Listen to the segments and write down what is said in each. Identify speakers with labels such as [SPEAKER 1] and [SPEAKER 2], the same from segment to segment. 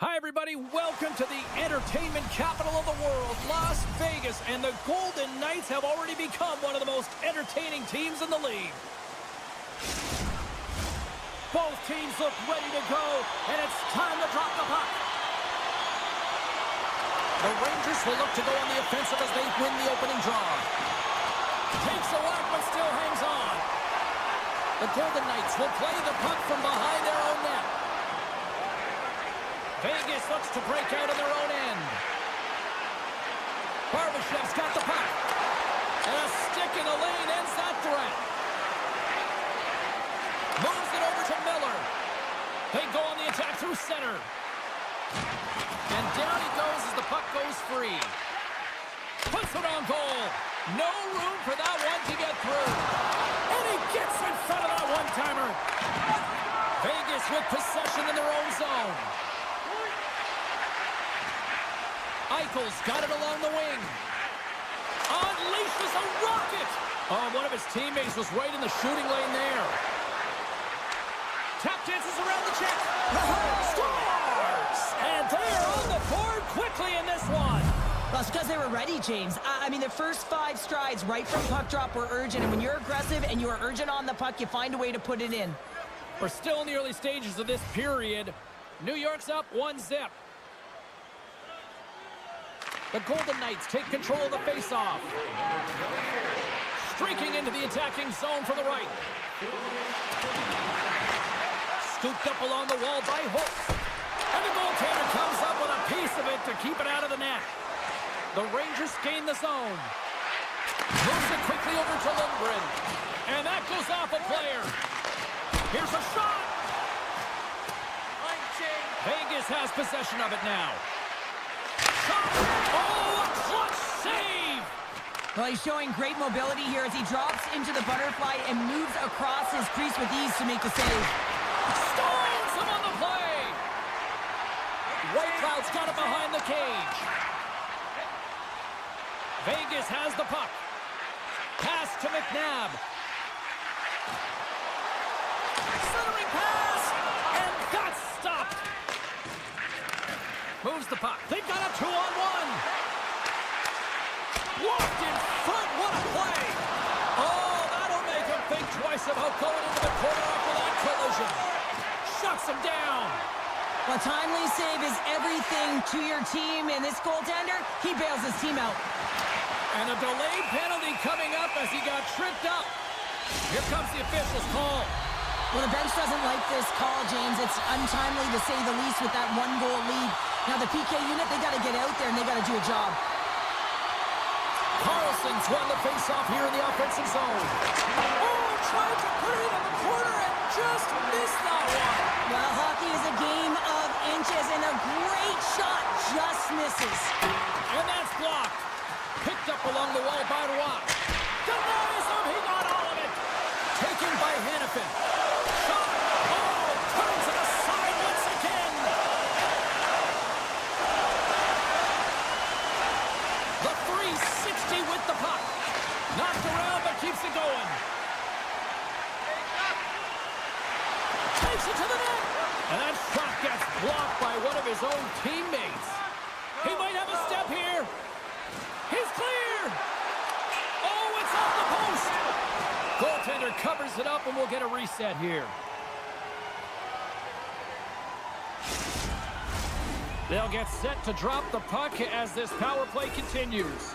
[SPEAKER 1] Hi, everybody. Welcome to the entertainment capital of the world, Las Vegas. And the Golden Knights have already become one of the most entertaining teams in the league. Both teams look ready to go, and it's time to drop the puck. The Rangers will look to go on the offensive as they win the opening draw. Takes a whack, but still hangs on. The Golden Knights will play the puck from behind their own net. Vegas looks to break out on their own end. Barbashev's got the puck. And a stick in the lane ends that threat. Moves it over to Miller. They go on the attack through center. And down he goes as the puck goes free. Puts it on goal. No room for that one to get through. And he gets in front of that one-timer. Vegas with possession in their own zone. Eichel's got it along the wing. Unleashes a rocket. Oh, one of his teammates was right in the shooting lane there. Tap dances around the check. Scores! And they're on the board quickly in this one.
[SPEAKER 2] Well, it's because they were ready, James. I mean, the first 5 strides right from puck drop were urgent. And when you're aggressive and you are urgent on the puck, you find a way to put it in.
[SPEAKER 1] We're still in the early stages of this period. New York's up 1-0. The Golden Knights take control of the faceoff. Streaking into the attacking zone for the right. Scooped up along the wall by Hook. And the goaltender comes up with a piece of it to keep it out of the net. The Rangers gain the zone. Moves it quickly over to Lundgren. And that goes off a player. Here's a shot. Vegas has possession of it now. Oh, a clutch save!
[SPEAKER 2] Well, he's showing great mobility here as he drops into the butterfly and moves across his crease with ease to make the save.
[SPEAKER 1] Stones him on the play! Whitecloud's got it behind the cage. Vegas has the puck. Pass to McNabb. Centering pass! And that's stopped! Moves the puck. They've got a 2-on-1. Walked in front. What a play. Oh, that'll make him think twice about going into the corner after that collision. Shuts him down.
[SPEAKER 2] Well, timely save is everything to your team, and this goaltender, he bails his team out.
[SPEAKER 1] And a delayed penalty coming up as he got tripped up. Here comes the official's call.
[SPEAKER 2] Well, the bench doesn't like this call, James. It's untimely to say the least with that 1-goal lead. Now, the PK unit, they got to get out there and they got to do a job.
[SPEAKER 1] Carlson's won the faceoff here in the offensive zone. Oh, tried to put it in the corner and just missed that one.
[SPEAKER 2] Well, hockey is a game of inches, and a great shot just misses.
[SPEAKER 1] And that's blocked. Picked up along the wall by Roy. Denies him. He got all of it. Taken by Hannafin. Shot. Oh, turns it aside once again. The 360 with the puck. Knocked around, but keeps it going. Takes it to the net. And that shot gets blocked by one of his own teammates. He might have a step here. He's clear. Oh, it's off the post. Goaltender covers it up, and we'll get a reset here. They'll get set to drop the puck as this power play continues.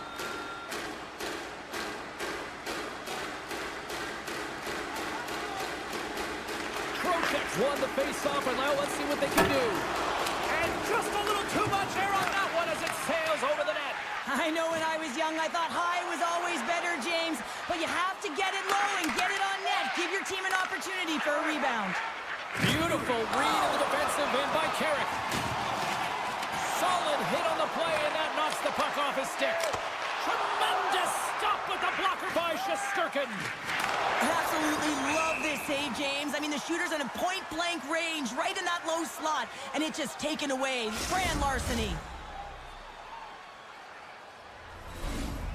[SPEAKER 1] Trocheck's won the faceoff, and now let's see what they can do. And just a little too much air on that one as it sails over the net.
[SPEAKER 2] I know when I was young, I thought high was always better, James. But you have to get it low and get it on net. Give your team an opportunity for a rebound.
[SPEAKER 1] Beautiful read in the defensive end by Carrick. Solid hit on the play, and that knocks the puck off his stick. Tremendous stop with the blocker by Shesterkin.
[SPEAKER 2] I absolutely love this save, James. I mean, the shooter's in a point-blank range, right in that low slot, and it's just taken away. Grand larceny.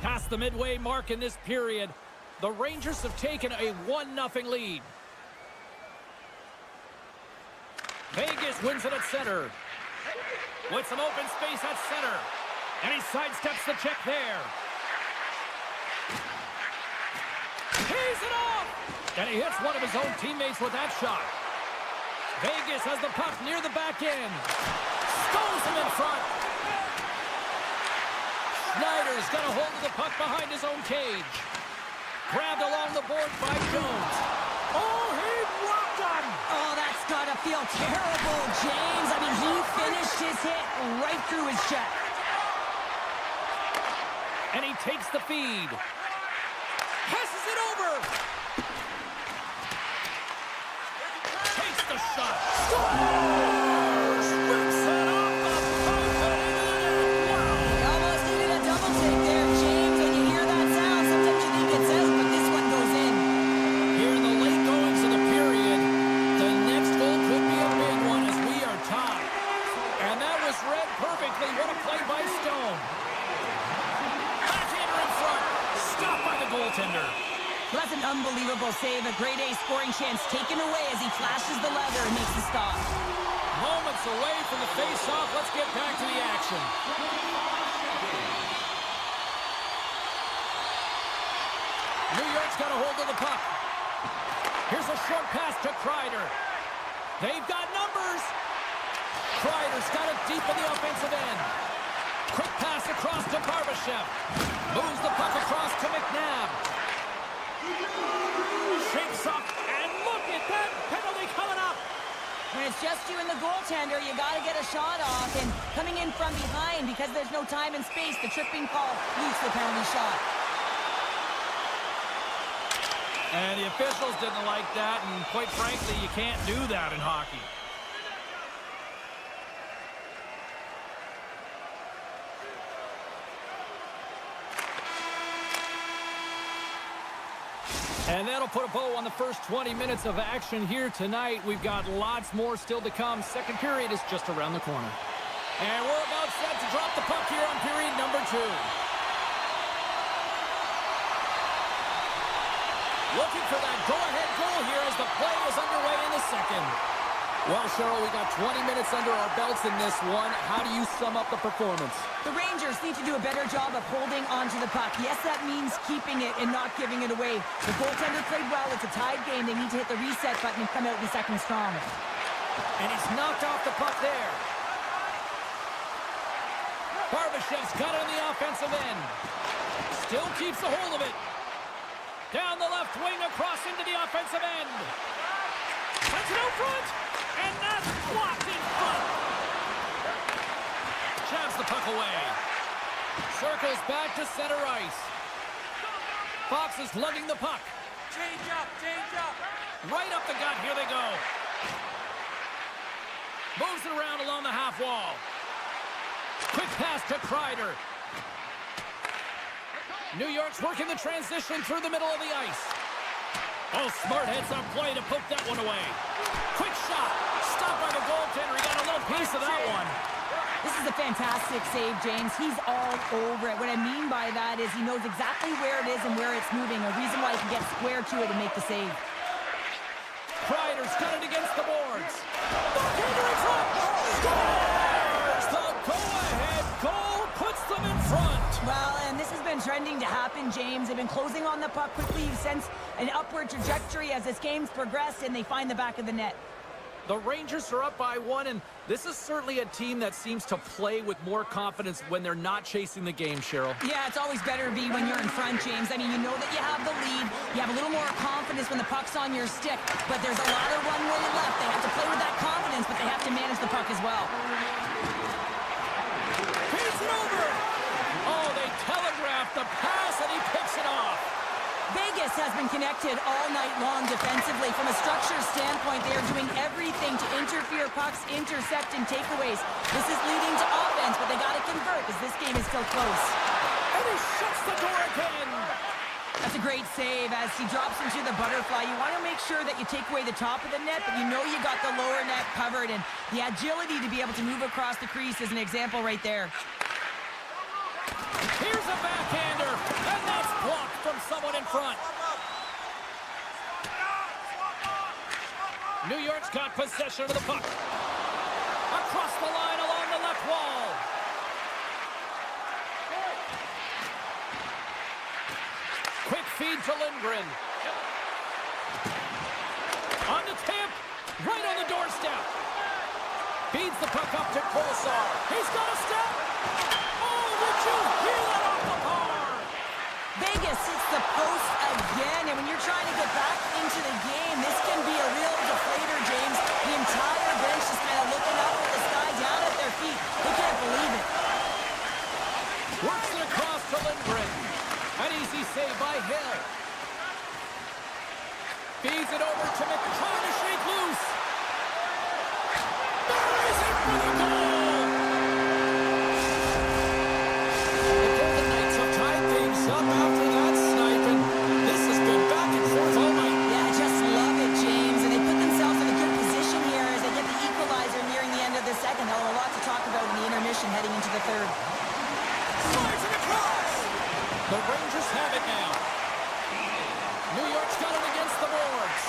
[SPEAKER 1] Past the midway mark in this period, the Rangers have taken a 1-0 lead. Vegas wins it at center. with some open space at center. And he sidesteps the check there. He's it off! And he hits one of his own teammates with that shot. Vegas has the puck near the back end. Stones him in front. Schneider's got a hold of the puck behind his own cage. Grabbed along the board by Jones. Oh, he blocked him!
[SPEAKER 2] Oh, that's got to feel terrible, James. I mean, he finished his hit right through his chest.
[SPEAKER 1] And he takes the feed. Passes it over. Takes the shot. Scores! Rips it off the pipe and into the net. Wow!
[SPEAKER 2] He almost needed a double take there, James. When you hear that sound, sometimes you think it's out, but this one goes in.
[SPEAKER 1] Here in the late goings of the period, the next goal could be a big one as we are tied. And that was read perfectly. What a play by Stone. Backhander in front. Stopped by the goaltender.
[SPEAKER 2] Well, that's an unbelievable save. A grade A scoring chance taken away as he flashes the lever and makes the stop.
[SPEAKER 1] Moments away from the face-off. Let's get back to the action. New York's got a hold of the puck. Here's a short pass to Kreider. They've got numbers. Kreider's got it deep in the offensive end. Quick pass across to Barbashev. Moves the puck across to McNabb. Shapes up, and look at that penalty coming up.
[SPEAKER 2] When it's just you and the goaltender, you got to get a shot off. And coming in from behind, because there's no time and space, the tripping call leads the penalty shot.
[SPEAKER 1] And the officials didn't like that, and quite frankly, you can't do that in hockey. And that'll put a bow on the first 20 minutes of action here tonight. We've got lots more still to come. Second period is just around the corner. And we're about set to drop the puck here on period number 2. Looking for that go-ahead goal here as the play is underway in the second. Well, Cheryl, we got 20 minutes under our belts in this one. How do you sum up the performance?
[SPEAKER 2] The Rangers need to do a better job of holding onto the puck. Yes, that means keeping it and not giving it away. The goaltender played well. It's a tied game. They need to hit the reset button and come out in the second strong.
[SPEAKER 1] And he's knocked off the puck there. Barbashev's got it on the offensive end. Still keeps a hold of it. Down the left wing across into the offensive end. Puts it out front. And that's blocked in front. Jabs the puck away. Circles back to center ice. Fox is lugging the puck.
[SPEAKER 3] Change up, change up.
[SPEAKER 1] Right up the gut. Here they go. Moves it around along the half wall. Quick pass to Kreider. New York's working the transition through the middle of the ice. Oh, smart heads-up play to poke that one away. Quick shot. Stopped by the goaltender. He got a little piece of that one.
[SPEAKER 2] This is a fantastic save, James. He's all over it. What I mean by that is he knows exactly where it is and where it's moving. A reason why he can get square to it and make the save.
[SPEAKER 1] Kreider's got it against the boards. Backhander in front. Scores! The go-ahead goal puts them in front.
[SPEAKER 2] Well, and this has been trending to happen, James. They've been closing on the puck quickly. You sense an upward trajectory as this game's progressed, and they find the back of the net.
[SPEAKER 1] The Rangers are up by 1, and this is certainly a team that seems to play with more confidence when they're not chasing the game, Cheryl.
[SPEAKER 2] Yeah, it's always better to be when you're in front, James. I mean, you know that you have the lead. You have a little more confidence when the puck's on your stick, but there's a lot of runway left. They have to play with that confidence, but they have to manage the puck as well.
[SPEAKER 1] Here's it over. Oh, they telegraphed the pass, and he picks it off.
[SPEAKER 2] Vegas has been connected all night long defensively. From a structure standpoint, they are doing everything to interfere pucks, intercept, and takeaways. This is leading to offense, but they got to convert as this game is still close.
[SPEAKER 1] And he shuts the door again.
[SPEAKER 2] That's a great save as he drops into the butterfly. You want to make sure that you take away the top of the net, but you know you got the lower net covered, and the agility to be able to move across the crease is an example right there.
[SPEAKER 1] Here's a backhander, and that's blocked from someone in front. New York's got possession of the puck. Across the line along the left wall. feed to Lindgren. On the tip, right on the doorstep. Feeds the puck up to Colasar. He's got a step. Oh, did you hear that off the bar?
[SPEAKER 2] Vegas hits the post again, and when you're trying to get back into the game, this can be a real deflator, James. The entire bench is kind of looking up at the sky down at their feet. They can't believe it.
[SPEAKER 1] Works it across to Lindgren. An easy save by Hill. Feeds it over to Mick, trying to shake loose. There is it for the goal! The Golden Knights have tied things up after that snipe, and this has been back and forth all night.
[SPEAKER 2] Yeah, I just love it, James. And they put themselves in a good position here as they get the equalizer nearing the end of the second. They'll have a lot to talk about in the intermission heading into the third.
[SPEAKER 1] Slides it across! The Rangers have it now. New York's got it against the boards.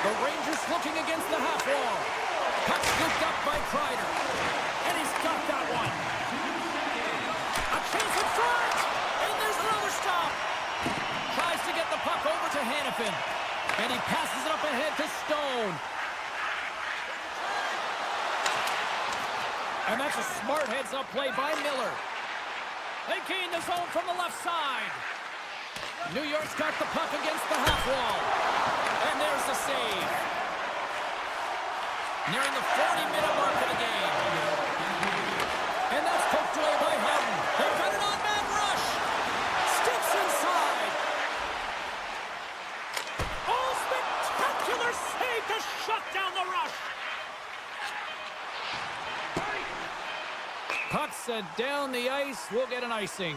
[SPEAKER 1] The Rangers looking against the half wall. Puck scooped up by Kreider. And he's got that one. A chance in front! And there's another stop. Tries to get the puck over to Hannafin. And he passes it up ahead to Stone. And that's a smart heads-up play by Miller. They gain the zone from the left side. New York's got the puck against the half wall. And there's the save. Nearing the 40-minute mark of the game. And that's poked away by Houghton. They've got an on-man rush. Sticks inside. Oh, spectacular save to shut down the rush. Puck sent down the ice. We'll get an icing.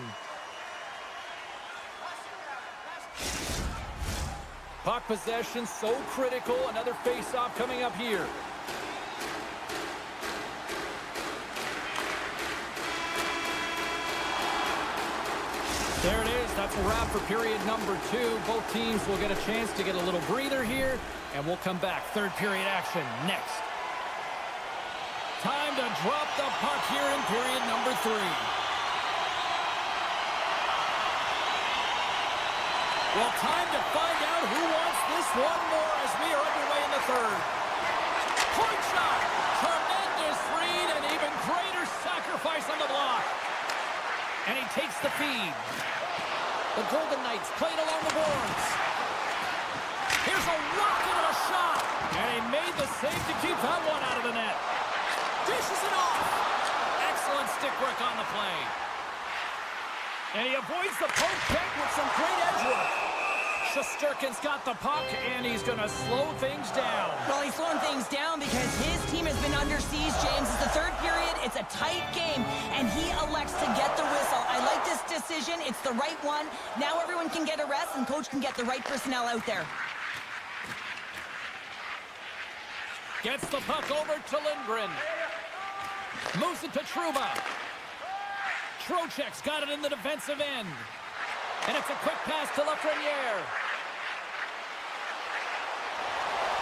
[SPEAKER 1] Puck possession so critical. Another face-off coming up here. There it is. That's a wrap for period number 2. Both teams will get a chance to get a little breather here, and we'll come back. Third period action next. Time to drop the puck here in period number 3. Well, time to find out who wants this one more as we are underway in the third. Point shot! Tremendous read and even greater sacrifice on the block. And he takes the feed. The Golden Knights played along the boards. Here's a rocket of a shot. And he made the save to keep that one out of the net. Dishes it off. Excellent stick work on the play. And he avoids the poke check with some great edge work. Shesterkin's got the puck, and he's going to slow things down.
[SPEAKER 2] Well, he's slowing things down because his team has been under siege, James. It's the third period. It's a tight game, and he elects to get the whistle. I like this decision. It's the right one. Now everyone can get a rest, and coach can get the right personnel out there.
[SPEAKER 1] Gets the puck over to Lindgren. Moves it to Trouba. Trocheck's got it in the defensive end. And it's a quick pass to Lafreniere.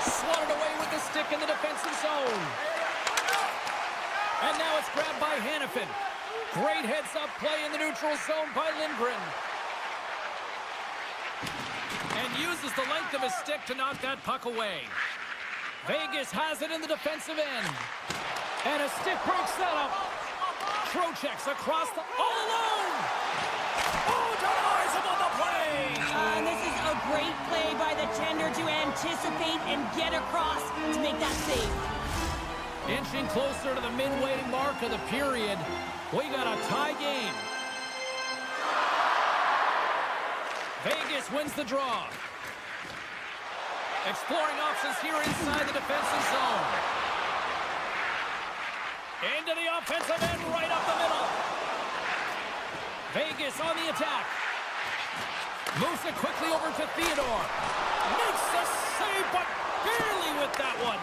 [SPEAKER 1] Swatted away with the stick in the defensive zone. And now it's grabbed by Hannafin. Great heads-up play in the neutral zone by Lindgren. And uses the length of his stick to knock that puck away. Vegas has it in the defensive end. And a stick breaks that up. Trocheck's across the... all alone! Oh, denies him on the play!
[SPEAKER 2] And this is a great play by the tender to anticipate and get across to make that save.
[SPEAKER 1] Inching closer to the midway mark of the period. We got a tie game. Vegas wins the draw. Exploring options here inside the defensive zone. Into the offensive end, right up the middle. Vegas on the attack. Moves it quickly over to Theodore. Makes the save, but barely with that one.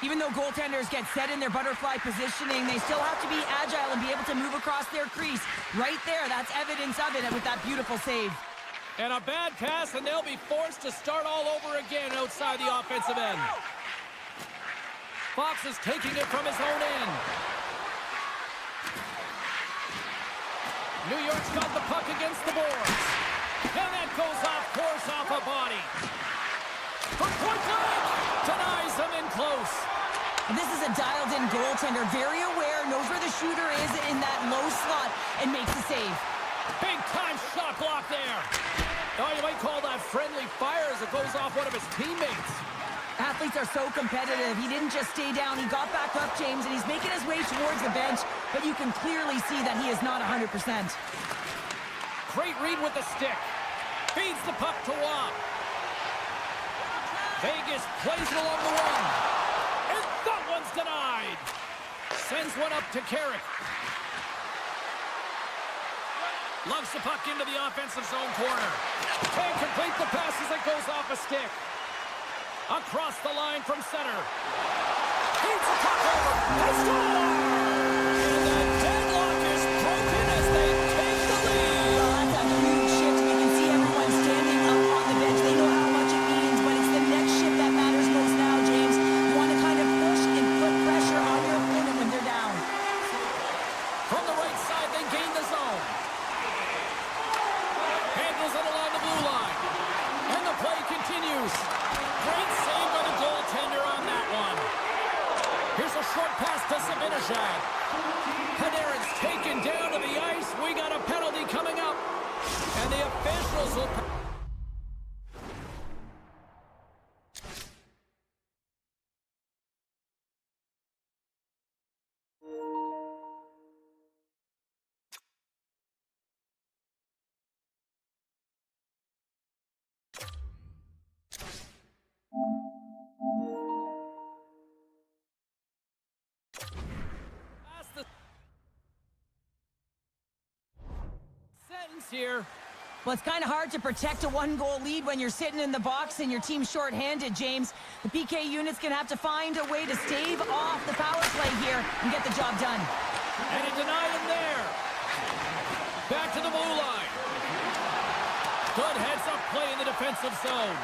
[SPEAKER 2] Even though goaltenders get set in their butterfly positioning, they still have to be agile and be able to move across their crease. Right there, that's evidence of it with that beautiful save.
[SPEAKER 1] And a bad pass, and they'll be forced to start all over again outside the offensive end. Fox is taking it from his own end. New York's got the puck against the boards. And that goes off course off a body. From point blank, denies him in close.
[SPEAKER 2] This is a dialed-in goaltender, very aware, knows where the shooter is in that low slot, and makes the save.
[SPEAKER 1] Big-time shot block there. Oh, you might call that friendly fire as it goes off one of his teammates.
[SPEAKER 2] Athletes are so competitive. He didn't just stay down. He got back up, James, and he's making his way towards the bench, but you can clearly see that he is not 100%.
[SPEAKER 1] Great read with the stick. Feeds the puck to Wong. Vegas plays it along the wing. And that one's denied. Sends one up to Carrick. Loves the puck into the offensive zone corner. Can't complete the pass as it goes off a stick. Across the line from center. Feeds the puck over. They score! And the deadlock is broken as they take the lead.
[SPEAKER 2] Well, that's a huge shift. We can see everyone standing up on the bench. They know how much it means, but it's the next shift that matters most now, James. You want to kind of push and put pressure on your opponent when they're down.
[SPEAKER 1] From the right side, they gain the zone. Handles it along the blue line. And the play continues. Great save by the goaltender on that one. Here's a short pass to Zibanejad. Panarin's taken down to the ice. We got a penalty coming up. And the officials will... here.
[SPEAKER 2] Well, it's kind of hard to protect a one-goal lead when you're sitting in the box and your team's short-handed, James. The PK unit's going to have to find a way to stave off the power play here and get the job done.
[SPEAKER 1] And he denied him there. Back to the blue line. Good heads-up play in the defensive zone.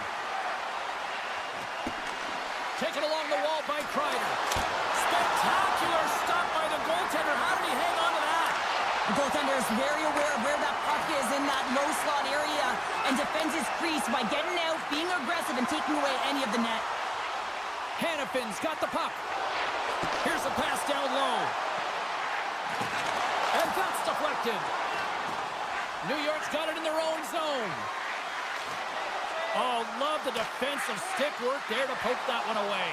[SPEAKER 1] Taken along the wall by Kreider. Spectacular stop by the goaltender. How did he hang on to that?
[SPEAKER 2] The goaltender is very aware of where that puck is in that low slot area and defends his crease by getting out, being aggressive, and taking away any of the net.
[SPEAKER 1] Hannafin's got the puck. Here's a pass down low. And that's deflected. New York's got it in their own zone. Oh, love the defensive stick work there to poke that one away.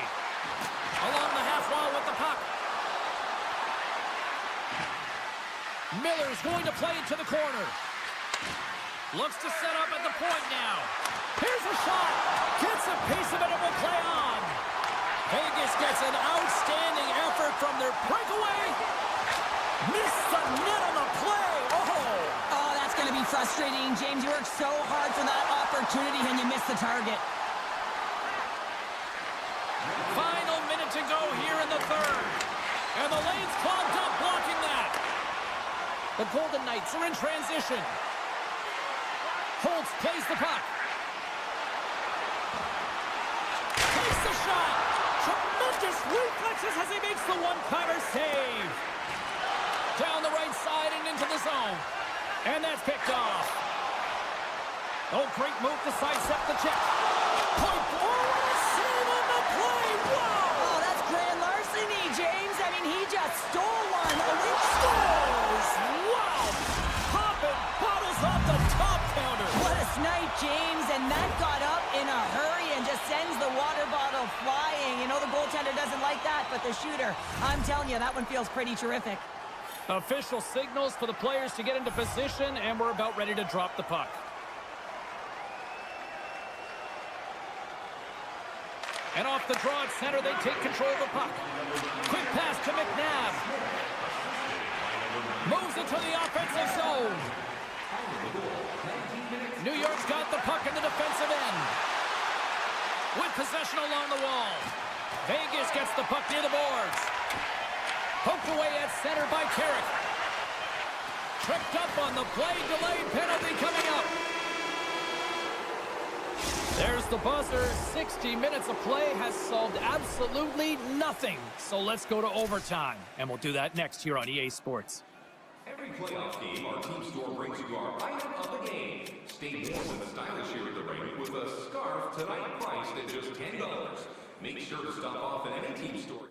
[SPEAKER 1] Along the half wall with the puck. Miller's going to play it to the corner. Looks to set up at the point now. Here's a shot. Gets a piece of it and will play on. Vegas gets an outstanding effort from their breakaway. Missed the net on the play.
[SPEAKER 2] Oh, that's going to be frustrating, James. You worked so hard for that opportunity and you missed the target.
[SPEAKER 1] Final minute to go here in the third. And the lane's clogged up, blocking that. The Golden Knights are in transition. Holtz plays the puck. Takes the shot. Tremendous reflexes as he makes the one-timer save. Down the right side and into the zone. And that's picked off. Oh, great move to sidestep the check. Point forward, save on the play. Wow!
[SPEAKER 2] Oh, that's grand larceny, James. I mean, he just stole one.
[SPEAKER 1] Scores! Wow! Popping bottles off the top counter.
[SPEAKER 2] What a snipe, James. And that got up in a hurry and just sends the water bottle flying. You know, the goaltender doesn't like that, but the shooter, I'm telling you, that one feels pretty terrific.
[SPEAKER 1] Official signals for the players to get into position, and we're about ready to drop the puck. And off the draw at center, they take control of the puck. Quick pass to McNabb. Moves it to the offensive zone. New York's got the puck in the defensive end. With possession along the wall. Vegas gets the puck near the boards. Poked away at center by Carrick. Tripped up on the play. Delayed penalty coming up. There's the buzzer. 60 minutes of play has solved absolutely nothing. So let's go to overtime. And we'll do that next here on EA Sports.
[SPEAKER 4] Every playoff game, our team store brings you our item of the game. Stay warm in the stylish here at the ring with a scarf tonight priced at just $10. Make sure to stop off at any team store.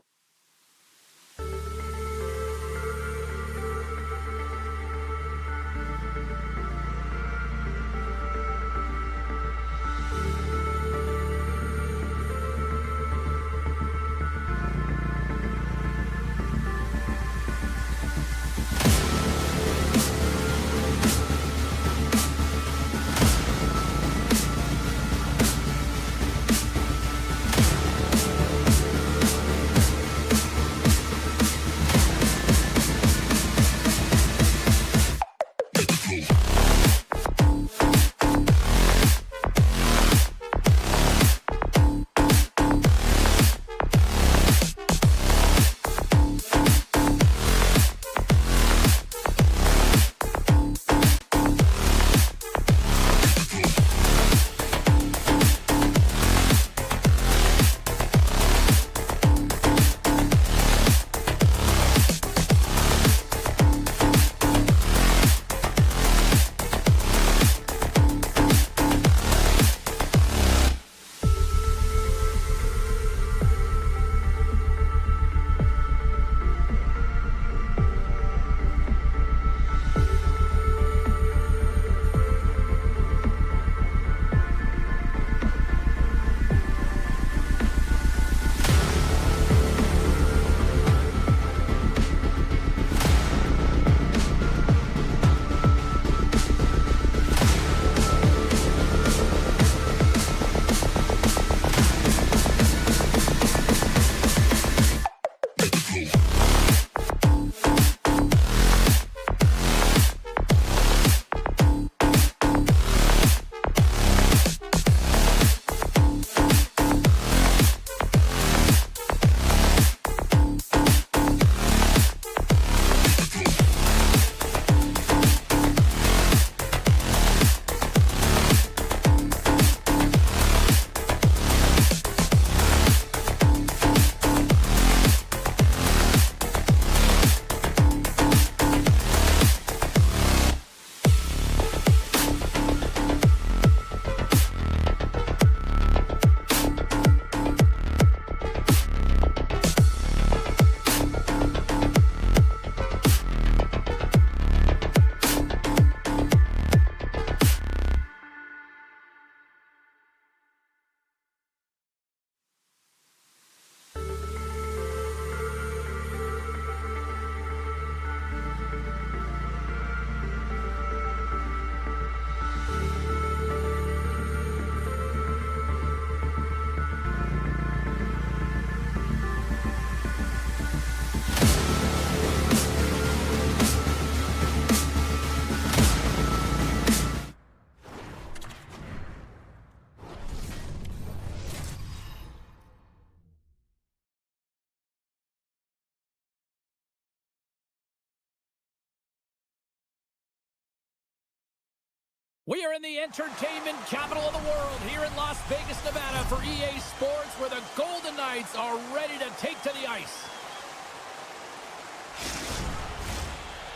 [SPEAKER 1] We are in the entertainment capital of the world here in Las Vegas, Nevada for EA Sports, where the Golden Knights are ready to take to the ice.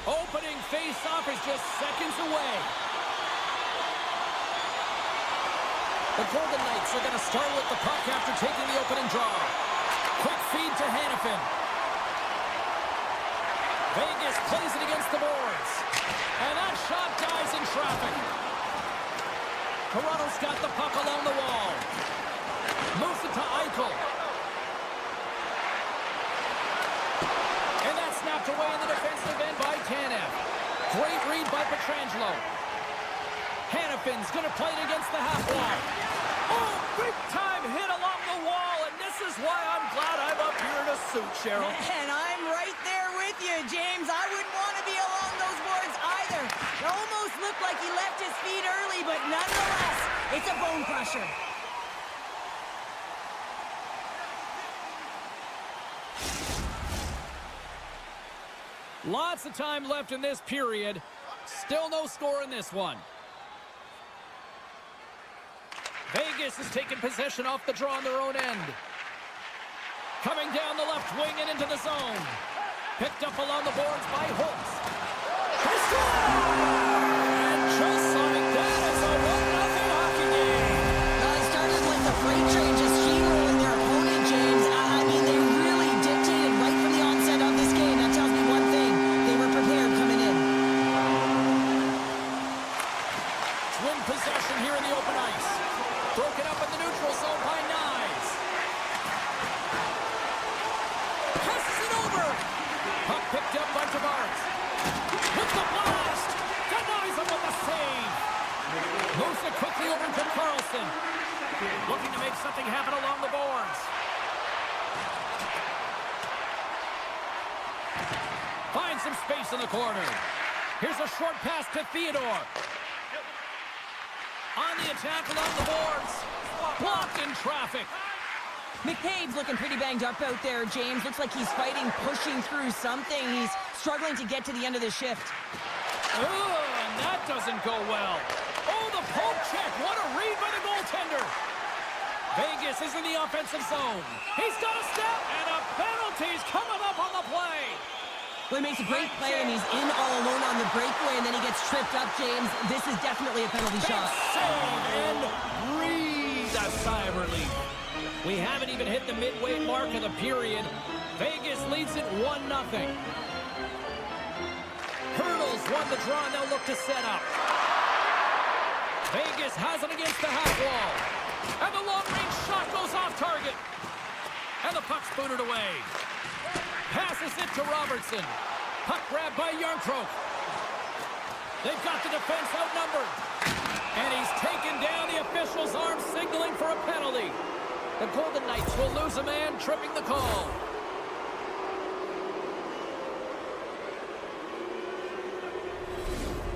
[SPEAKER 1] Opening face-off is just seconds away. The Golden Knights are going to start with the puck after taking the opening draw. Quick feed to Hannafin. Vegas plays it against the boards. And that shot dies in traffic. Toronto's got the puck along the wall. Moves it to Eichel. And that's snapped away in the defensive end by Tanev. Great read by Pietrangelo. Hannafin's going to play it against the half wall. Oh, big time hit along the wall, and this is why I'm glad I'm up here in a suit, Cheryl.
[SPEAKER 2] And I'm right there with you, James. I wouldn't want to be along those boards either. It almost looked like he left his feet early, but nonetheless, it's a bone crusher.
[SPEAKER 1] Lots of time left in this period. Still no score in this one. Vegas is taking possession off the draw on their own end. Coming down the left wing and into the zone. Picked up along the boards by Holtz. And just like that, it's a Robertson. Looking to make something happen along the boards. Finds some space in the corner. Here's a short pass to Theodore. On the attack along the boards. Blocked in traffic.
[SPEAKER 2] McCabe's looking pretty banged up out there, James. Looks like he's fighting, pushing through something. He's struggling to get to the end of the shift.
[SPEAKER 1] Oh, and that doesn't go well. Oh, the poke check. What a read by the goaltender. Vegas is in the offensive zone. He's got a step, and a penalty's coming up on the play.
[SPEAKER 2] Well, he makes a great play, and he's in all alone on the breakaway, and then he gets tripped up, James. This is definitely a penalty shot.
[SPEAKER 1] Save and breathe a sigh of relief. We haven't even hit the midway mark of the period. Vegas leads it 1-0. Hurdles won the draw, and they'll look to set up. Vegas has it against the half wall. And the long-range shot goes off target. And the puck's booted away. Passes it to Robertson. Puck grabbed by Yarncroke. They've got the defense outnumbered. And he's taken down, the official's arm signaling for a penalty. The Golden Knights will lose a man, tripping the call.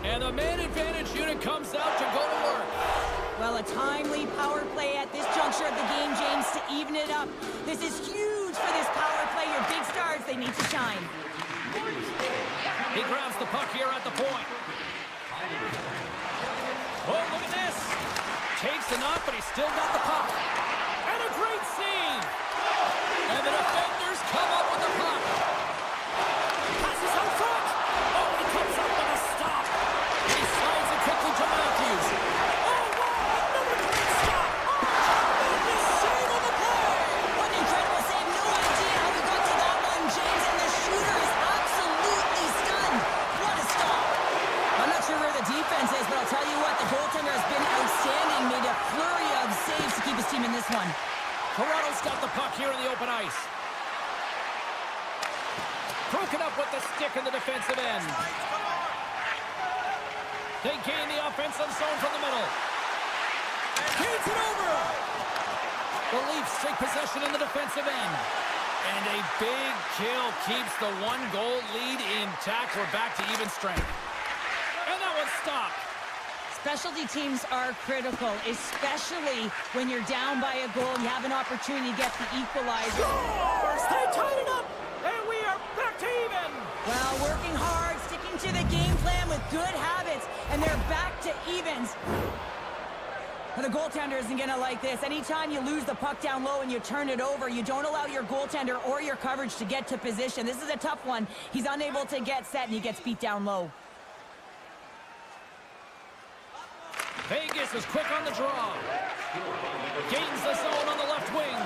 [SPEAKER 1] And the man advantage unit comes out to go to work.
[SPEAKER 2] Well, a timely power play at this juncture of the game, James, to even it up. This is huge for this power play. Your big stars, they need to shine.
[SPEAKER 1] He grabs the puck here at the point. Oh, look at this. Takes the knock, but he's still got the puck. And a great save. And the defenders come up with the puck. Passes out front. Oh, he comes up with a stop. He slides it quickly to Matthews. Oh, wow, another great stop. The save on the play.
[SPEAKER 2] What an incredible save. No idea how he got to that one, James, and the shooter is absolutely stunned. What a stop. I'm not sure where the defense is, but I'll tell you what, the goaltender has been outstanding. Made a flurry of saves to keep his team in this one.
[SPEAKER 1] Toronto's got the puck here in the open ice. Broken up with the stick in the defensive end. They gain the offensive zone from the middle. Gains it over. The Leafs take possession in the defensive end. And a big kill keeps the one-goal lead intact. We're back to even strength. And that one's stopped.
[SPEAKER 2] Specialty teams are critical, especially when you're down by a goal and you have an opportunity to get the equalizer.
[SPEAKER 1] They tied it up, and we are back to even.
[SPEAKER 2] Well, working hard, sticking to the game plan with good habits, and they're back to evens. But the goaltender isn't going to like this. Anytime you lose the puck down low and you turn it over, you don't allow your goaltender or your coverage to get to position. This is a tough one. He's unable to get set, and he gets beat down low.
[SPEAKER 1] Vegas is quick on the draw. Gains the zone on the left wing.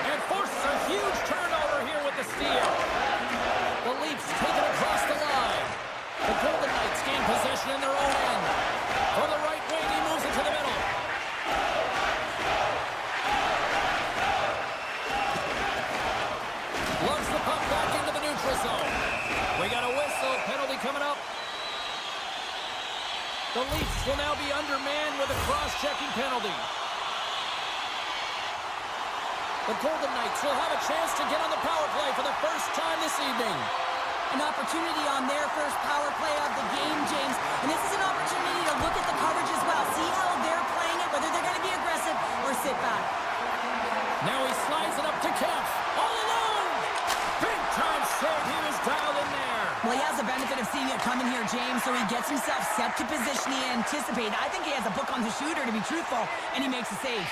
[SPEAKER 1] And forces a huge turnover here with the steal. The Leafs take it across the line. The Golden Knights gain possession in their own end. From the right wing, he moves it to the middle. Lugs the puck back into the neutral zone. We got a whistle. Penalty coming up. The Leafs will now be undermanned with a cross-checking penalty. The Golden Knights will have a chance to get on the power play for the first time this evening.
[SPEAKER 2] An opportunity on their first power play of the game, James. And this is an opportunity to look at the coverage as well. See how they're playing it, whether they're going to be aggressive or sit back.
[SPEAKER 1] Now he slides it up to Kemp. All alone! Big-time save. He was dialed in there.
[SPEAKER 2] Well, he has the benefit of seeing it coming here, James, so he gets himself set to position he anticipated. I think he has a book on the shooter, to be truthful, and he makes a save.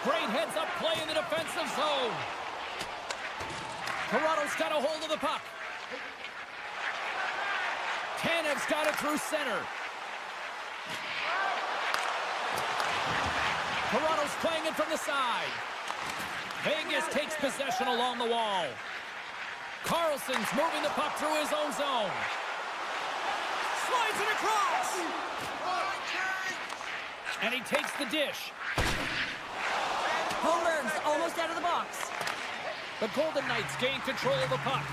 [SPEAKER 1] Great heads-up play in the defensive zone. Toronto's got a hold of the puck. Tanev's got it through center. Toronto's playing it from the side. Vegas takes possession along the wall. Carlson's moving the puck through his own zone. Slides it across. And he takes the dish.
[SPEAKER 2] Holmberg's almost out of the box.
[SPEAKER 1] The Golden Knights gain control of the puck.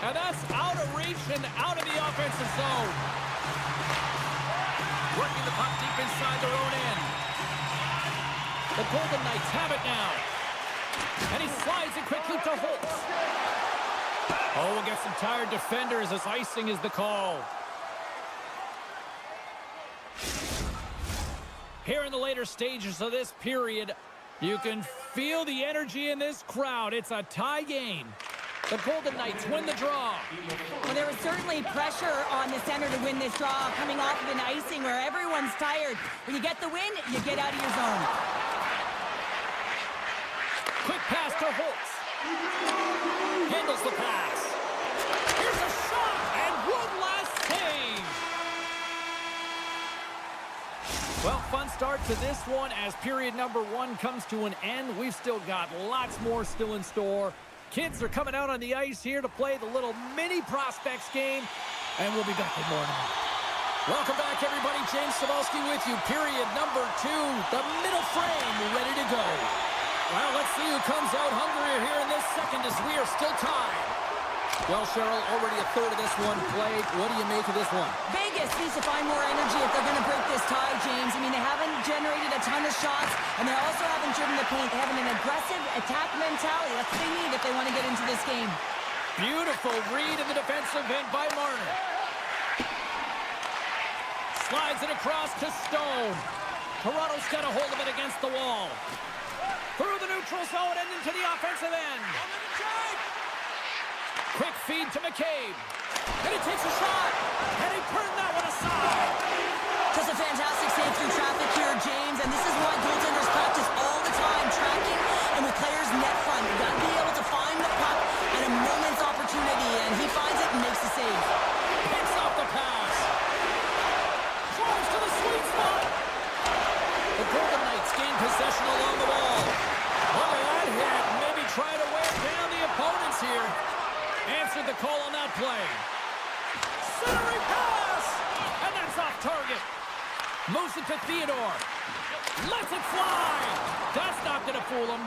[SPEAKER 1] And that's out of reach and out of the offensive zone. Working the puck deep inside their own end. The Golden Knights have it now. And he slides it quickly to Holtz. Oh, we'll get some tired defenders as icing is the call. Here in the later stages of this period, you can feel the energy in this crowd. It's a tie game. The Golden Knights win the draw.
[SPEAKER 2] Well, there was certainly pressure on the center to win this draw, coming off of an icing where everyone's tired. When you get the win, you get out of your zone.
[SPEAKER 1] Quick pass to Holtz. Handles the pass. Here's a shot, and one last save. Well, fun start to this one as period number 1 comes to an end. We've still got lots more still in store. Kids are coming out on the ice here to play the little mini prospects game, and we'll be back with more now. Welcome back, everybody. James Cebulski with you. Period number 2, the middle frame ready to go. Well, let's see who comes out hungrier here in this second as we are still tied. Well, Cheryl, already a third of this one played. What do you make of this one?
[SPEAKER 2] Vegas needs to find more energy if they're going to break this tie, James. I mean, they haven't generated a ton of shots, and they also haven't driven the paint. They have an aggressive attack mentality. That's what they need if they want to get into this game.
[SPEAKER 1] Beautiful read in the defensive end by Marner. Slides it across to Stone. Toronto's got a hold of it against the wall. Through the neutral zone and into the offensive end. Quick feed to McCabe. And he takes a shot. And he turned that one aside.
[SPEAKER 2] Just a fantastic save through traffic here, James. And this is why goaltenders practice all the time, tracking and with players net front. You've got to be able to find the puck at a moment's opportunity. And he finds it and makes the save.
[SPEAKER 1] Picks off the pass. Drives to the sweet spot. The Golden Knights gain possession along the wall. Look at that hit. Maybe try to wear down the opponents here. Answered the call on that play. Centering pass! And that's off target. Moves it to Theodore. Lets it fly. That's not going to fool them.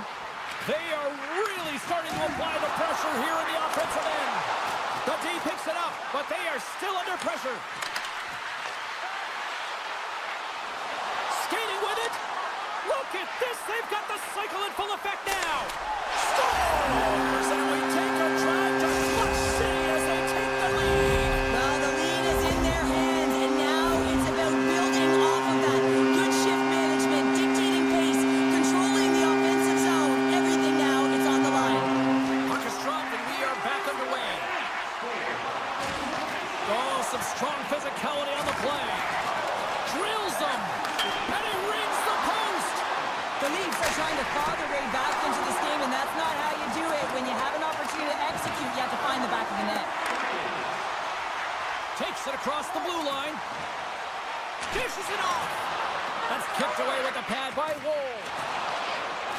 [SPEAKER 1] They are really starting to apply the pressure here in the offensive end. The D picks it up, but they are still under pressure. Skating with it. Look at this. They've got the cycle in full effect now. Scores! And we take a drive to Clutch City as they take the lead.
[SPEAKER 2] Well, the lead is in their hands, and now it's about building off of that. Good shift management, dictating pace, controlling the offensive zone. Everything now, it's on the line.
[SPEAKER 1] Puck is dropped, and we are back underway. Oh, some strong physicality on the play. Drills them, and he rings the post.
[SPEAKER 2] The Leafs are trying to claw their way back into this game, and that's not how you do it. When you have an opportunity to execute, you have to find the back of the net.
[SPEAKER 1] Takes it across the blue line. Dishes it off. That's kicked away with the pad by Woll.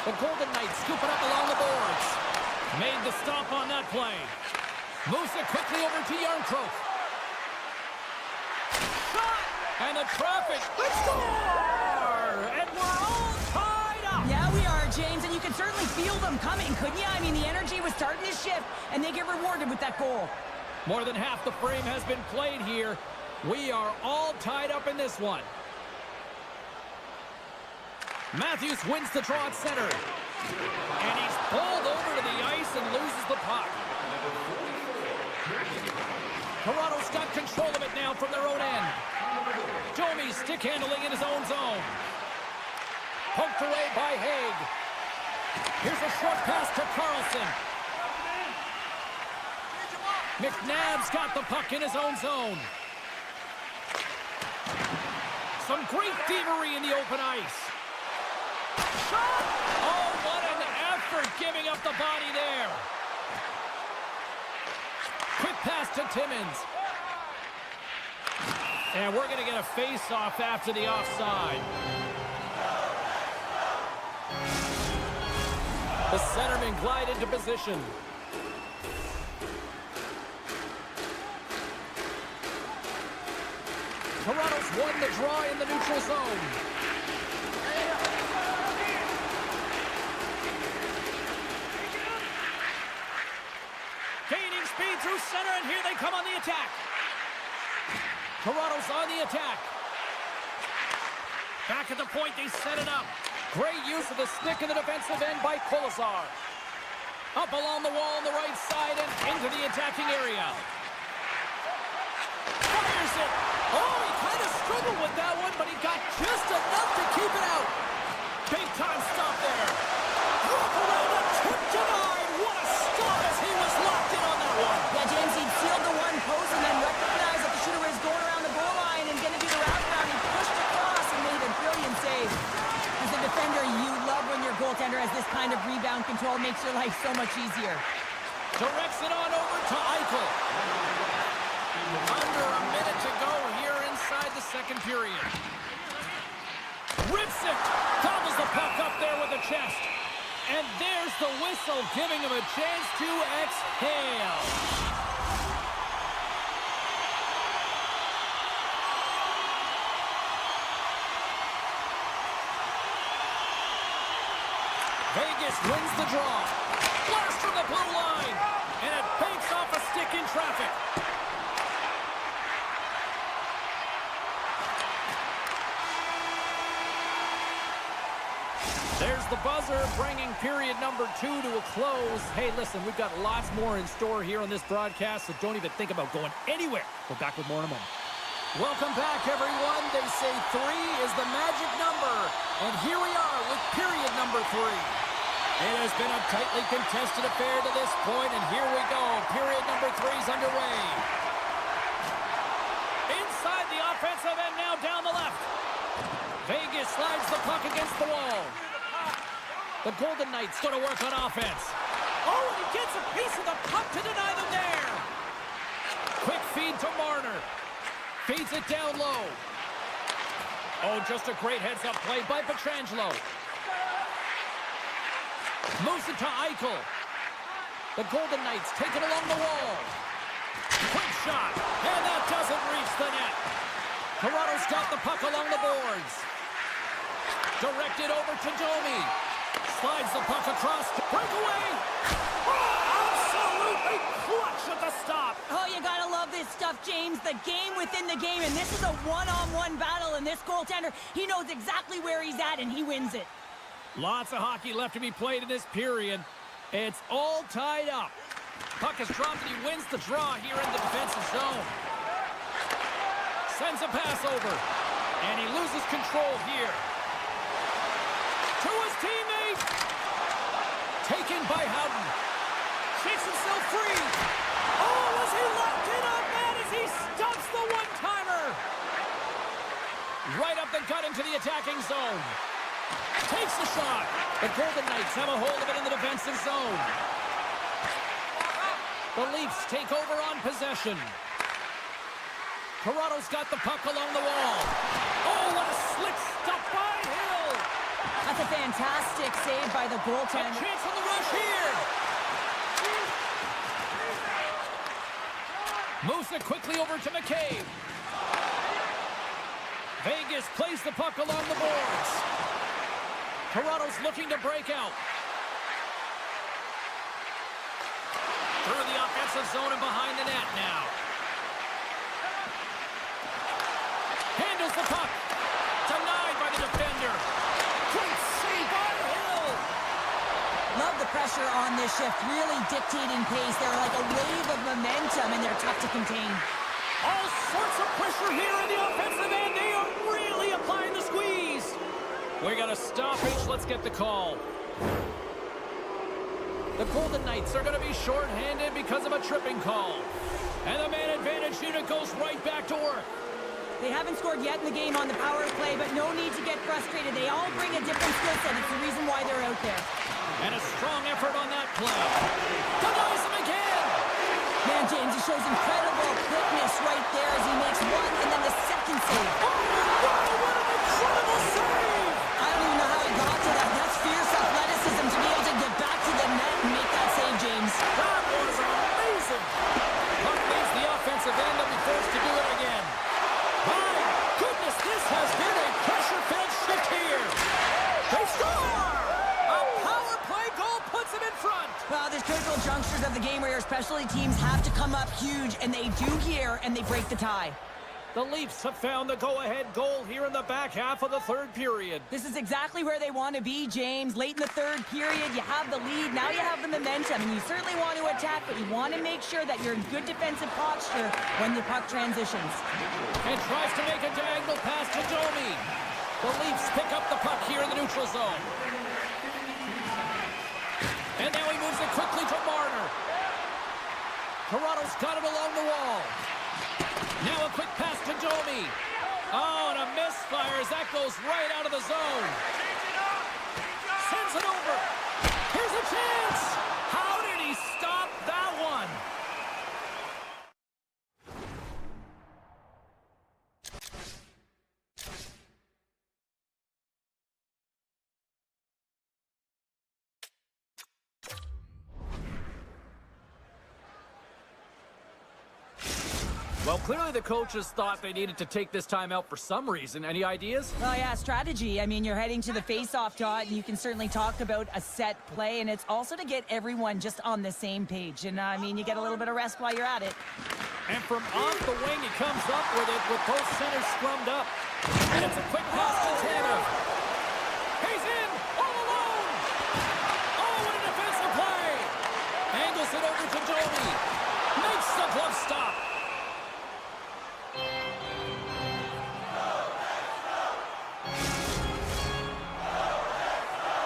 [SPEAKER 1] The Golden Knights scoop it up along the boards. Made the stop on that play. Moves it quickly over to Yarncroke. Shot! And the traffic. Score! And we're all tied up.
[SPEAKER 2] Yeah, we are, James, and you can certainly feel them coming, couldn't you? I mean, the energy was starting to shift, and they get rewarded with that goal.
[SPEAKER 1] More than half the frame has been played here. We are all tied up in this one. Matthews wins the draw at center. And he's pulled over to the ice and loses the puck. Toronto's got control of it now from their own end. Domi stick handling in his own zone. Poked away by Haig. Here's a short pass to Carlson. McNabb's got the puck in his own zone. Some great thievery in the open ice. Shot! Oh, what an effort giving up the body there. Quick pass to Timmins. And we're going to get a face-off after the offside. The centerman glide into position. Toronto's won the draw in the neutral zone. Gaining speed through center, and here they come on the attack. Toronto's on the attack. Back at the point, they set it up. Great use of the stick in the defensive end by Kolesar. Up along the wall on the right side and into the attacking area. Fires it. Oh, he kind of struggled with that one, but he got just enough to keep it out. Big time stop there. Walk around the tip denied. What a stop as he was locked in on that one.
[SPEAKER 2] Yeah, James, he sealed the one post and then recognized that the shooter was going around the goal line and going to do the wraparound. He pushed across and made a brilliant save. As a defender, you love when your goaltender has this kind of rebound control. Makes your life so much easier.
[SPEAKER 1] Directs it on over to Eichel. Under a minute to go here inside the second period. Rips it. Gobbles the puck up there with the chest. And there's the whistle, giving him a chance to exhale. Vegas wins the draw. Blast from the blue line. And it banks off a stick in traffic. There's the buzzer, bringing period number 2 to a close. Hey, listen, we've got lots more in store here on this broadcast, so don't even think about going anywhere. We're back with more in a moment. Welcome back, everyone. They say 3 is the magic number. And here we are with period number 3. It has been a tightly contested affair to this point, and here we go. Period number 3 is underway. Inside the offensive end now down the left. Vegas slides the puck against the wall. The Golden Knights going to work on offense. Oh, and he gets a piece of the puck to deny them there. Quick feed to Marner. Feeds it down low. Oh, just a great heads-up play by Pietrangelo. Moves it to Eichel. The Golden Knights take it along the wall. Quick shot, and that doesn't reach the net. Toronto's got the puck along the boards. Directed over to Domi. Slides the puck across. Breakaway. Oh, absolutely clutch at the stop.
[SPEAKER 2] Oh, you gotta love this stuff, James. The game within the game, and this is a one-on-one battle, and this goaltender, he knows exactly where he's at, and he wins it.
[SPEAKER 1] Lots of hockey left to be played in this period. It's all tied up. Puck is dropped, and he wins the draw here in the defensive zone. Sends a pass over, and he loses control here. To his teammate. Taken by Howden. Shakes himself free. Oh, was he locked in on that as he stumps the one-timer? Right up the gut into the attacking zone. Takes the shot. The Golden Knights have a hold of it in the defensive zone. The Leafs take over on possession. Toronto's got the puck along the wall. Oh, what a slick stop by Hill.
[SPEAKER 2] That's a fantastic save by the goaltender.
[SPEAKER 1] A chance on the rush here. Moves it quickly over to McCabe. Vegas plays the puck along the boards. Toronto's looking to break out. Through the offensive zone and behind the net now. Handles the puck. Denied by the defender. Great save by Hill.
[SPEAKER 2] Love the pressure on this shift, really dictating pace. They're like a wave of momentum, and they're tough to contain.
[SPEAKER 1] All sorts of pressure here in the offensive end. They are really applying the squeeze. We got a stoppage. Let's get the call. The Golden Knights are going to be shorthanded because of a tripping call. And the man advantage unit goes right back to work.
[SPEAKER 2] They haven't scored yet in the game on the power play, but no need to get frustrated. They all bring a different skill set. It's the reason why they're out there.
[SPEAKER 1] And a strong effort on that play. Denies him again.
[SPEAKER 2] Man, James, he shows incredible quickness right there as he makes one and then the second save.
[SPEAKER 1] Oh, wow, what an incredible save.
[SPEAKER 2] I don't even know how he got to that. That's fierce athleticism to be able to get back to the net and make that save, James.
[SPEAKER 1] That was amazing. Puck leaves the offensive end. They'll be forced to do it again. My goodness, this has been a pressure-filled shift here. They score! A power play goal puts them in front.
[SPEAKER 2] Well, there's critical junctures of the game where your specialty teams have to come up huge, and they do here, and they break the tie.
[SPEAKER 1] The Leafs have found the go-ahead goal here in the back half of the third period.
[SPEAKER 2] This is exactly where they want to be, James. Late in the third period, you have the lead. Now you have the momentum, and you certainly want to attack, but you want to make sure that you're in good defensive posture when the puck transitions.
[SPEAKER 1] And tries to make a diagonal pass to Domi. The Leafs pick up the puck here in the neutral zone. And now he moves it quickly to Marner. Toronto's got it along the wall. Now a quick pass to Domi. Oh, and a misfire as that goes right out of the zone. Sends it over. Here's a chance. How did he stop that one? Well, clearly the coaches thought they needed to take this time out for some reason. Any ideas?
[SPEAKER 2] Well, yeah, strategy. I mean, you're heading to the face-off dot, and you can certainly talk about a set play, and it's also to get everyone just on the same page. And, I mean, you get a little bit of rest while you're at it.
[SPEAKER 1] And from off the wing, he comes up with it with both centers scrummed up. And it's a quick pass to Tanev. He's in, all alone. Oh, what a defensive play. Angles it over to Domi. Makes the glove stop.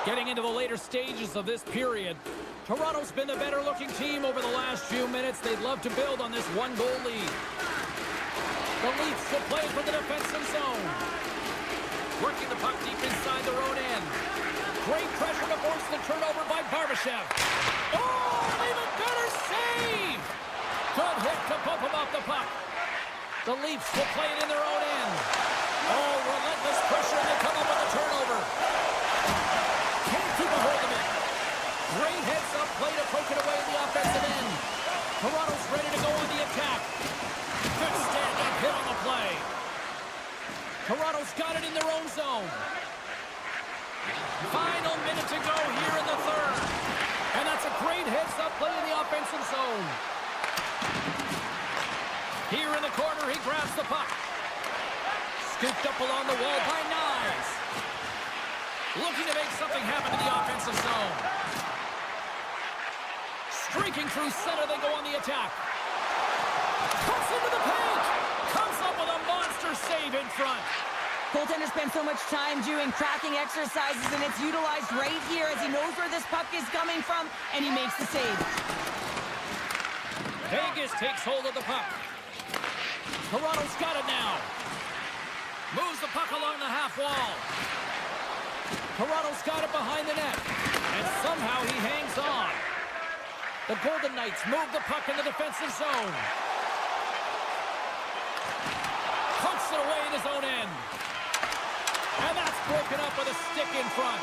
[SPEAKER 1] Getting into the later stages of this period, Toronto's been the better-looking team over the last few minutes. They'd love to build on this one-goal lead. The Leafs will play for the defensive zone. Working the puck deep inside their own end. Great pressure to force the turnover by Barbashev. Oh, an even better save! Good hit to bump him off the puck. The Leafs will play it in their own end. Oh, relentless pressure, and they come up with a turnover. Can't keep a hold of it. Great heads-up play to poke it away in the offensive end. Toronto's ready to go on the attack. Good stand-up hit on the play. Toronto's got it in their own zone. Final minute to go here in the third. And that's a great heads-up play in the offensive zone. Here in the corner, he grabs the puck. Scooped up along the wall by Nyes. Looking to make something happen in the offensive zone. Streaking through center, they go on the attack. Cuts into the paint. Comes up with a monster save in front.
[SPEAKER 2] Goaltender spends so much time doing cracking exercises, and it's utilized right here as he knows where this puck is coming from, and he makes the save.
[SPEAKER 1] Vegas takes hold of the puck. Toronto's got it now. Moves the puck along the half wall. Toronto's got it behind the net. And somehow he hangs on. The Golden Knights move the puck in the defensive zone. Punts it away in his own end. And that's broken up with a stick in front.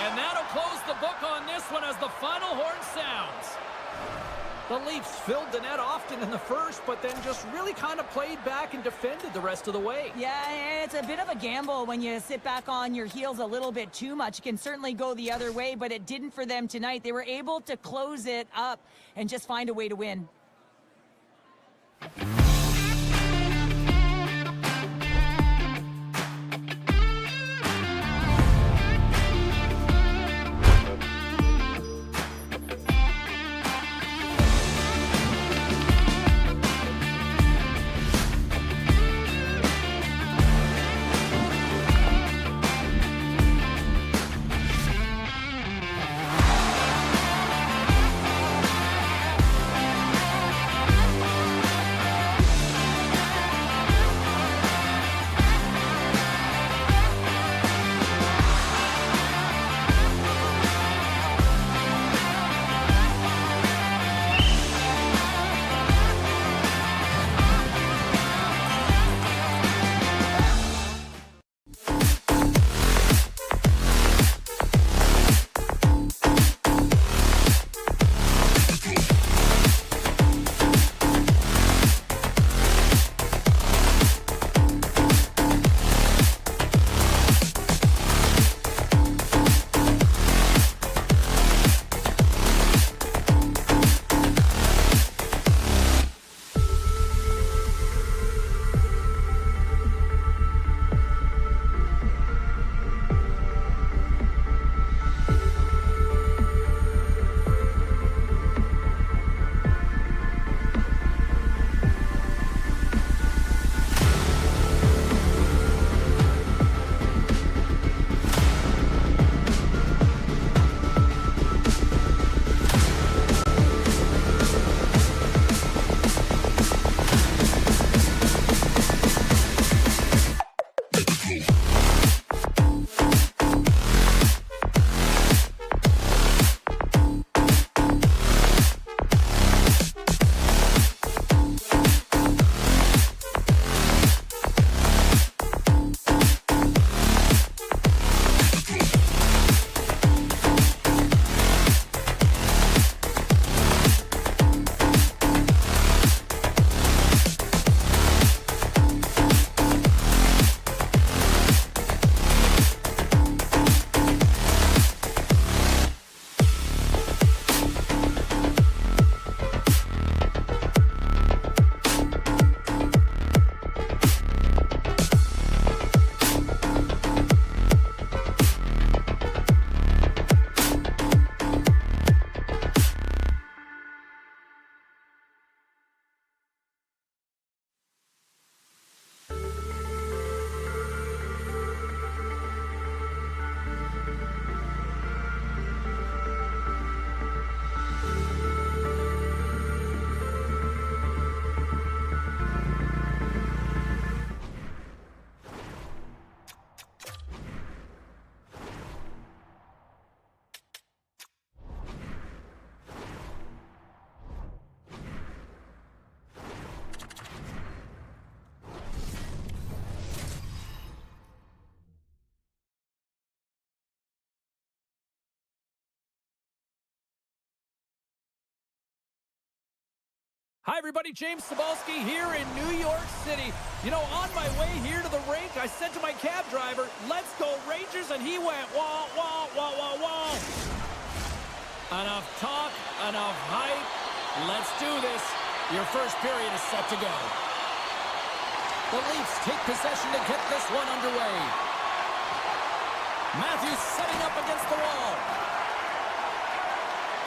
[SPEAKER 1] And that'll close the book on this one as the final horn sounds. The Leafs filled the net often in the first, but then just really kind of played back and defended the rest of the way.
[SPEAKER 2] Yeah, it's a bit of a gamble when you sit back on your heels a little bit too much. It can certainly go the other way, but it didn't for them tonight. They were able to close it up and just find a way to win.
[SPEAKER 1] Hi, everybody. James Cebulski here in New York City. You know, on my way here to the rink, I said to my cab driver, "Let's go Rangers," and he went, "Wah, wah, wah, wah, wah." Enough talk, enough hype. Let's do this. Your first period is set to go. The Leafs take possession to get this one underway. Matthews setting up against the wall.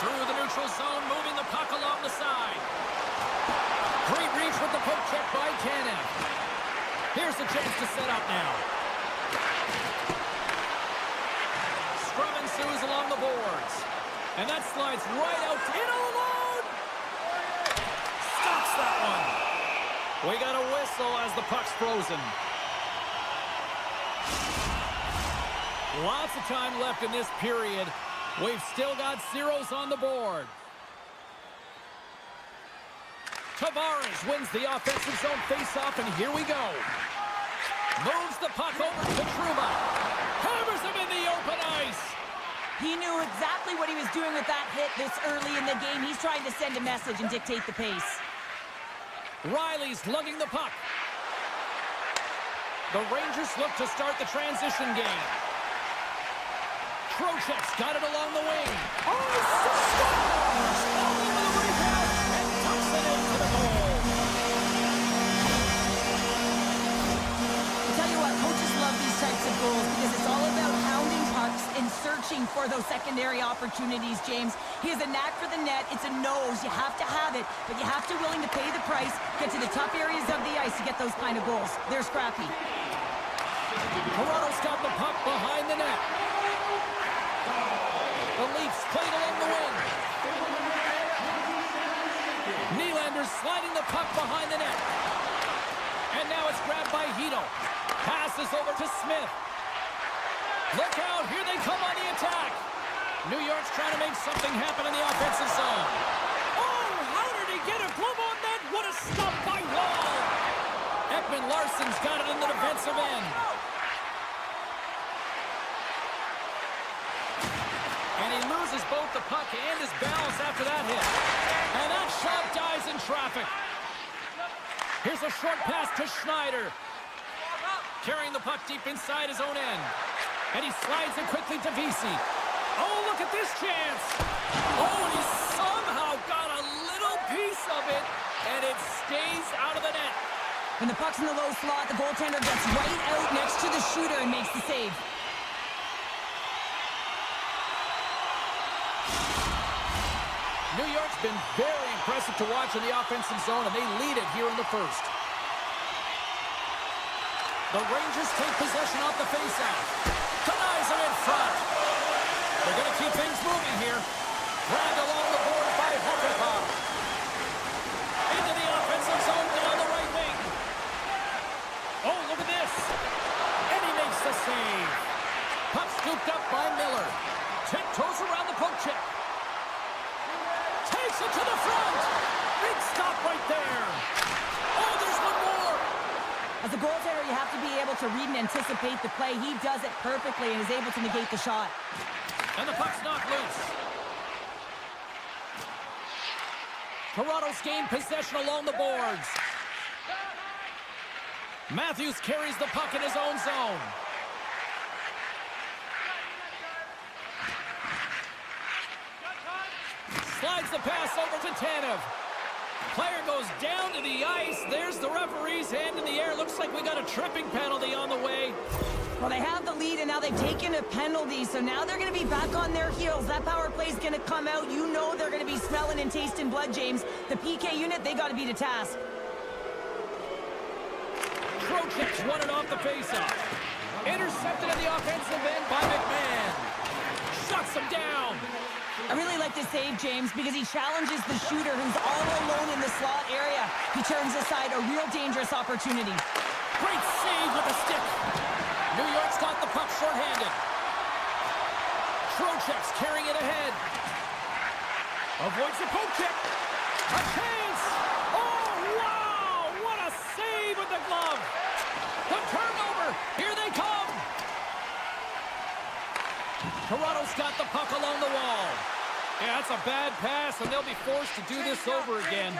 [SPEAKER 1] Through the neutral zone, moving the puck along the side. Great reach with the poke check by Tanev. Here's the chance to set up now. Scrum ensues along the boards. And that slides right out. In alone! Stops that one. We got a whistle as the puck's frozen. Lots of time left in this period. We've still got zeros on the board. Tavares wins the offensive zone faceoff, and here we go. Moves the puck over to Trouba. Hammers him in the open ice.
[SPEAKER 2] He knew exactly what he was doing with that hit this early in the game. He's trying to send a message and dictate the pace.
[SPEAKER 1] Riley's lugging the puck. The Rangers look to start the transition game. Trocheck's got it along the wing.
[SPEAKER 2] Goals because it's all about hounding pucks and searching for those secondary opportunities, James. He has a knack for the net. It's a nose. You have to have it, but you have to be willing to pay the price, get to the tough areas of the ice to get those kind of goals. They're scrappy.
[SPEAKER 1] Toronto's got the puck behind the net. The Leafs played along the wing. Nylander's sliding the puck behind the net. And now it's grabbed by Hito. Passes over to Smith. Look out, here they come on the attack. New York's trying to make something happen in the offensive zone. Oh, how did he get a glove on that? What a stop by Wall. Ekman-Larsson's got it in the defensive end. And he loses both the puck and his balance after that hit. And that shot dies in traffic. Here's a short pass to Schneider. Carrying the puck deep inside his own end. And he slides it quickly to Vesey. Oh, look at this chance. Oh, and he somehow got a little piece of it, and it stays out of the net.
[SPEAKER 2] When the puck's in the low slot, the goaltender gets right out next to the shooter and makes the save.
[SPEAKER 1] New York's been very impressive to watch in the offensive zone, and they lead it here in the first. The Rangers take possession off the faceoff. Denies him in front. They're going to keep things moving here. Dragged along the board by HrabriPero. Into the offensive zone down the right wing. Oh, look at this. And he makes the save. Puck scooped up by Miller. Tiptoes around the poke check. Takes it to the front. Big stop right there. Oh, there's one more.
[SPEAKER 2] As a goaltender, you have to be able to read and anticipate the play. He does it perfectly and is able to negate the shot.
[SPEAKER 1] And the puck's knocked loose. Toronto's gained possession along the boards. Matthews carries the puck in his own zone. Slides the pass over to Tanev. Player goes down to the ice. There's the referee's hand in the air. Looks like we got a tripping penalty on the way.
[SPEAKER 2] Well, they have the lead, and now they've taken a penalty, so now they're going to be back on their heels. That power play's going to come out. You know they're going to be smelling and tasting blood, James. The PK unit, they got to be to task.
[SPEAKER 1] Trocheck's won it off the faceoff. Intercepted at the offensive end by McMahon. Shuts him down.
[SPEAKER 2] I really like this save, James, because he challenges the shooter who's all alone in the slot area. He turns aside a real dangerous opportunity.
[SPEAKER 1] Great save with the stick. New York's got the puck shorthanded. Trocheck's carrying it ahead. Avoids the poke check. A chance. Oh, wow. What a save with the glove. The turnover. Here they come. Toronto's got the puck along the wall. Yeah, that's a bad pass, and they'll be forced to do this over again.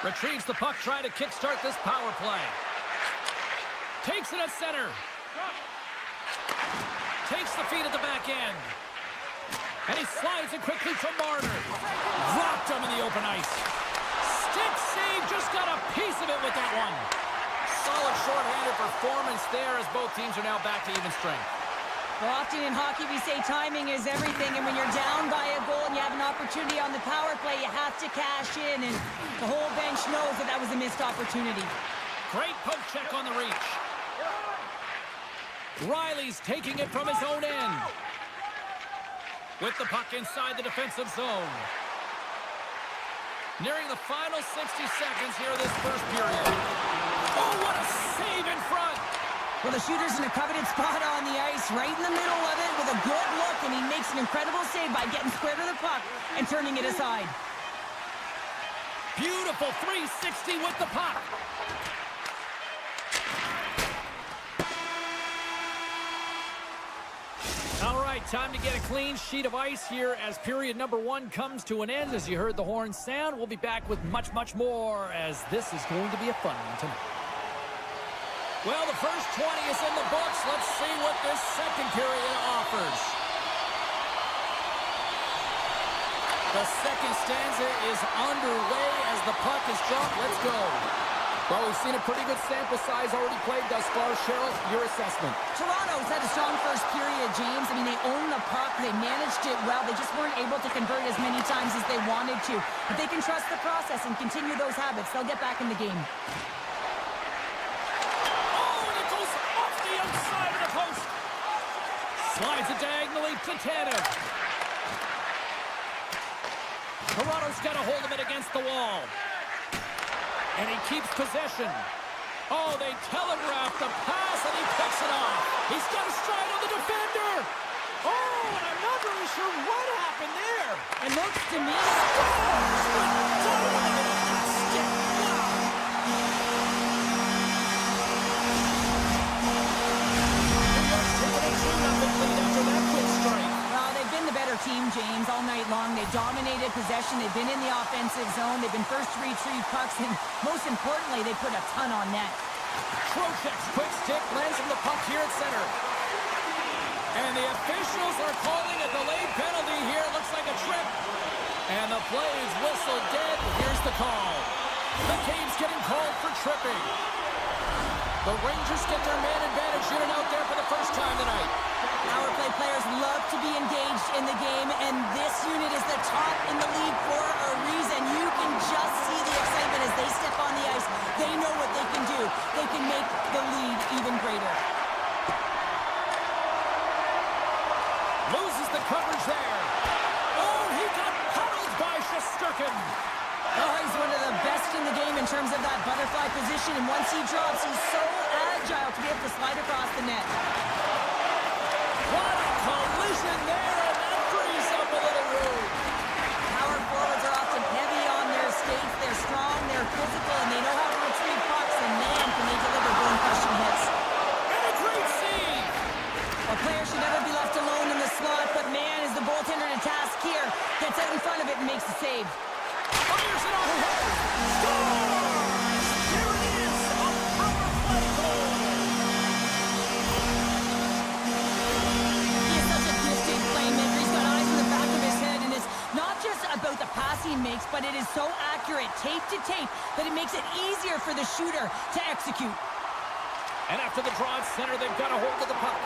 [SPEAKER 1] Retrieves the puck, trying to kickstart this power play. Takes it at center. Takes the feed at the back end. And he slides it quickly to Marner. Dropped him in the open ice. Stick save, just got a piece of it with that one. Solid shorthanded performance there as both teams are now back to even strength.
[SPEAKER 2] Well, often in hockey we say timing is everything, and when you're down by a goal and you have an opportunity on the power play, you have to cash in, and the whole bench knows that that was a missed opportunity.
[SPEAKER 1] Great poke check on the reach. Riley's taking it from his own end. With the puck inside the defensive zone. Nearing the final 60 seconds here of this first period. Oh, what a save in front!
[SPEAKER 2] Well, the shooter's in a coveted spot on the ice, right in the middle of it with a good look, and he makes an incredible save by getting square to the puck and turning it aside.
[SPEAKER 1] Beautiful 360 with the puck. All right, time to get a clean sheet of ice here as period number 1 comes to an end. As you heard the horn sound, we'll be back with much, much more as this is going to be a fun one tonight. Well, the first 20 is in the books. Let's see what this second period offers. The second stanza is underway as the puck is dropped. Let's go. Well, we've seen a pretty good sample size already played thus far. Cheryl, your assessment.
[SPEAKER 2] Toronto's had a strong first period, James. I mean, they owned the puck. They managed it well. They just weren't able to convert as many times as they wanted to. But they can trust the process and continue those habits. They'll get back in the game.
[SPEAKER 1] Slides it diagonally to Tanev. Toronto's got a hold of it against the wall. And he keeps possession. Oh, they telegraph the pass, and he picks it off. He's got a stride on the defender. Oh, and I'm not really sure what happened there.
[SPEAKER 2] It looks to me... Well, they've been the better team, James, all night long. They've dominated possession. They've been in the offensive zone. They've been first to retrieve pucks, and most importantly, they put a ton on net.
[SPEAKER 1] Trocheck's quick stick lands from the puck here at center. And the officials are calling a delayed penalty here. It looks like a trip. And the play is whistled dead. Here's the call. The game's getting called for tripping. The Rangers get their man advantage unit out there for the first time tonight.
[SPEAKER 2] Power play players love to be engaged in the game, and this unit is the top in the league for a reason. You can just see the excitement as they step on the ice. They know what they can do. They can make the lead even greater.
[SPEAKER 1] Loses the coverage there. Oh, he got puddled by Shesterkin.
[SPEAKER 2] Oh, he's one of the best in the game in terms of that butterfly position, and once he drops, he's so agile to be able to slide across the net.
[SPEAKER 1] What a collision there, and that frees up a little room.
[SPEAKER 2] Power forwards are often heavy on their skates. They're strong, they're physical, and they know how to retrieve pucks, and man, can they deliver bone-crushing hits.
[SPEAKER 1] And a great save.
[SPEAKER 2] A player should never be left alone in the slot, but man, is the goaltender in a task here. Gets out in front of it and makes the save.
[SPEAKER 1] Fires it off ahead. Scores! Here it is, a power play goal.
[SPEAKER 2] He is such a gifted playmaker. He's got eyes in the back of his head, and it's not just about the pass he makes, but it is so accurate, tape to tape, that it makes it easier for the shooter to execute.
[SPEAKER 1] And after the draw at center, they've got a hold of the puck.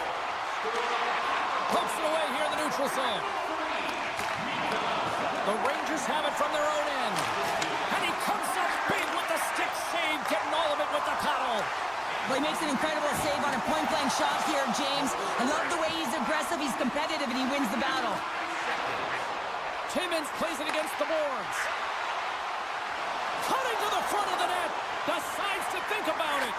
[SPEAKER 1] Pokes it away here in the neutral zone. The Rangers have it from their own end. And he comes up big with the stick save, getting all of it with the paddle.
[SPEAKER 2] Well, he makes an incredible save on a point-blank shot here, James. I love the way he's aggressive, he's competitive, and he wins the battle.
[SPEAKER 1] Timmins plays it against the boards. Cutting to the front of the net. Decides to think about it.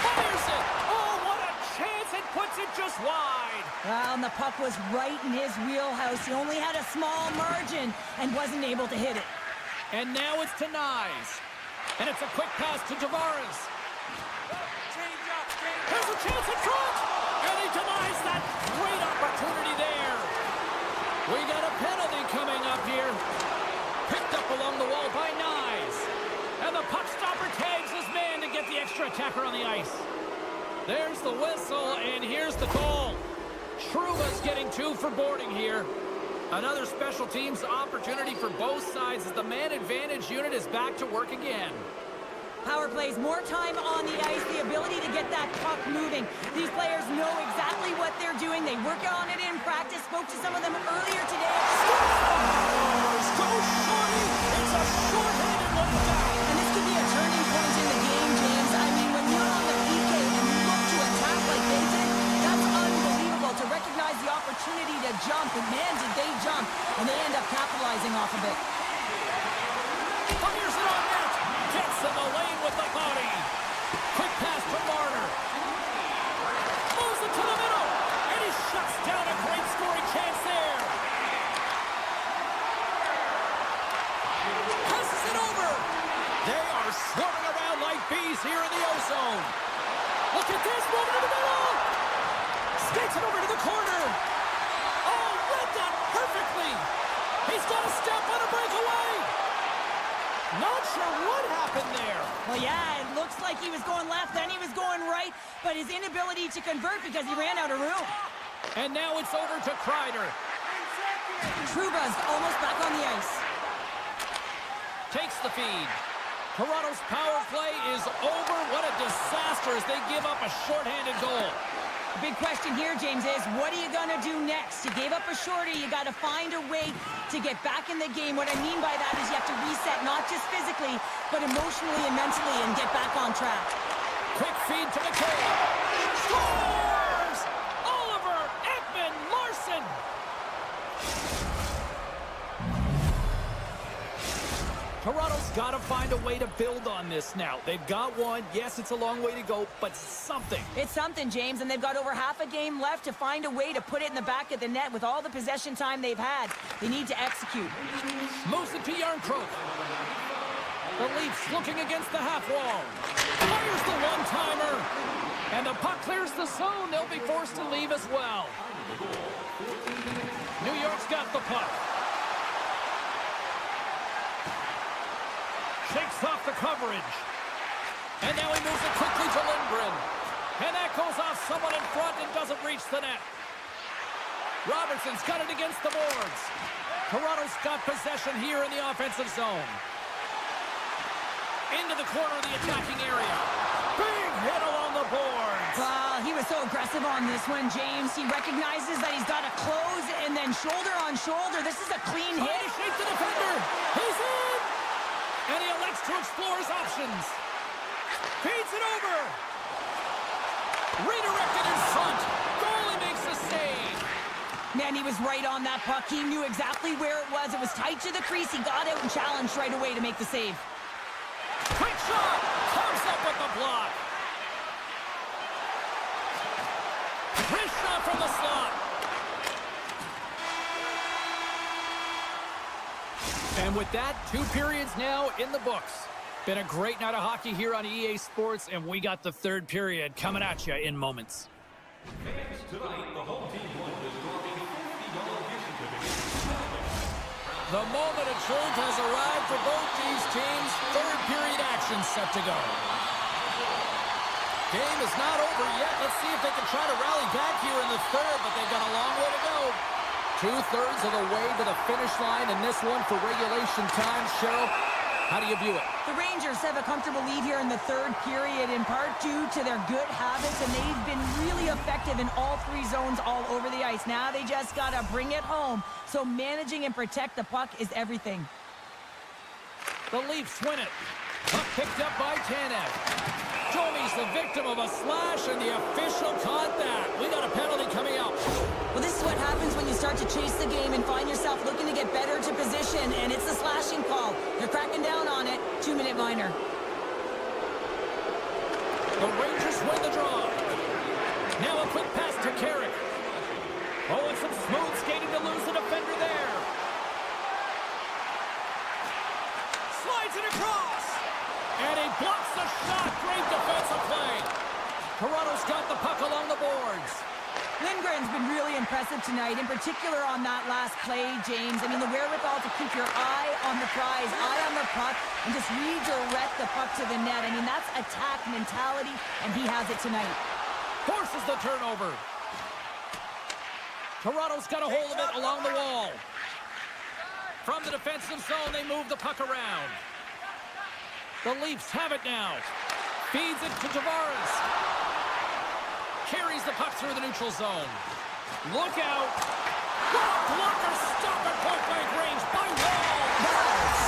[SPEAKER 1] Fires it. Oh, what a chance. It puts it just wide.
[SPEAKER 2] Well, and the puck was right in his wheelhouse. He only had a small margin and wasn't able to hit it.
[SPEAKER 1] And now it's to Nyes. And it's a quick pass to Tavares.
[SPEAKER 3] Change up, change
[SPEAKER 1] There's a chance in front. And he denies that great opportunity there. We got a penalty coming up here. Picked up along the wall by Nyes. And the puck attacker on the ice. There's the whistle, and here's the call. Trouba's getting 2 for boarding here. Another special teams opportunity for both sides as the man advantage unit is back to work again.
[SPEAKER 2] Power plays, more time on the ice, the ability to get that puck moving. These players know exactly what they're doing. They work on it in practice. Spoke to some of them earlier today.
[SPEAKER 1] Scores! Go Shorty! It's a short-handed one back.
[SPEAKER 2] And this could be a turning point in the game, James. I mean, when you're on the PK and you look to attack like they did, that's unbelievable. To recognize the opportunity to jump, and man, did they jump. And they end up capitalizing off of it.
[SPEAKER 1] Fires it on net. Gets in the lane with the body. Quick pass to Marner. Moves it to the middle. And he shuts down a great scoring chance there. Passes it over. They are swarming around like bees here in the O-zone. Look at this. Moving to the middle. Skates it over to the corner. Oh, read that perfectly. He's got a step on a breakaway. Not sure what happened there.
[SPEAKER 2] Well, yeah, it looks like he was going left, then he was going right, but his inability to convert because he ran out of room.
[SPEAKER 1] And now it's over to Kreider.
[SPEAKER 2] Trouba's almost back on the ice.
[SPEAKER 1] Takes the feed. Toronto's power play is over. What a disaster as they give up a shorthanded goal.
[SPEAKER 2] The big question here, James, is what are you going to do next? You gave up a shorty. You got to find a way to get back in the game. What I mean by that is you have to reset, not just physically, but emotionally and mentally, and get back on track.
[SPEAKER 1] Quick feed to McKay. Scores! Oliver Ekman-Larsson. Toronto's got to find a way to build on this now. They've got one. Yes, it's a long way to go, but something.
[SPEAKER 2] It's something, James, and they've got over half a game left to find a way to put it in the back of the net with all the possession time they've had. They need to execute.
[SPEAKER 1] Moves it to Yarncroke. The Leafs looking against the half wall. Fires the one-timer. And the puck clears the zone. They'll be forced to leave as well. New York's got the puck. Shakes off the coverage. And now he moves it quickly to Lindgren. And that goes off someone in front and doesn't reach the net. Robertson's got it against the boards. Toronto's got possession here in the offensive zone. Into the corner of the attacking area. Big hit along the boards.
[SPEAKER 2] Well, he was so aggressive on this one, James. He recognizes that he's got to close and then shoulder on shoulder. This is a clean hit.
[SPEAKER 1] He shakes the defender. He's in. And he elects to explore his options. Feeds it over. Redirected in front. Goalie makes the save.
[SPEAKER 2] Man, he was right on that puck. He knew exactly where it was. It was tight to the crease. He got out and challenged right away to make the save.
[SPEAKER 1] Quick shot. Comes up with the block. Wrist shot from the slot. And with that, 2 periods now in the books. Been a great night of hockey here on EA Sports, and we got the 3rd period coming at you in moments.
[SPEAKER 4] Fans, tonight the home team won this dropping $50 gift certificate.
[SPEAKER 1] The moment of truth has arrived for both these teams. 3rd period action set to go. Game is not over yet. Let's see if they can try to rally back here in the 3rd, but they've got a long way to go. 2/3 of the way to the finish line in this one for regulation time. Cheryl, how do you view it?
[SPEAKER 2] The Rangers have a comfortable lead here in the 3rd period, in part due to their good habits, and they've been really effective in all 3 zones all over the ice. Now they just got to bring it home. So managing and protect the puck is everything.
[SPEAKER 1] The Leafs win it. Puck picked up by Tanev. Domi's the victim of a slash, and the official caught that. We got a penalty coming out.
[SPEAKER 2] Well, this is what happens when you start to chase the game and find yourself looking to get better to position, and it's a slashing call. They're cracking down on it. 2-minute minor.
[SPEAKER 1] The Rangers win the draw. Now a quick pass to Carrick. Oh, and some smooth skating to lose the defender there. Slides it across. And he blocks the shot. Great defensive play. Toronto's got the puck along the boards.
[SPEAKER 2] Lindgren's been really impressive tonight, in particular on that last play, James. I mean, the wherewithal to keep your eye on the prize, eye on the puck, and just redirect the puck to the net. I mean, that's attack mentality, and he has it tonight.
[SPEAKER 1] Forces the turnover. Toronto's got a hold of it along the wall. From the defensive zone, they move the puck around. The Leafs have it now. Feeds it to Tavares. Carries the puck through the neutral zone. Look out. Blocker stop at point-blank range by Wall.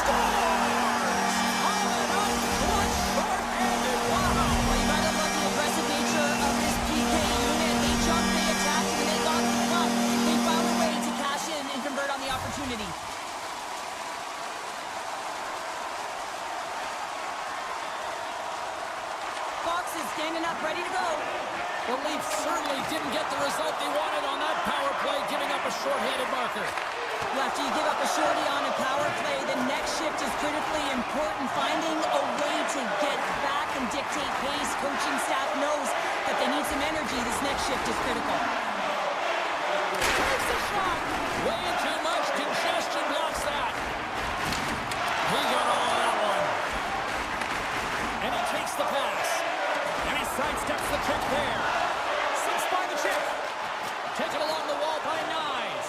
[SPEAKER 1] Scores! On and up, one short-handed. Wow.
[SPEAKER 2] Well, you gotta love the aggressive nature of this PK unit. They jumped, they attacked, and they got the puck. They found a way to cash in and convert on the opportunity. Fox is standing up, ready to go.
[SPEAKER 1] The Leafs certainly didn't get the result they wanted on that power play, giving up a short-handed marker.
[SPEAKER 2] Well, after you give up a shorty on a power play, the next shift is critically important. Finding a way to get back and dictate pace. Coaching staff knows that they need some energy. This next shift is critical.
[SPEAKER 1] Takes a shot. Way too much congestion blocks that. He got all that one. And he takes the pass. And he sidesteps the check there. Sits by the chip. Taken along the wall by Nyes.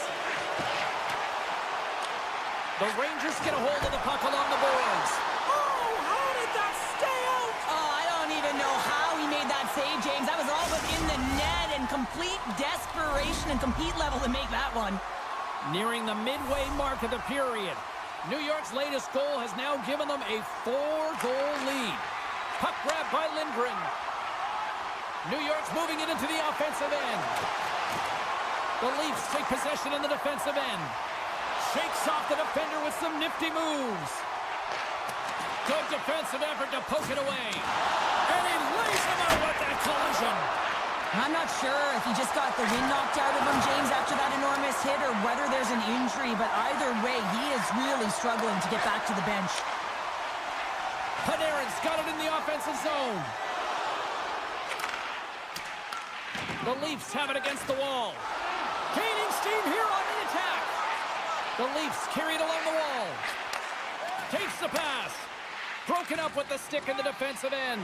[SPEAKER 1] The Rangers get a hold of the puck along the boards.
[SPEAKER 3] Oh, how did that stay out?
[SPEAKER 2] Oh, I don't even know how he made that save, James. That was all but in the net, and complete desperation and compete level to make that one.
[SPEAKER 1] Nearing the midway mark of the period. New York's latest goal has now given them a 4-goal lead. Puck grab by Lindgren. New York's moving it into the offensive end. The Leafs take possession in the defensive end. Shakes off the defender with some nifty moves. Good defensive effort to poke it away. And he lays him out with that collision.
[SPEAKER 2] I'm not sure if he just got the wind knocked out of him, James, after that enormous hit, or whether there's an injury, but either way, he is really struggling to get back to the bench.
[SPEAKER 1] Panarin's got it in the offensive zone. The Leafs have it against the wall. Gaining steam here on the attack. The Leafs carry it along the wall. Takes the pass. Broken up with the stick in the defensive end.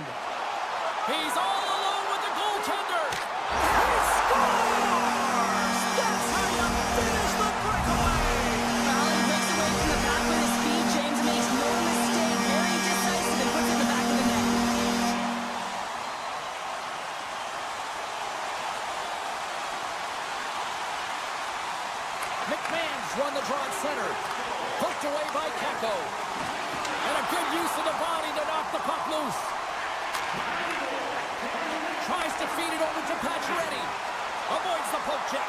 [SPEAKER 1] He's all alone with the goaltender.
[SPEAKER 3] He scores! That's how you finish the breakaway!
[SPEAKER 2] Well, he breaks away from the back with his speed, James, and makes no mistake. Very decisive and puts it in the back of the net.
[SPEAKER 1] McMahon's run the draw at center. Poked away by Kako. And a good use of the body to knock the puck loose. Tries to feed it over to Pacioretty. Avoids the poke check.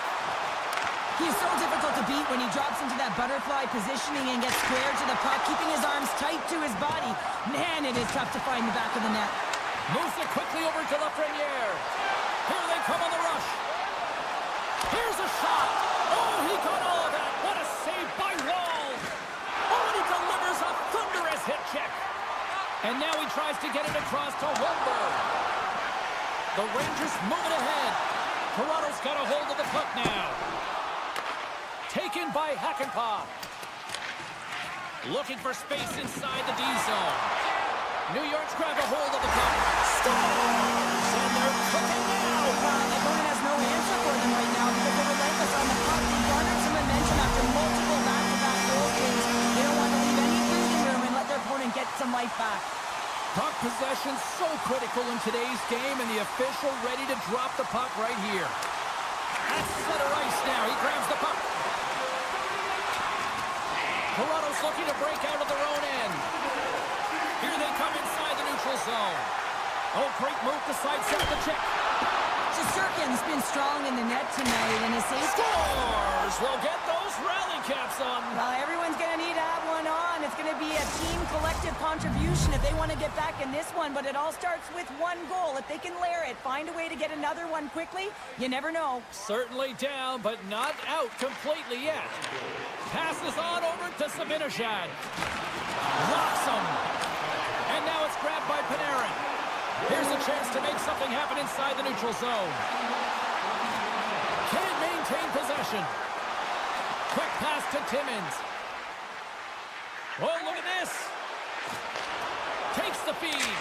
[SPEAKER 2] He's so difficult to beat when he drops into that butterfly positioning and gets square to the puck, keeping his arms tight to his body. Man, it is tough to find the back of the net.
[SPEAKER 1] Moves it quickly over to Lafreniere. Here they come on the rush. Here's a shot. Oh, he got all of that. What a save by Wall. Oh, and he delivers a thunderous hit check. And now he tries to get it across to Holmberg. The Rangers move it ahead. Toronto's got a hold of the puck now. Taken by Hakanpää. Looking for space inside the D zone. New York's grab a hold of the puck. Scores! And they're cooking now.
[SPEAKER 2] The opponent has no answer for them right now because they're relentless on the puck. They garnered some momentum after multiple back-to-back goal games. They don't want to leave any breathing room and let their opponent get some life back.
[SPEAKER 1] Puck possession so critical in today's game, and the official ready to drop the puck right here. At center ice now, he grabs the puck. Toronto's looking to break out of their own end. Here they come inside the neutral zone. Oh, great move to sidestep the check.
[SPEAKER 2] Shesterkin's been strong in the net tonight, and his save
[SPEAKER 1] Scores! We'll get those rally caps on.
[SPEAKER 2] Well, everyone's going to need to have one on. It's going to be a team collective contribution if they want to get back in this one, but it all starts with one goal. If they can layer it, find a way to get another one quickly, you never know.
[SPEAKER 1] Certainly down, but not out completely yet. Passes on over to Zibanejad. Locks him. And now it's grabbed by Panarin. Here's a chance to make something happen inside the neutral zone. possession. Quick pass to Timmins. Oh, look at this. Takes the feed.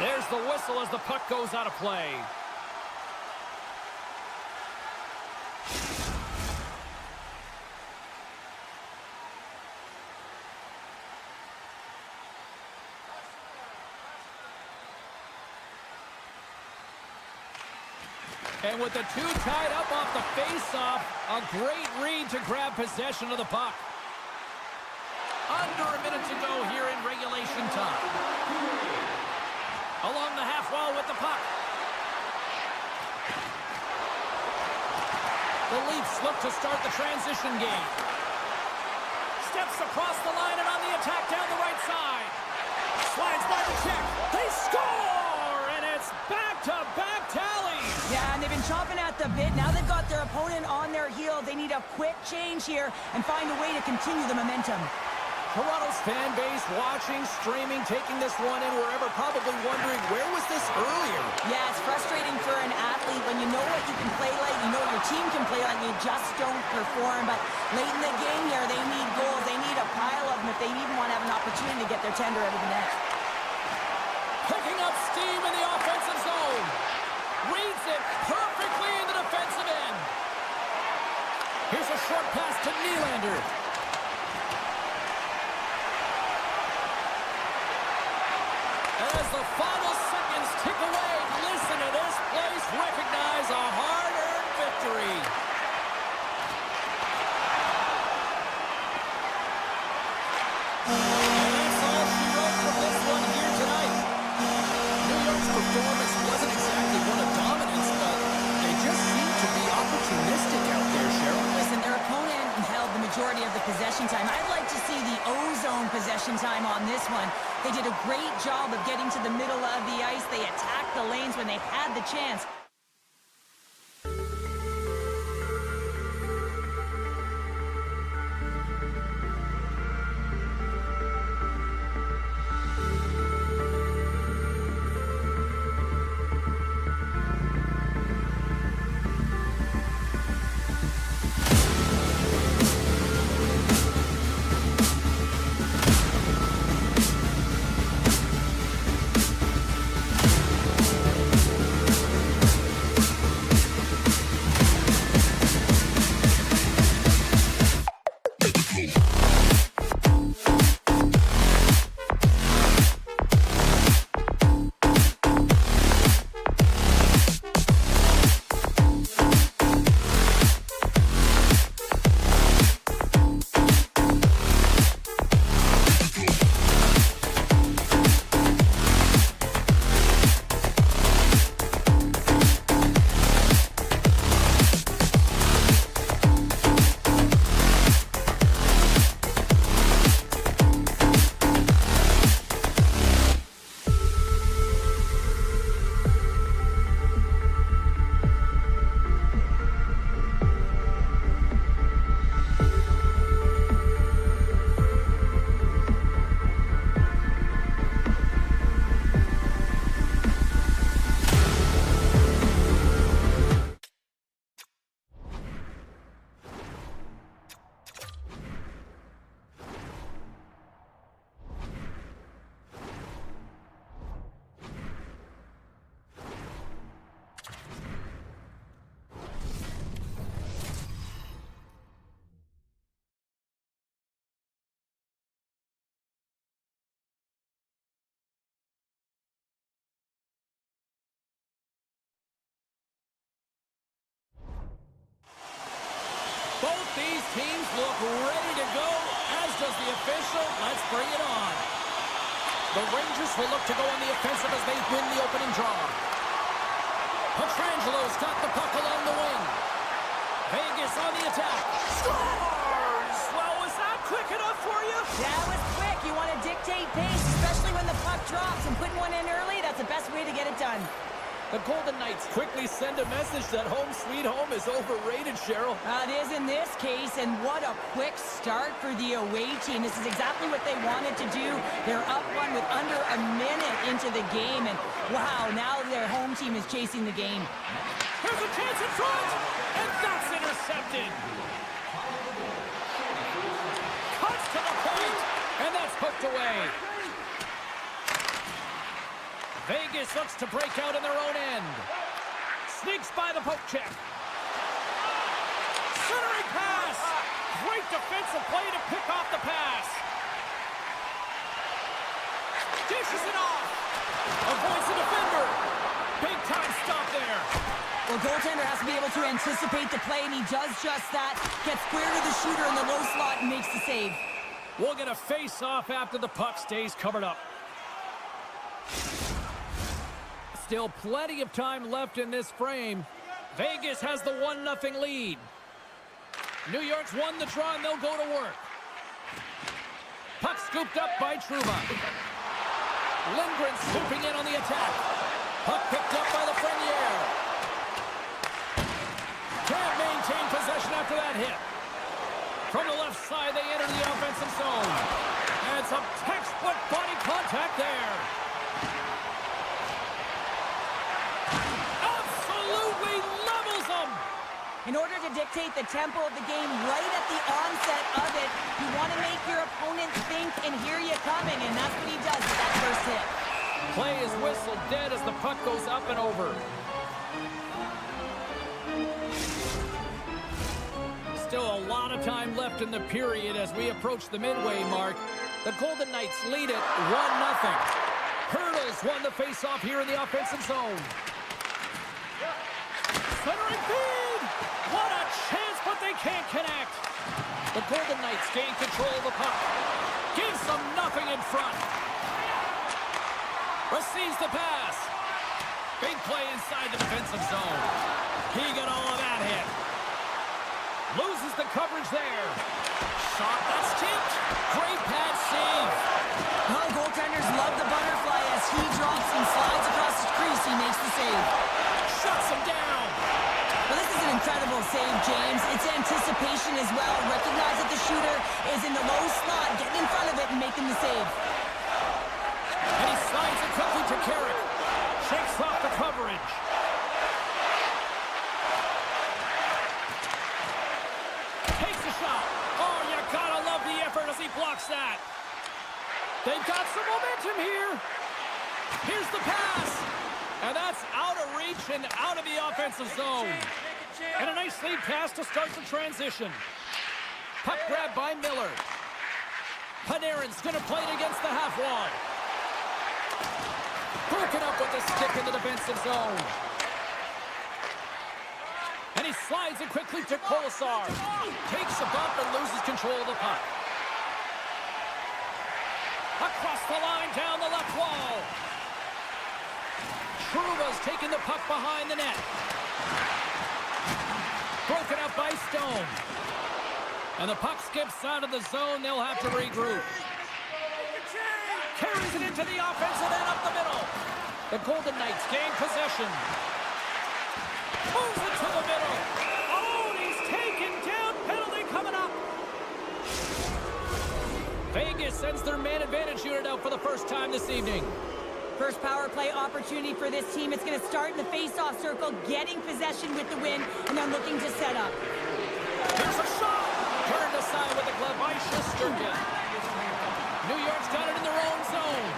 [SPEAKER 1] There's the whistle as the puck goes out of play. And with the two tied up off the face-off, a great read to grab possession of the puck. Under a minute to go here in regulation time. Along the half wall with the puck. The Leafs look to start the transition game. Steps across the line and on the attack down the right side. Slides by the check. They score! And it's back-to-back tallies.
[SPEAKER 2] Yeah, and they've been chomping at the bit. Now they've got their opponent on their heel. They need a quick change here and find a way to continue the momentum.
[SPEAKER 1] Toronto's fan base watching, streaming, taking this one in wherever, probably wondering, where was this earlier?
[SPEAKER 2] Yeah, it's frustrating for an athlete when you know what you can play like, you know your team can play like, you just don't perform. But late in the game here, they need goals. They need a pile of them if they even want to have an opportunity to get their tender out of the net.
[SPEAKER 1] Picking up steam in the offensive zone. Reads it perfectly in the defensive end. Here's a short pass to Nylander. As the final seconds tick away, listen to this place recognize a hard-earned victory. And that's all she wrote from this one here tonight. New York's performance wasn't exactly one of dominance, but they just seemed to be opportunistic out there, Cheryl.
[SPEAKER 2] Listen, their opponent held the majority of the possession time. I'd like to see the O-zone possession time on this one. They did a great job of getting to the middle of the ice. They attacked the lanes when they had the chance.
[SPEAKER 1] Both these teams look ready to go, as does the official. Let's bring it on. The Rangers will look to go on the offensive as they win the opening draw. Petrangelo's got the puck along the wing. Vegas on the attack. Scores! Well, was that quick enough for you?
[SPEAKER 2] That was quick. You want to dictate pace, especially when the puck drops, and putting one in early, that's the best way to get it done.
[SPEAKER 1] The Golden Knights quickly send a message that home sweet home is overrated, Cheryl.
[SPEAKER 2] It is in this case, and what a quick start for the away team. This is exactly what they wanted to do. They're up one with under a minute into the game. And wow, now their home team is chasing the game.
[SPEAKER 1] Here's a chance in front, and that's intercepted. Cuts to the point, and that's hooked away. Vegas looks to break out in their own end. Sneaks by the poke check. Centering pass. Great defensive play to pick off the pass. Dishes it off. Avoids the defender. Big time stop there.
[SPEAKER 2] Well, goaltender has to be able to anticipate the play, and he does just that. Gets square to the shooter in the low slot and makes the save.
[SPEAKER 1] We'll get a face-off after the puck stays covered up. Still plenty of time left in this frame. Vegas has the 1-0 lead. New York's won the draw, and they'll go to work. Puck scooped up by Trouba. Lindgren swooping in on the attack. Puck picked up by the Lafreniere. Can't maintain possession after that hit. From the left side, they enter the offensive zone. And some textbook body contact there. Absolutely levels them.
[SPEAKER 2] In order to dictate the tempo of the game right at the onset of it, you want to make your opponent think and hear you coming, and that's what he does with that first hit.
[SPEAKER 1] Play is whistled dead as the puck goes up and over. Still a lot of time left in the period as we approach the midway mark. The Golden Knights lead it 1-0. Hurdles won the faceoff here in the offensive zone. Centering feed! What a chance, but they can't connect. The Golden Knights gain control of the puck. Gives them nothing in front. Receives the pass. Big play inside the defensive zone. He got all of that hit. Loses the coverage there. Shot that's tipped. Great pad save.
[SPEAKER 2] Well, goaltenders love the butterfly as he drops and slides across the crease. He makes the save.
[SPEAKER 1] Shuts him down.
[SPEAKER 2] Well, this is an incredible save, James. It's anticipation as well. Recognize that the shooter is in the low slot, getting in front of it and making the save.
[SPEAKER 1] And he slides it quickly to Carrick. Shakes off the coverage. Takes a shot. Oh, you gotta love the effort as he blocks that. They've got some momentum here. Here's the pass. And that's out of reach and out of the offensive zone. And a nice lead pass to start the transition. Puck grab by Miller. Panarin's going to play it against the half wall. Broken up with the stick in the defensive zone. And he slides it quickly to Kolasar. Takes a bump and loses control of the puck. Across the line down the left wall. Trouba's taking the puck behind the net. Broken up by Stone. And the puck skips out of the zone. They'll have to regroup. Carries it into the offensive end up the middle. The Golden Knights gain possession. Moves it to the middle. Oh, and he's taken down. Penalty coming up. Vegas sends their man advantage unit out for the first time this evening.
[SPEAKER 2] First power play opportunity for this team. It's going to start in the face-off circle, getting possession with the win, and then looking to set up.
[SPEAKER 1] Here's a shot. Turned aside with the glove by Shesterkin. New York's got it in their own zone.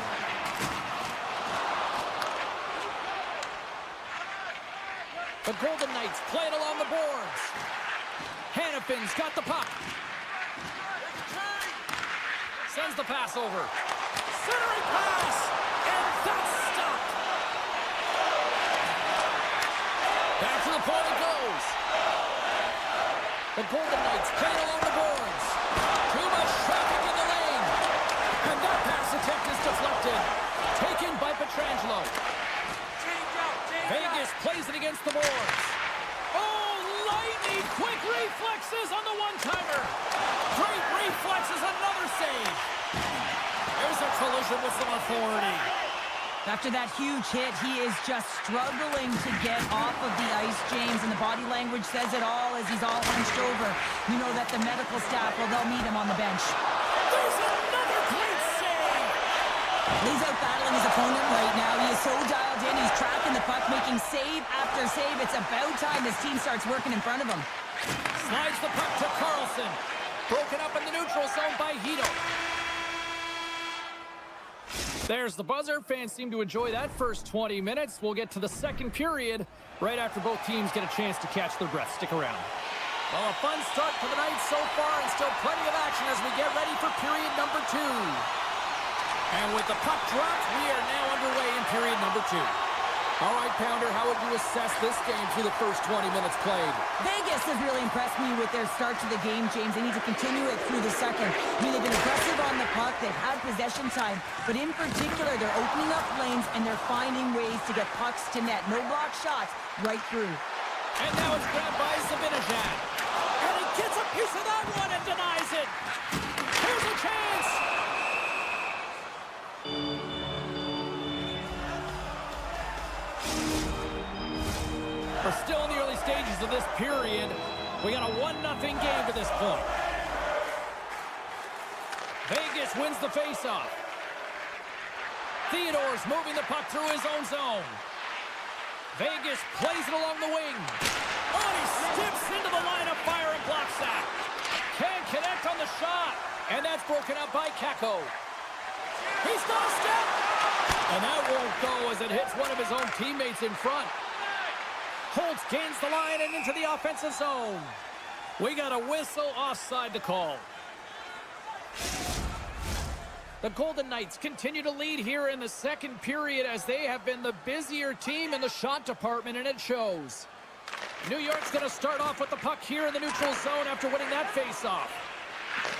[SPEAKER 1] The Golden Knights play it along the boards. Hannafin's got the puck. Sends the pass over. Centering pass. And that's stopped. Back to the point it goes. The Golden Knights play it along the boards. Too much traffic in the lane. And that pass attempt is deflected. Taken by Pietrangelo. Vegas plays it against the boards. Oh, lightning quick reflexes on the one-timer. Great reflexes, another save. There's a collision with some authority.
[SPEAKER 2] After that huge hit, he is just struggling to get off of the ice, James, and the body language says it all as he's all hunched over. You know that the medical staff, well, they'll meet him on the bench.
[SPEAKER 1] There's another great save.
[SPEAKER 2] He's out battling his opponent right tracking the puck, making save after save. It's about time this team starts working in front of them.
[SPEAKER 1] Slides the puck to Carlson. Broken up in the neutral zone by Hito. There's the buzzer. Fans seem to enjoy that first 20 minutes. We'll get to the second period right after both teams get a chance to catch their breath. Stick around. Well, a fun start to the night so far, and still plenty of action as we get ready for period number 2. And with the puck dropped, we are now underway in period number 2. All right, Pounder, how would you assess this game through the first 20 minutes played?
[SPEAKER 2] Vegas has really impressed me with their start to the game, James. They need to continue it through the second. I mean, they've been aggressive on the puck. They've had possession time. But in particular, they're opening up lanes, and they're finding ways to get pucks to net. No block shots right through.
[SPEAKER 1] And now it's grabbed by Zibanejad. And he gets a piece of that one and denies it. Here's a chance. We're still in the early stages of this period. We got a 1-0 game to this point. Vegas wins the faceoff. Theodore's moving the puck through his own zone. Vegas plays it along the wing. Oh, he steps into the line of fire and blocks that. Can't connect on the shot. And that's broken up by Kako. He's got a step. And that won't go as it hits one of his own teammates in front. Holtz gains the line and into the offensive zone. We got a whistle offside to call. The Golden Knights continue to lead here in the second period as they have been the busier team in the shot department, and it shows. New York's going to start off with the puck here in the neutral zone after winning that faceoff.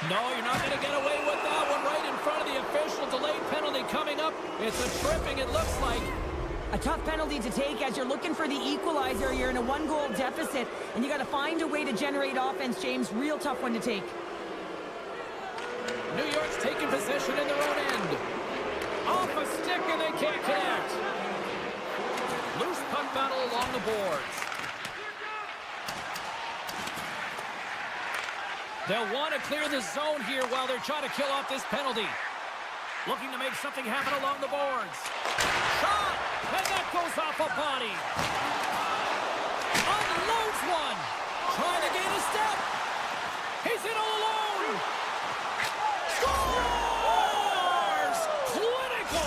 [SPEAKER 1] No, you're not going to get away with that one right in front of the official. Delayed penalty coming up. It's a tripping, it looks like.
[SPEAKER 2] A tough penalty to take as you're looking for the equalizer. You're in a 1-goal deficit, and you got to find a way to generate offense, James. Real tough one to take.
[SPEAKER 1] New York's taking possession in their own end. Off a stick, and they can't connect. Loose puck battle along the boards. They'll want to clear the zone here while they're trying to kill off this penalty. Looking to make something happen along the boards. Shot! And that goes off a body. Unloads one. Trying to gain a step. He's in all alone. Scores! Clinical!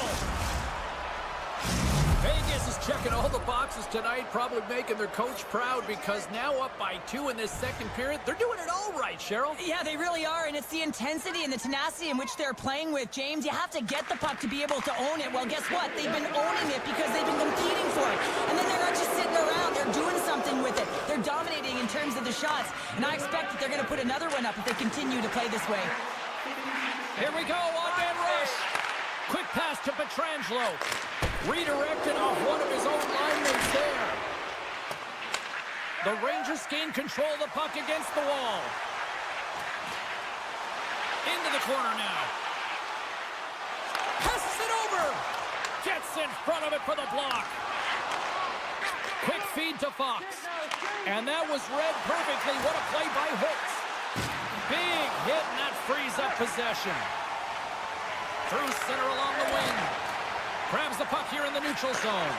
[SPEAKER 1] Vegas is checking all the boxes tonight, probably making their coach proud because now up by 2 in this second period. They're doing it all right, Cheryl.
[SPEAKER 2] Yeah, they really are, and it's the intensity and the tenacity in which they're playing with, James. You have to get the puck to be able to own it. Well, guess what? They've been owning it because they've been competing for it. And then they're not just sitting around. They're doing something with it. They're dominating in terms of the shots, and I expect that they're going to put another one up if they continue to play this way.
[SPEAKER 1] Here we go, one-man rush. Quick pass to Pietrangelo. Redirected off one of his own linemates there. The Rangers gain control of the puck against the wall. Into the corner now. Passes it over. Gets in front of it for the block. Quick feed to Fox. And that was read perfectly. What a play by Holtz. Big hit, and that frees up possession. Through center along the wing. Grabs the puck here in the neutral zone.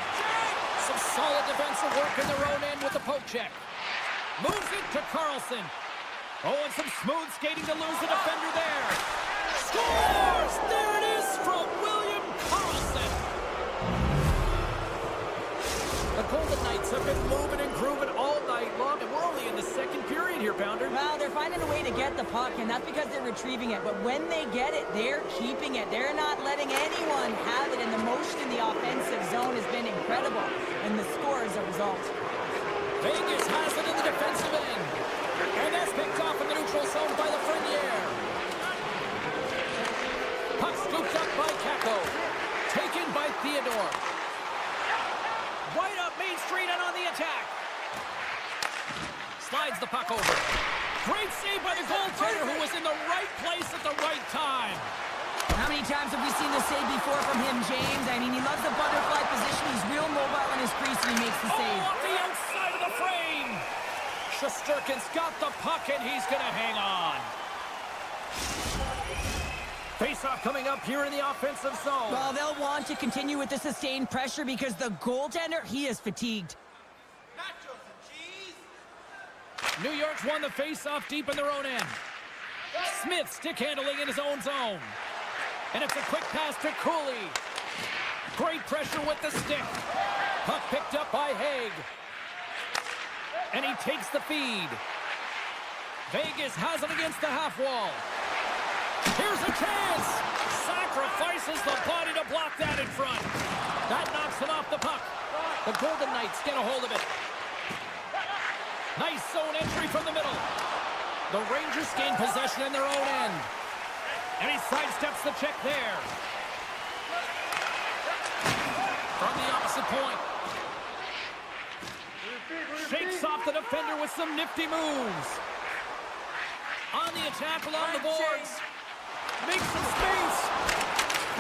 [SPEAKER 1] Some solid defensive work in their own end with the poke check. Moves it to Carlson. Oh, and some smooth skating to lose the defender there. Scores! There it is from William Carlson. The Golden Knights have been moving and grooving all night long, and we're only in the second period here, Pounder.
[SPEAKER 2] Well, they're finding a way to get the puck, and that's because they're retrieving it. But when they get it, they're keeping it. They're not letting anyone have it, and the motion in the offensive zone has been incredible, and the score is a result.
[SPEAKER 1] Vegas has it in the defensive end, and that's picked off in the neutral zone by Lafreniere. Puck scooped up by Kako. Taken by Theodore. Right up Main Street and on the attack. Slides the puck over. Great save by the goaltender who was in the right place at the right time.
[SPEAKER 2] How many times have we seen this save before from him, James? I mean, he loves the butterfly position. He's real mobile in his crease and he makes the save.
[SPEAKER 1] Oh, off the outside of the frame. Shesterkin's got the puck and he's going to hang on. Face Face-off coming up here in the offensive zone.
[SPEAKER 2] Well, they'll want to continue with the sustained pressure because the goaltender, he is fatigued.
[SPEAKER 1] New York's won the face-off deep in their own end. Smith stick handling in his own zone. And it's a quick pass to Cooley. Great pressure with the stick. Puck picked up by Haig. And he takes the feed. Vegas has it against the half wall. Here's a chance. Sacrifices the body to block that in front. That knocks him off the puck. The Golden Knights get a hold of it. Nice zone entry from the middle. The Rangers gain possession in their own end. And he sidesteps the check there. From the opposite point. Shakes off the defender with some nifty moves. On the attack along the boards. Makes some space.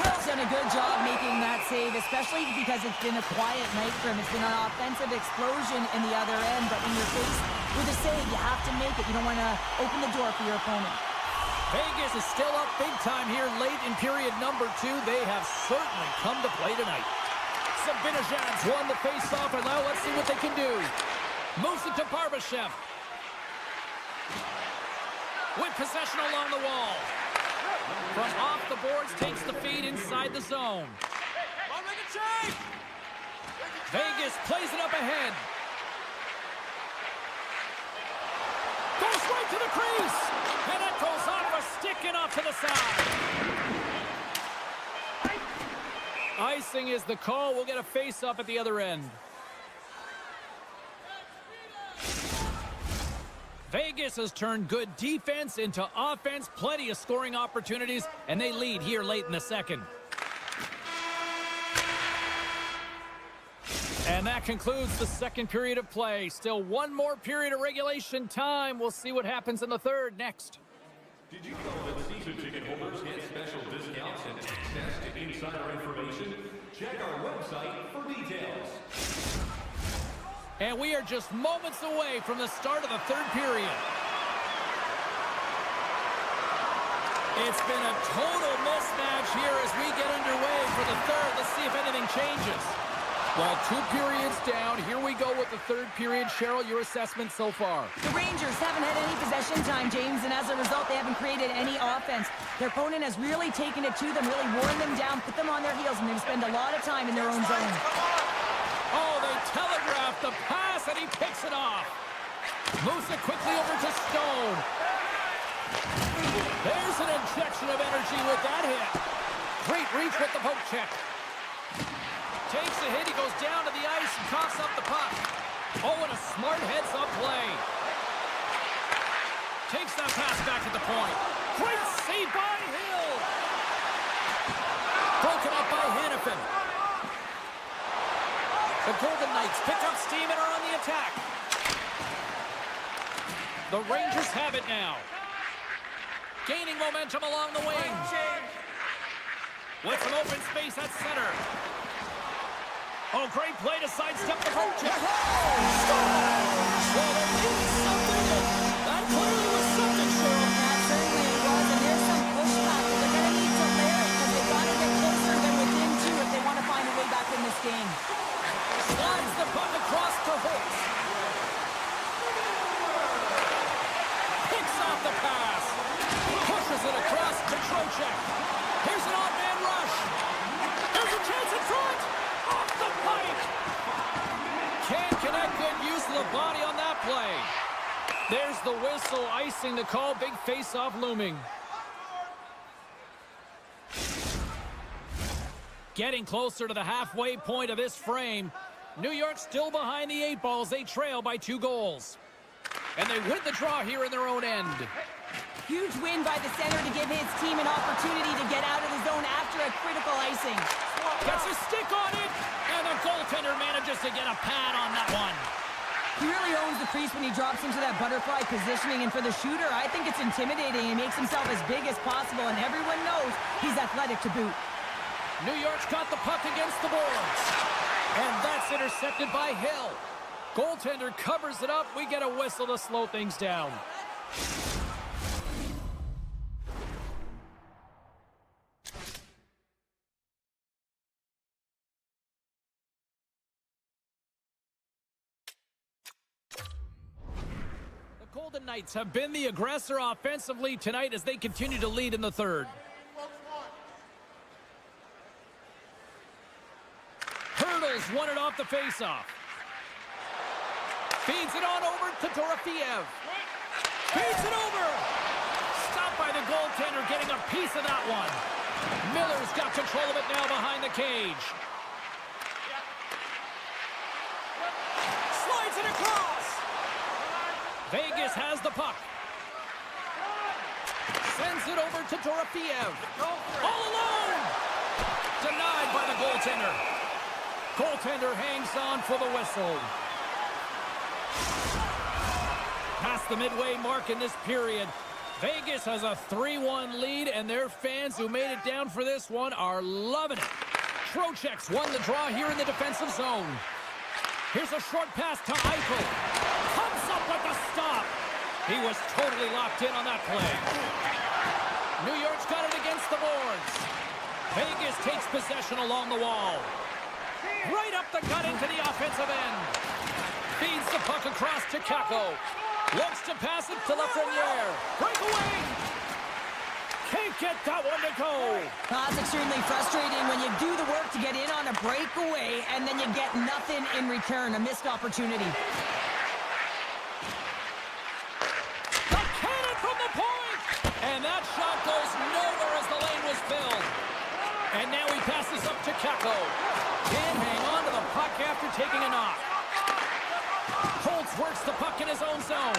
[SPEAKER 2] Will's done a good job making that save, especially because it's been a quiet night for him. It's been an offensive explosion in the other end, but when you're faced with a save, you have to make it. You don't want to open the door for your opponent.
[SPEAKER 1] Vegas is still up big time here late in period number 2. They have certainly come to play tonight. Sabinajad's won the face-off, and now let's see what they can do. Moves it to Barbashev. With possession along the wall. From off the boards, takes the feed inside the zone. Vegas plays it up ahead. Goes right to the crease. And it goes off a stick and off to the side. Icing is the call. We'll get a face-off at the other end. Vegas has turned good defense into offense. Plenty of scoring opportunities, and they lead here late in the second. And that concludes the second period of play. Still one more period of regulation time. We'll see what happens in the third next.
[SPEAKER 4] Did you know that season ticket holders get special discounts and access to insider information? Check our website for details.
[SPEAKER 1] And we are just moments away from the start of the third period. It's been a total mismatch here as we get underway for the third. Let's see if anything changes. Well, 2 periods down. Here we go with the third period. Cheryl, your assessment so far?
[SPEAKER 2] The Rangers haven't had any possession time, James, and as a result, they haven't created any offense. Their opponent has really taken it to them, really worn them down, put them on their heels, and they've spent a lot of time in their own zone.
[SPEAKER 1] Oh, they telegraphed the pass, and he picks it off. Moves it quickly over to Stone. There's an injection of energy with that hit. Great reach with the poke check. Takes a hit, he goes down to the ice and coughs up the puck. Oh, and a smart heads-up play. Takes that pass back at the point. Great save by Hill. Broken up by Hannafin. The Golden Knights pick up steam and are on the attack. The Rangers have it now. Gaining momentum along the wing. With some open space at center. Oh, great play to sidestep the poke check.
[SPEAKER 3] Well, they're doing something. That clearly was something, Cheryl.
[SPEAKER 2] That certainly it was, and there's some pushback. They're going to need to layer it because they've got to get closer than within 2 if they want to find a way back in this game.
[SPEAKER 1] Slides the puck across to Holtz. Picks off the pass. Pushes it across to Trocheck. Here's an odd-man rush. There's a chance in front. Off the pipe. Can't connect. Good use of the body on that play. There's the whistle, icing the call. Big face-off looming. Getting closer to the halfway point of this frame. New York still behind the 8 balls. They trail by 2 goals. And they win the draw here in their own end.
[SPEAKER 2] Huge win by the center to give his team an opportunity to get out of the zone after a critical icing.
[SPEAKER 1] Gets a stick on it, and the goaltender manages to get a pad on that one.
[SPEAKER 2] He really owns the crease when he drops into that butterfly positioning, and for the shooter, I think it's intimidating. He makes himself as big as possible, and everyone knows he's athletic to boot.
[SPEAKER 1] New York's got the puck against the boards. And that's intercepted by Hill. Goaltender covers it up. We get a whistle to slow things down. Golden Knights have been the aggressor offensively tonight as they continue to lead in the third. Hurdles won it off the faceoff. Feeds it on over to Dorofeev. Feeds it over. Stopped by the goaltender, getting a piece of that one. Miller's got control of it now behind the cage. Slides it across. Vegas has the puck. Sends it over to Dorofeev. All alone. Denied by the goaltender. Goaltender hangs on for the whistle. Past the midway mark in this period. Vegas has a 3-1 lead, and their fans who made it down for this one are loving it. Trocheck's won the draw here in the defensive zone. Here's a short pass to Eichel. Comes up with the stop. He was totally locked in on that play. New York's got it against the boards. Vegas takes possession along the wall. Right up the gut into the offensive end. Feeds the puck across to Kakko. Looks to pass it to Lafreniere. Breakaway! Can't get that one to go.
[SPEAKER 2] That's extremely frustrating when you do the work to get in on a breakaway and then you get nothing in return, a missed opportunity.
[SPEAKER 1] The cannon from the point! And that shot goes nowhere as the lane was filled. And now he passes up to Kakko. Can't hang on to the puck after taking a knock. Holtz works the puck in his own zone.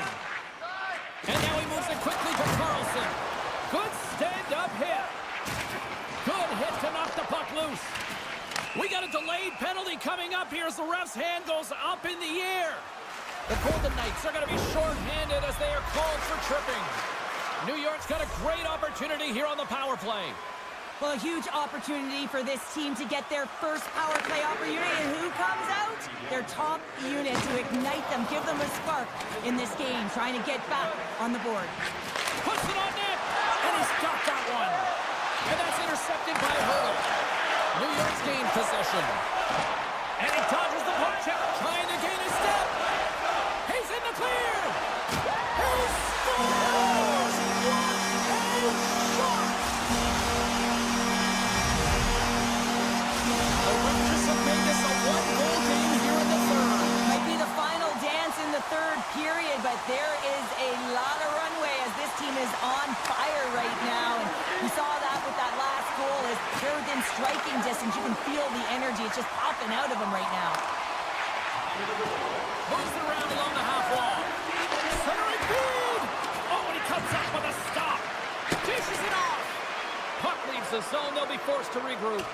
[SPEAKER 1] And now he moves it quickly to Carlson. Good stand-up hit. Good hit to knock the puck loose. We got a delayed penalty coming up here as the ref's hand goes up in the air. The Golden Knights are going to be short-handed as they are called for tripping. New York's got a great opportunity here on the power play.
[SPEAKER 2] Well, a huge opportunity for this team to get their first power play opportunity. And who comes out? Their top unit to ignite them, give them a spark in this game, trying to get back on the board.
[SPEAKER 1] Puts it on net, and he's got that one. And that's intercepted by Hurdle. New York's gained possession. And he dodges the puck check, trying to gain a step. He's in the clear. He scores! What a shot! The Rangers have made this a one-goal game here in the third.
[SPEAKER 2] Might be the final dance in the third period, but there is a lot of runway as this team is on fire right now. And we saw that with that last goal as they're within striking distance. You can feel the energy. It's just popping out of them right now.
[SPEAKER 1] Moves it around along the half wall. Centering feed! Oh, and he comes up with a stop. Dishes it off. Puck leaves the zone. They'll be forced to regroup.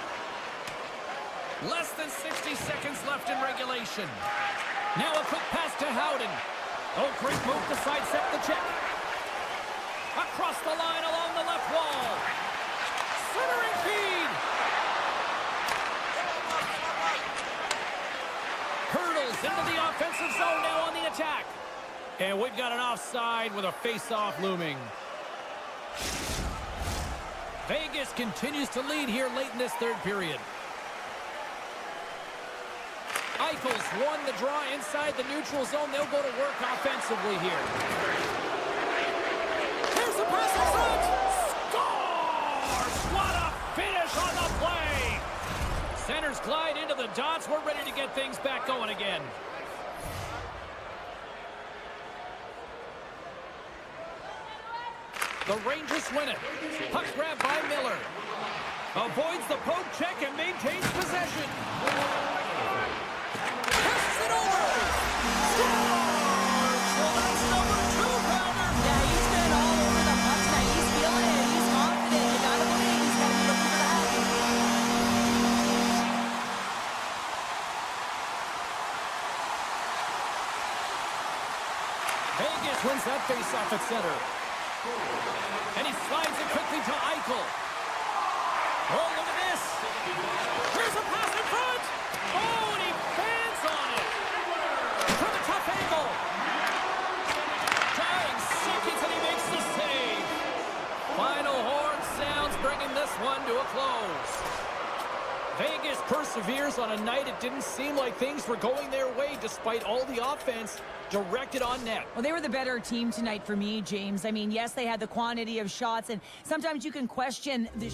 [SPEAKER 1] Less than 60 seconds left in regulation. Now a quick pass to Howden. Oh, great move to sidestep the check. Across the line along the left wall. Centering feed. Hurdles into the offensive zone now on the attack. And we've got an offside with a face-off looming. Vegas continues to lead here late in this third period. Eichel's won the draw inside the neutral zone. They'll go to work offensively here. Here's the pass in front. Scores! What a finish on the play! Centers glide into the dots. We're ready to get things back going again. The Rangers win it. Puck grabbed by Miller. Avoids the poke check and maintains possession. Passes it over. Scores! Well, that's number 2-pounder.
[SPEAKER 2] Yeah, he's been all over the puck tonight. He's feeling it. He's confident. You gotta believe he's gonna be looking for that.
[SPEAKER 1] Vegas wins that face-off at center. And he slides it quickly to Eichel. Oh, look at this. Here's a pass in front. Oh, and he fans on it. From a tough angle. Dying seconds, and he makes the save. Final horn sounds, bringing this one to a close. Vegas perseveres. Warriors on a night it didn't seem like things were going their way despite all the offense directed on net.
[SPEAKER 2] Well, they were the better team tonight for me, James. I mean, yes, they had the quantity of shots, and sometimes you can question the...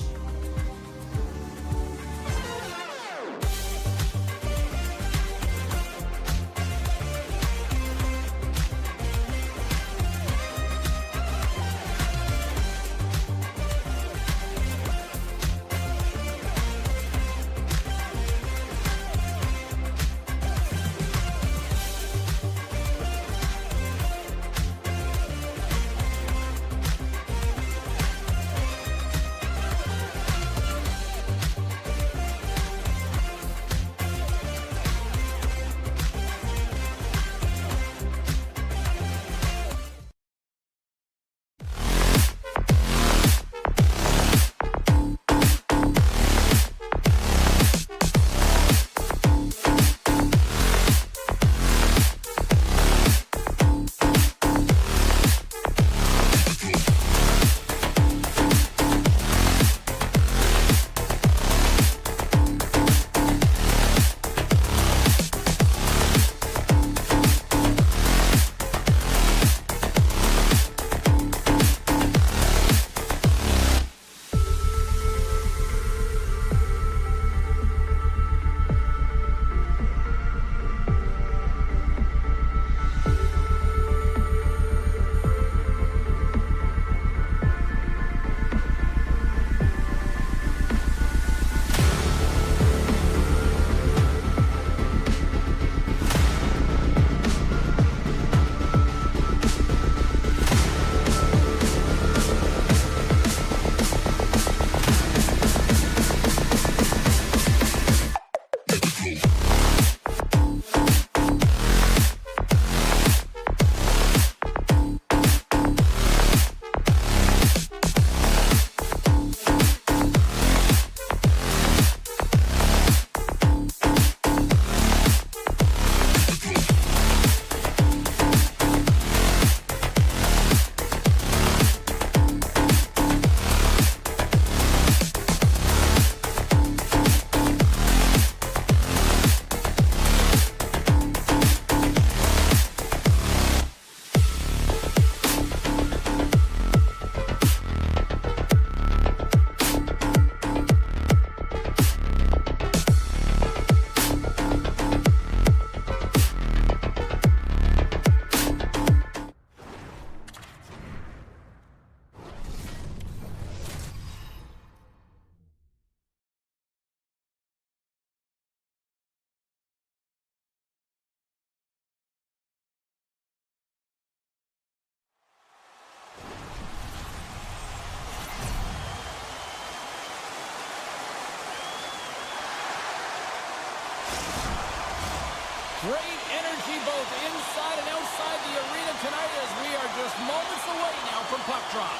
[SPEAKER 1] Great energy both inside and outside the arena tonight as we are just moments away now from puck drop.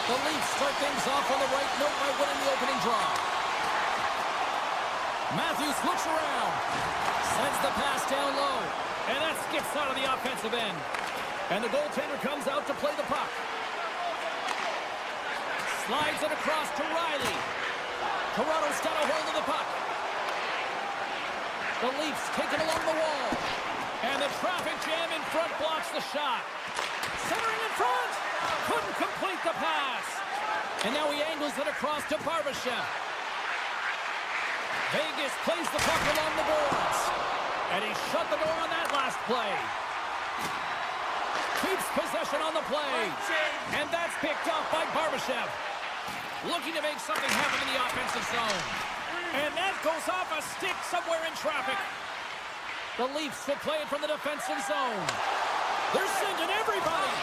[SPEAKER 1] The Leafs start things off on the right note by winning the opening draw. Matthews looks around, sends the pass down low, and that skips out of the offensive end. And the goaltender comes out to play the puck. Slides it across to Riley. Toronto's got a hold of the puck. The Leafs take it along the wall. And the traffic jam in front blocks the shot. Centering in front. Couldn't complete the pass. And now he angles it across to Barbashev. Vegas plays the puck along the boards. And he shut the door on that last play. Keeps possession on the play. And that's picked up by Barbashev. Looking to make something happen in the offensive zone. And that goes off a stick somewhere in traffic. The Leafs will play it from the defensive zone. They're sending everybody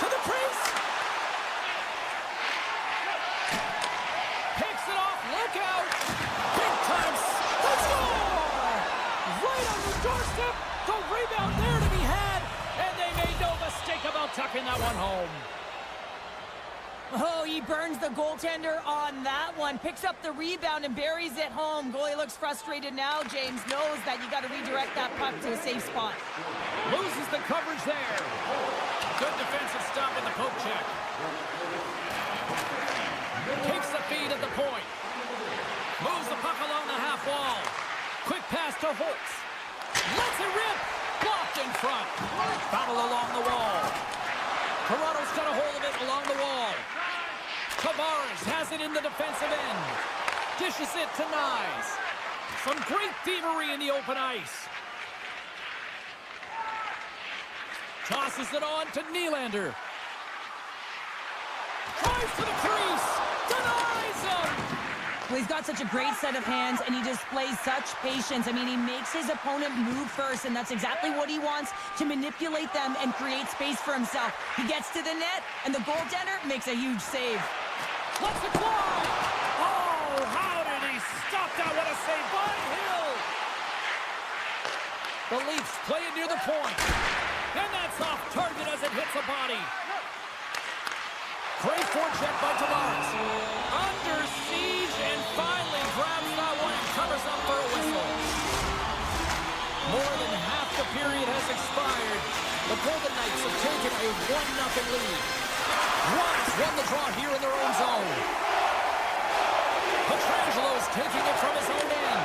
[SPEAKER 1] to the crease. Picks it off. Look out. Big time. Let's go. Right on the doorstep. The rebound there to be had. And they made no mistake about tucking that one home.
[SPEAKER 2] Oh, he burns the goaltender on that one. Picks up the rebound and buries it home. Goalie looks frustrated now. James knows that you got to redirect that puck to a safe spot.
[SPEAKER 1] Loses the coverage there. Good defensive stop in the poke check. Takes the feed at the point. Moves the puck along the half wall. Quick pass to Holtz. Lets it rip. Blocked in front. Battle along the wall. Toronto's got a hold of it along the wall. Tavares has it in the defensive end. Dishes it to Nyes. Some great thievery in the open ice. Tosses it on to Nylander. Drives to the crease. Denies him.
[SPEAKER 2] Well, he's got such a great set of hands, and he displays such patience. I mean, he makes his opponent move first, and that's exactly what he wants, to manipulate them and create space for himself. He gets to the net, and the goaltender makes a huge save.
[SPEAKER 1] Let's it fly! Oh, how did he stop that? What a save by Hill! The Leafs play it near the point. And that's off target as it hits the body. Great forecheck by Tavares. Under siege and finally grabs that one and covers up for a whistle. More than half the period has expired. The Golden Knights have taken a 1-0 lead. Rockets won the draw here in their own zone. Petrangelo's taking it from his own end.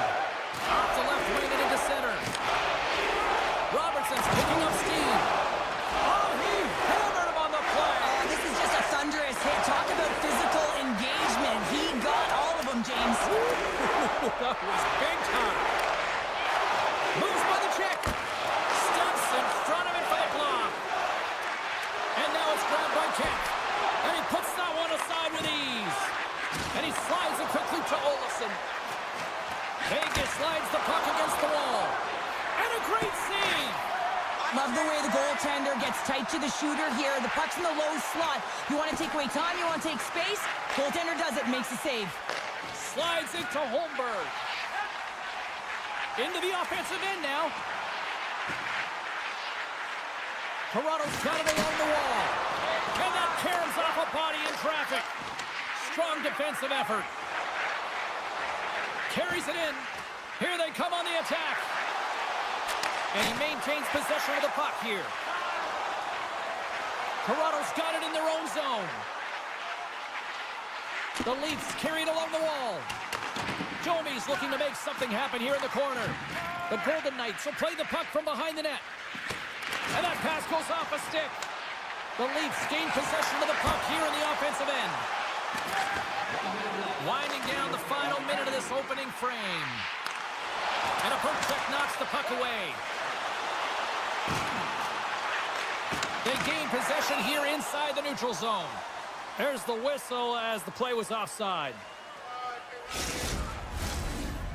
[SPEAKER 1] Off the left wing and into center. Robertson's picking up steam. Oh, he hammered him on the play.
[SPEAKER 2] Oh, this is just a thunderous hit. Talk about physical engagement. He got all of them, James.
[SPEAKER 1] That was big time. Moves by the check. Steps in front of it for the block. And now it's grabbed by Kent. And he puts that one aside with ease. And he slides it quickly to Olofsson. Vegas slides the puck against the wall. And a great save.
[SPEAKER 2] Love the way the goaltender gets tight to the shooter here. The puck's in the low slot. You want to take away time, you want to take space. Goaltender does it, makes a save.
[SPEAKER 1] Slides it to Holmberg. Into the offensive end now. Toronto's got it along the wall. And that caroms off a body in traffic. Strong defensive effort. Carries it in. Here they come on the attack. And he maintains possession of the puck here. Toronto's got it in their own zone. The Leafs carry it along the wall. Jomi's looking to make something happen here in the corner. The Golden Knights will play the puck from behind the net. And that pass goes off a stick. The Leafs gain possession of the puck here in the offensive end. Winding down the final minute of this opening frame. And a poke check knocks the puck away. They gain possession here inside the neutral zone. There's the whistle as the play was offside.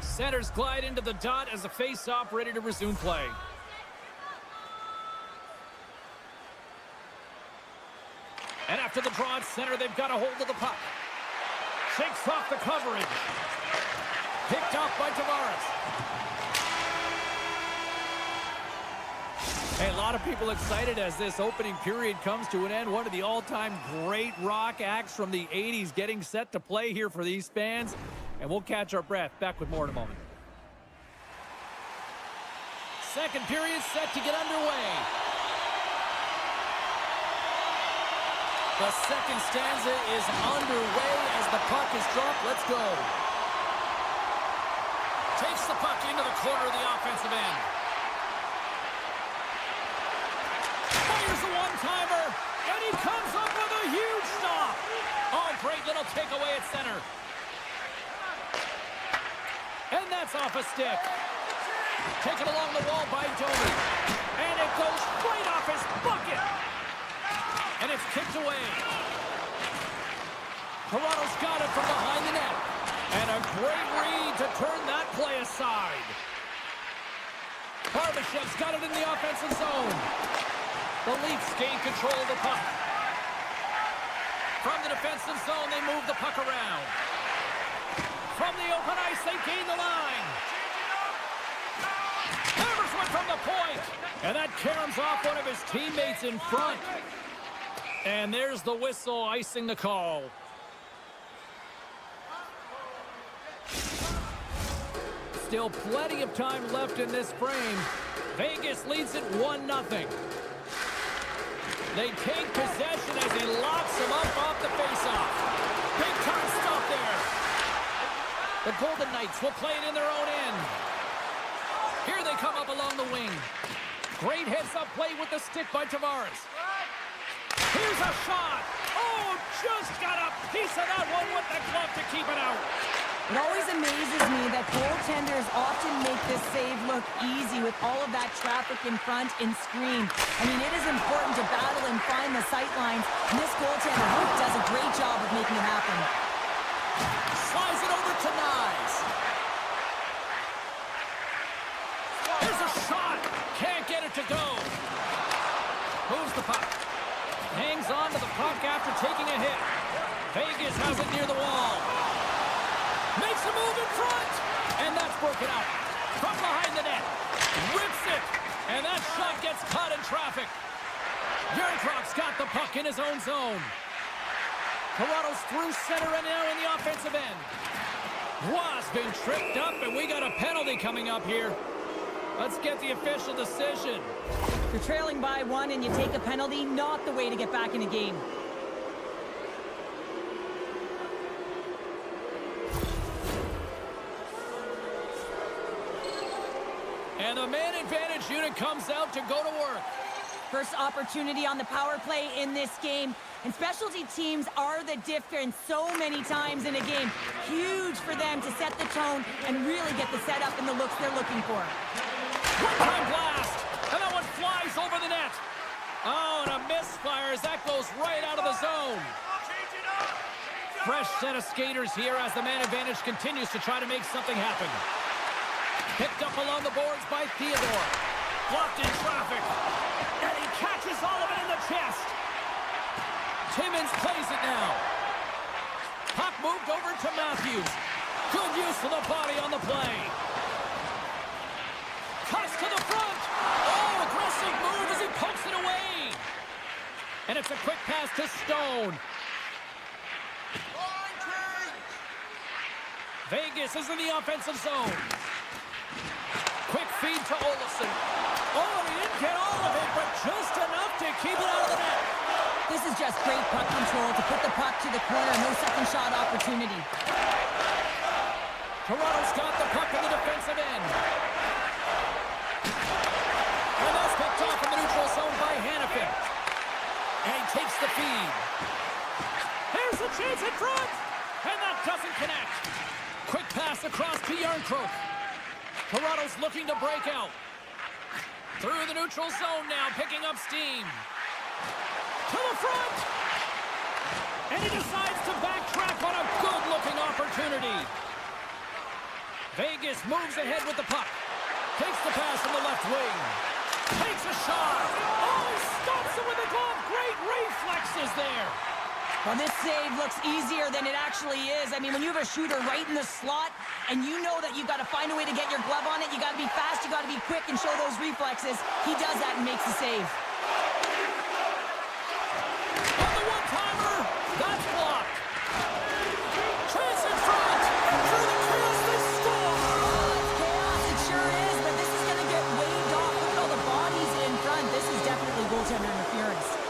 [SPEAKER 1] Centers glide into the dot as the face-off ready to resume play. And after the draw at center, they've got a hold of the puck. Shakes off the coverage. Picked off by Tavares. Hey, a lot of people excited as this opening period comes to an end. One of the all-time great rock acts from the 80s getting set to play here for these fans. And we'll catch our breath. Back with more in a moment. Second period set to get underway. The second stanza is underway as the puck is dropped. Let's go. Takes the puck into the corner of the offensive end. Fires a one-timer, and he comes up with a huge stop. Oh, great little takeaway at center. And that's off a stick. Taken along the wall by Domi. And it goes right off his bucket. And it's kicked away. Toronto's got it from behind the net. And a great read to turn that play aside. Barbashev's got it in the offensive zone. The Leafs gain control of the puck. From the defensive zone, they move the puck around. From the open ice, they gain the line. Hammers one from the point. And that caroms off one of his teammates in front. And there's the whistle icing the call. Still plenty of time left in this frame. Vegas leads it 1-0. They take possession as he locks him up off the faceoff. Big time stop there. The Golden Knights will play it in their own end. Here they come up along the wing. Great heads-up play with the stick by Tavares. Here's a shot. Oh, just got a piece of that one with the glove to keep it out.
[SPEAKER 2] It always amazes me that goaltenders often make this save look easy with all of that traffic in front and screen. I mean, it is important to battle and find the sight lines, and this goaltender does a great job of making it happen.
[SPEAKER 1] Slides it over to Nyes. There's a shot. Can't get it to go. Moves the puck. Hangs on to the puck after taking a hit. Vegas has it near the wall. Makes a move in front. And that's broken out. From behind the net. Rips it. And that shot gets caught in traffic. Yarncroft's got the puck in his own zone. Toronto's through center and now in the offensive end. Roy's been tripped up, and we got a penalty coming up here. Let's get the official decision.
[SPEAKER 2] If you're trailing by one and you take a penalty, not the way to get back in a game.
[SPEAKER 1] And the man advantage unit comes out to go to work.
[SPEAKER 2] First opportunity on the power play in this game. And specialty teams are the difference so many times in a game. Huge for them to set the tone and really get the setup and the looks they're looking for.
[SPEAKER 1] One-time blast, and that one flies over the net. Oh, and a misfire as that goes right out of the zone. Fresh set of skaters here as the man advantage continues to try to make something happen. Picked up along the boards by Theodore. Blocked in traffic. And he catches all of it in the chest. Timmins plays it now. Puck moved over to Matthews. Good use of the body on the play. Cuts to the front. Oh, aggressive move as he pokes it away. And it's a quick pass to Stone. Vegas is in the offensive zone. Quick feed to Olofsson. Oh, he didn't get all of it, but just enough to keep it out of the net.
[SPEAKER 2] This is just great puck control to put the puck to the corner. No second shot opportunity.
[SPEAKER 1] Toronto's got the puck in the defensive end. And that's picked off in the neutral zone by Hannafin. And he takes the feed. Here's a chance in front. And that doesn't connect. Quick pass across to Yarncroft. Toronto's looking to break out. Through the neutral zone now, picking up steam. To the front! And he decides to backtrack on a good-looking opportunity. Vegas moves ahead with the puck. Takes the pass from the left wing. Takes a shot. Oh, he stops it with a glove. Great reflexes there.
[SPEAKER 2] Well, this save looks easier than it actually is. I mean, when you have a shooter right in the slot and you know that you've got to find a way to get your glove on it, you got to be fast, you got to be quick and show those reflexes. He does that and makes the save.
[SPEAKER 1] On the one-timer, that's blocked. Chance in front. Through the crease, they score.
[SPEAKER 2] Oh, it's chaos. It sure is, but this is going to get waved off. Look at all the bodies in front. This is definitely goaltender interference.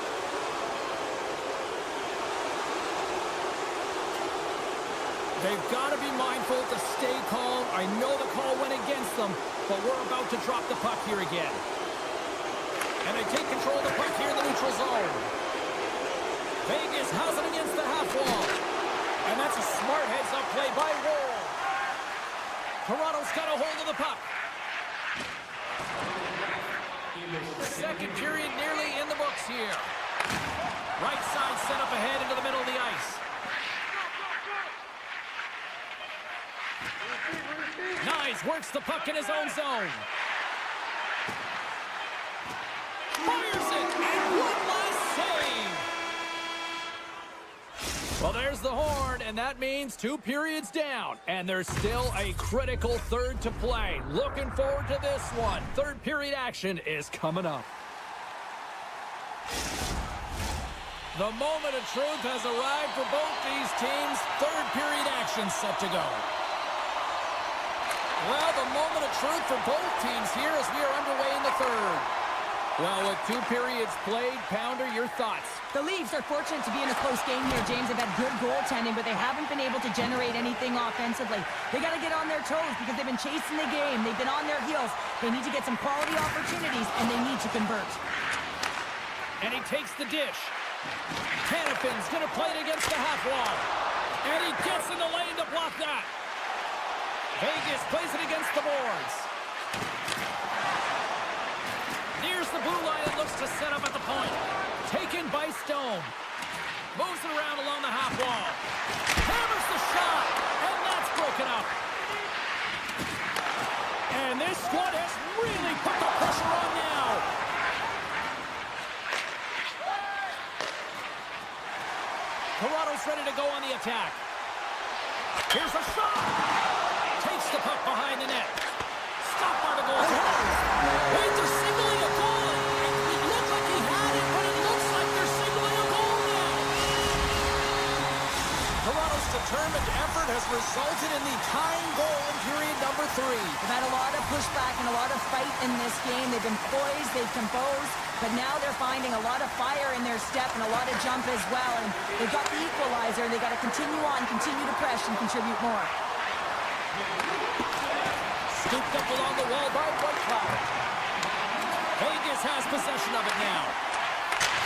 [SPEAKER 1] They've got to be mindful to stay calm. I know the call went against them, but we're about to drop the puck here again. And they take control of the puck here in the neutral zone. Vegas has it against the half wall. And that's a smart heads-up play by Roll. Toronto's got a hold of the puck. The second period nearly in the books here. Right side set up ahead into the middle of the ice. Nyes works the puck in his own zone. Fires it, and one last save. Well, there's the horn, and that means 2 periods down. And there's still a critical third to play. Looking forward to this one. Third period action is coming up. The moment of truth has arrived for both these teams. Third period action set to go. Well, the moment of truth for both teams here as we are underway in the third. Well, with 2 periods played, Pounder, your thoughts?
[SPEAKER 2] The Leafs are fortunate to be in a close game here, James. They've had good goaltending, but they haven't been able to generate anything offensively. They got to get on their toes because they've been chasing the game. They've been on their heels. They need to get some quality opportunities, and they need to convert.
[SPEAKER 1] And he takes the dish. Hannafin's going to play it against the half wall. And he gets in the lane to block that. Vegas plays it against the boards. Nears the blue line and looks to set up at the point. Taken by Stone. Moves it around along the half wall. Hammers the shot. And that's broken up. And this squad has really put the pressure on now. Toronto's ready to go on the attack. Here's a shot. Takes the puck behind the net. Stopped by the goaltender. Wait, they're signaling a goal. It looked like he had it, but it looks like they're signaling a goal now. Toronto's determined effort has resulted in the tying goal in period number 3.
[SPEAKER 2] They've had a lot of pushback and a lot of fight in this game. They've been poised, they've composed, but now they're finding a lot of fire in their step and a lot of jump as well. And they've got the equalizer, and they've got to continue on, continue to press, and contribute more.
[SPEAKER 1] Scooped up along the wall by Whitecloud. Vegas has possession of it now.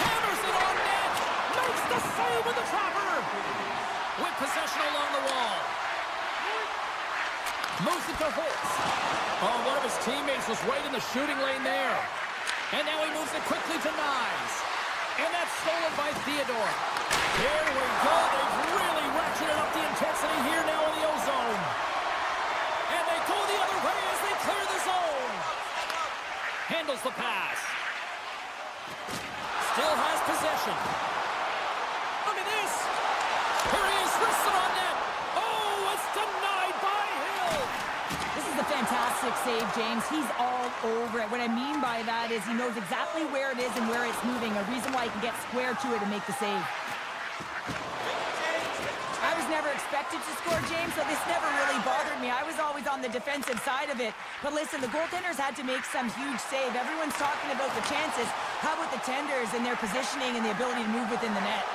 [SPEAKER 1] Hammers it on net. Makes the save with the trapper. With possession along the wall. Moves it to Holtz. Oh, one of his teammates was right in the shooting lane there. And now he moves it quickly to Knives. And that's stolen by Theodore. There we go. They've really ratcheted up the intensity here now in the O-zone. And they go the other way as they clear the zone. Handles the pass. Still has possession. Look at this. Here he is, wristed on net. Oh, it's denied by Hill.
[SPEAKER 2] This is a fantastic save, James. He's all over it. What I mean by that is he knows exactly where it is and where it's moving, a reason why he can get square to it and make the save. I was never expected to score, James, so this never really bothered me. I was always on the defensive side of it. But listen, the goaltenders had to make some huge save. Everyone's talking about the chances. How about the tenders and their positioning and the ability to move within the net?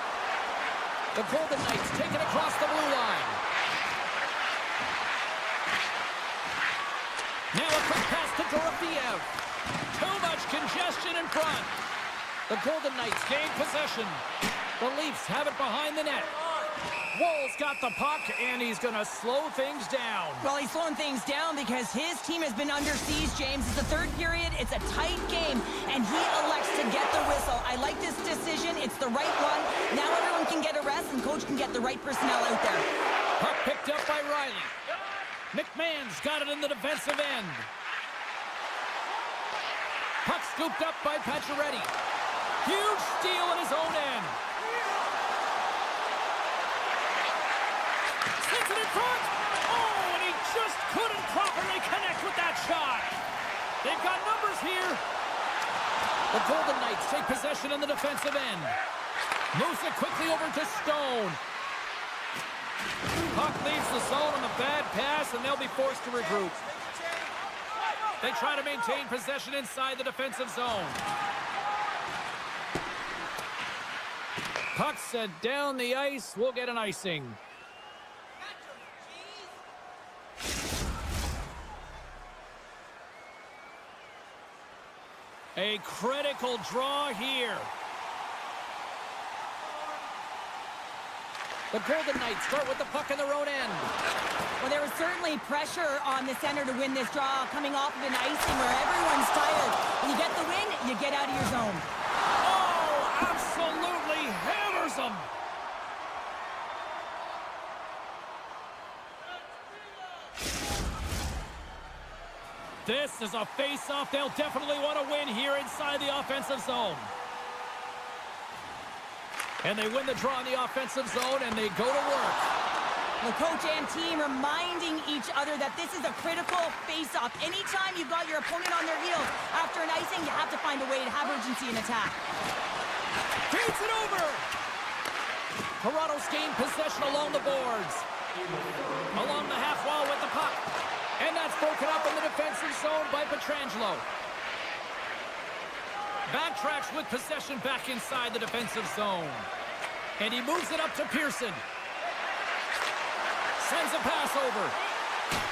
[SPEAKER 1] The Golden Knights take it across the blue line. Now a quick pass to Dorofeev. Too much congestion in front. The Golden Knights gain possession. The Leafs have it behind the net. Woll's got the puck, and he's going to slow things down.
[SPEAKER 2] Well, he's slowing things down because his team has been under siege, James. It's the third period. It's a tight game, and he elects to get the whistle. I like this decision. It's the right one. Now everyone can get a rest, and coach can get the right personnel out there.
[SPEAKER 1] Puck picked up by Riley. McMahon's got it in the defensive end. Puck scooped up by Pacioretty. Huge steal in his own end. Sends it in front. Oh, and he just couldn't properly connect with that shot. They've got numbers here. The Golden Knights take possession in the defensive end. Moves it quickly over to Stone. Puck leaves the zone on a bad pass, and they'll be forced to regroup. They try to maintain possession inside the defensive zone. Puck sent down the ice. We'll get an icing. A critical draw here. The Golden Knights start with the puck in their own end.
[SPEAKER 2] Well, there was certainly pressure on the center to win this draw, coming off of an icing where everyone's tired. When you get the win, you get out of your zone.
[SPEAKER 1] Oh, absolutely hammers them. This is a face-off they'll definitely want to win here inside the offensive zone. And they win the draw in the offensive zone, and they go to work.
[SPEAKER 2] The coach and team reminding each other that this is a critical face-off. Anytime you've got your opponent on their heels after an icing, you have to find a way to have urgency in attack.
[SPEAKER 1] Feeds it over. Toronto's gained possession along the boards. Along the half wall with the puck. And that's broken up in the defensive zone by Pietrangelo. Backtracks with possession back inside the defensive zone. And he moves it up to Pearson. Sends a pass over.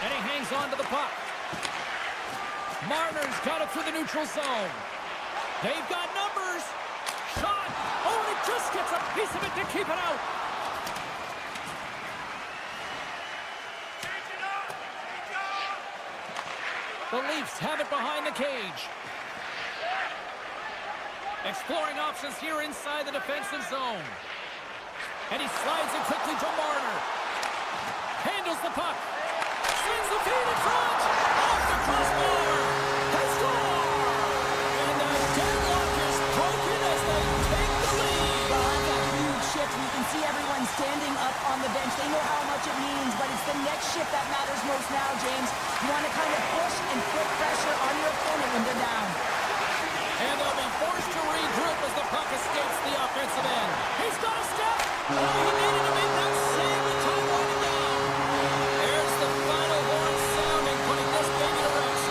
[SPEAKER 1] And he hangs on to the puck. Marner's got it through the neutral zone. They've got numbers. Shot. Oh, and it just gets a piece of it to keep it out. The Leafs have it behind the cage. Exploring options here inside the defensive zone. And he slides it quickly to Marner. Handles the puck. Sends the feed in front. Off the crossbar. They score! And the deadlock is broken as they take the lead.
[SPEAKER 2] Well, that's a huge shift. You can see everyone standing up on the bench. They know how much it means, but it's the next shift that matters most now, James. You want to kind of push and put pressure on your opponent when they're down.
[SPEAKER 1] And they'll be forced to regroup as the puck escapes the offensive end. He's got a step. Oh, he needed to make that save with time winding down. There's the final horn sounding, putting this baby to rest.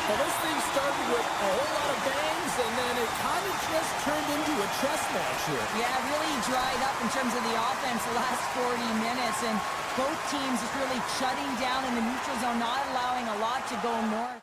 [SPEAKER 3] Well, this thing started with a whole lot of bangs, and then it kind of just turned into a chess match here.
[SPEAKER 2] Yeah, really dried up in terms of the offense the last 40 minutes, and both teams just really shutting down in the neutral zone, not allowing a lot to go north.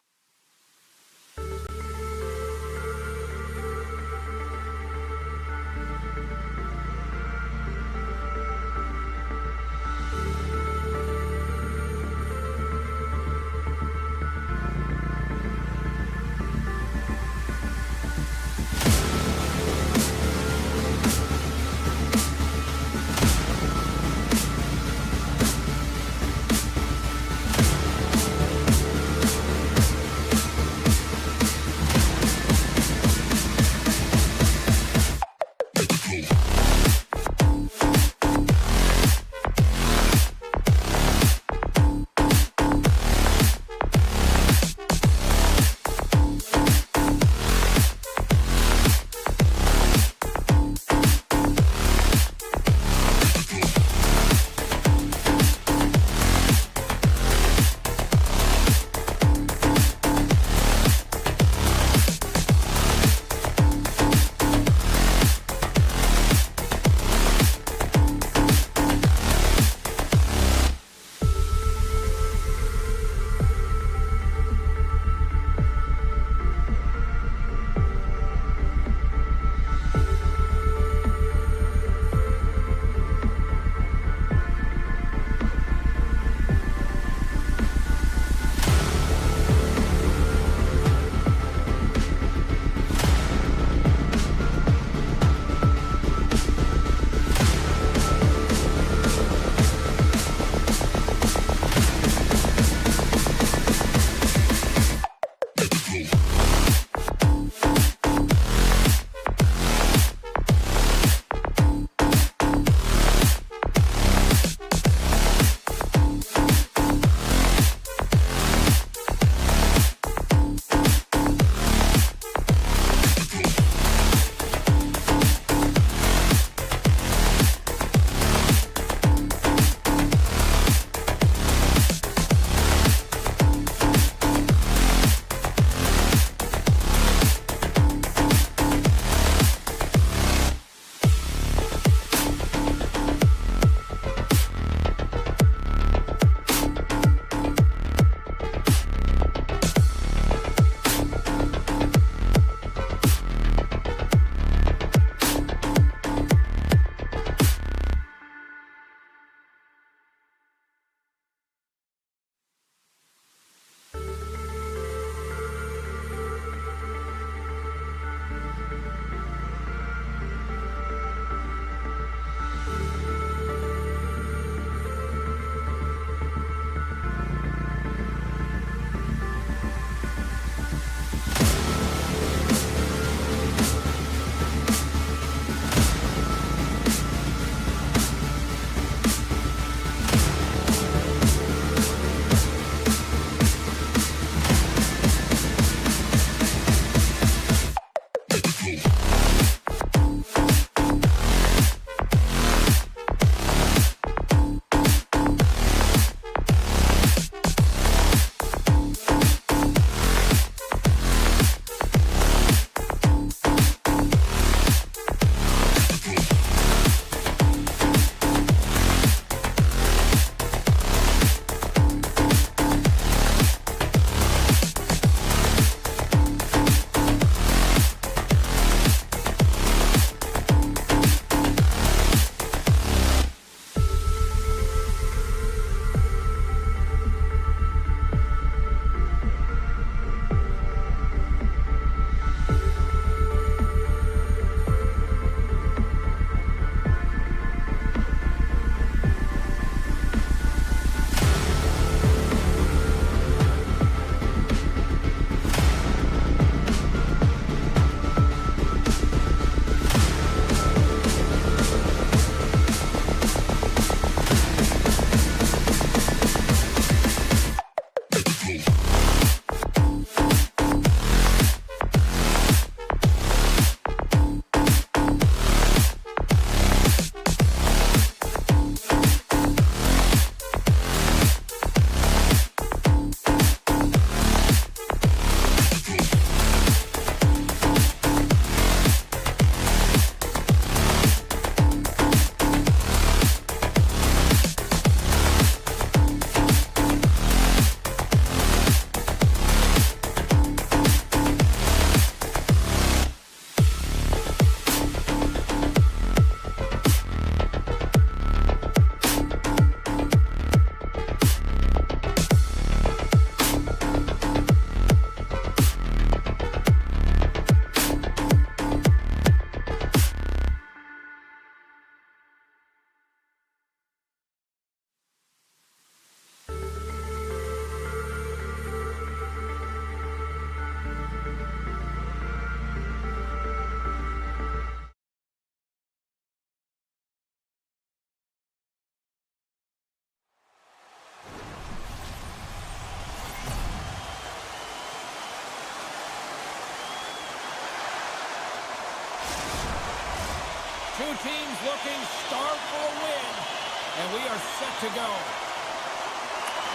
[SPEAKER 1] Two teams looking starved for a win, and we are set to go.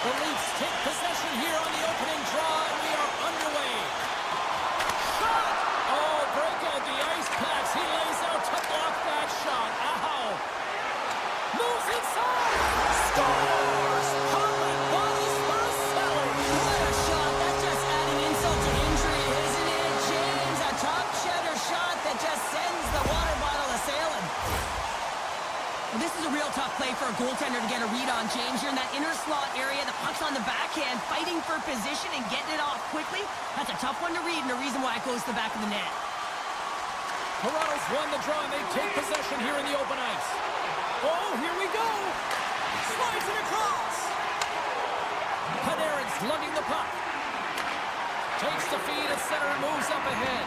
[SPEAKER 1] The Leafs take possession here on the opening draw, and we are underway. Shot! Oh, break out the ice packs. He lays out to block that shot. Ow! Moves inside! Scores! Holland bodies for a cellar.
[SPEAKER 2] What a shot. That's just adding insult to injury, isn't it, James? A top cheddar shot that just sends the water bottle a-sailing. Well, this is a real tough play for a goaltender to get a read on, James. You're in that inner slot area. The puck's on the backhand, fighting for position and getting it off quickly. That's a tough one to read, and the reason why it goes to the back of the net.
[SPEAKER 1] Toronto's won the draw, and they take possession here in the open ice. Oh, here we go! Slides it across! Panarin's lugging the puck. Takes the feed at center and moves up ahead.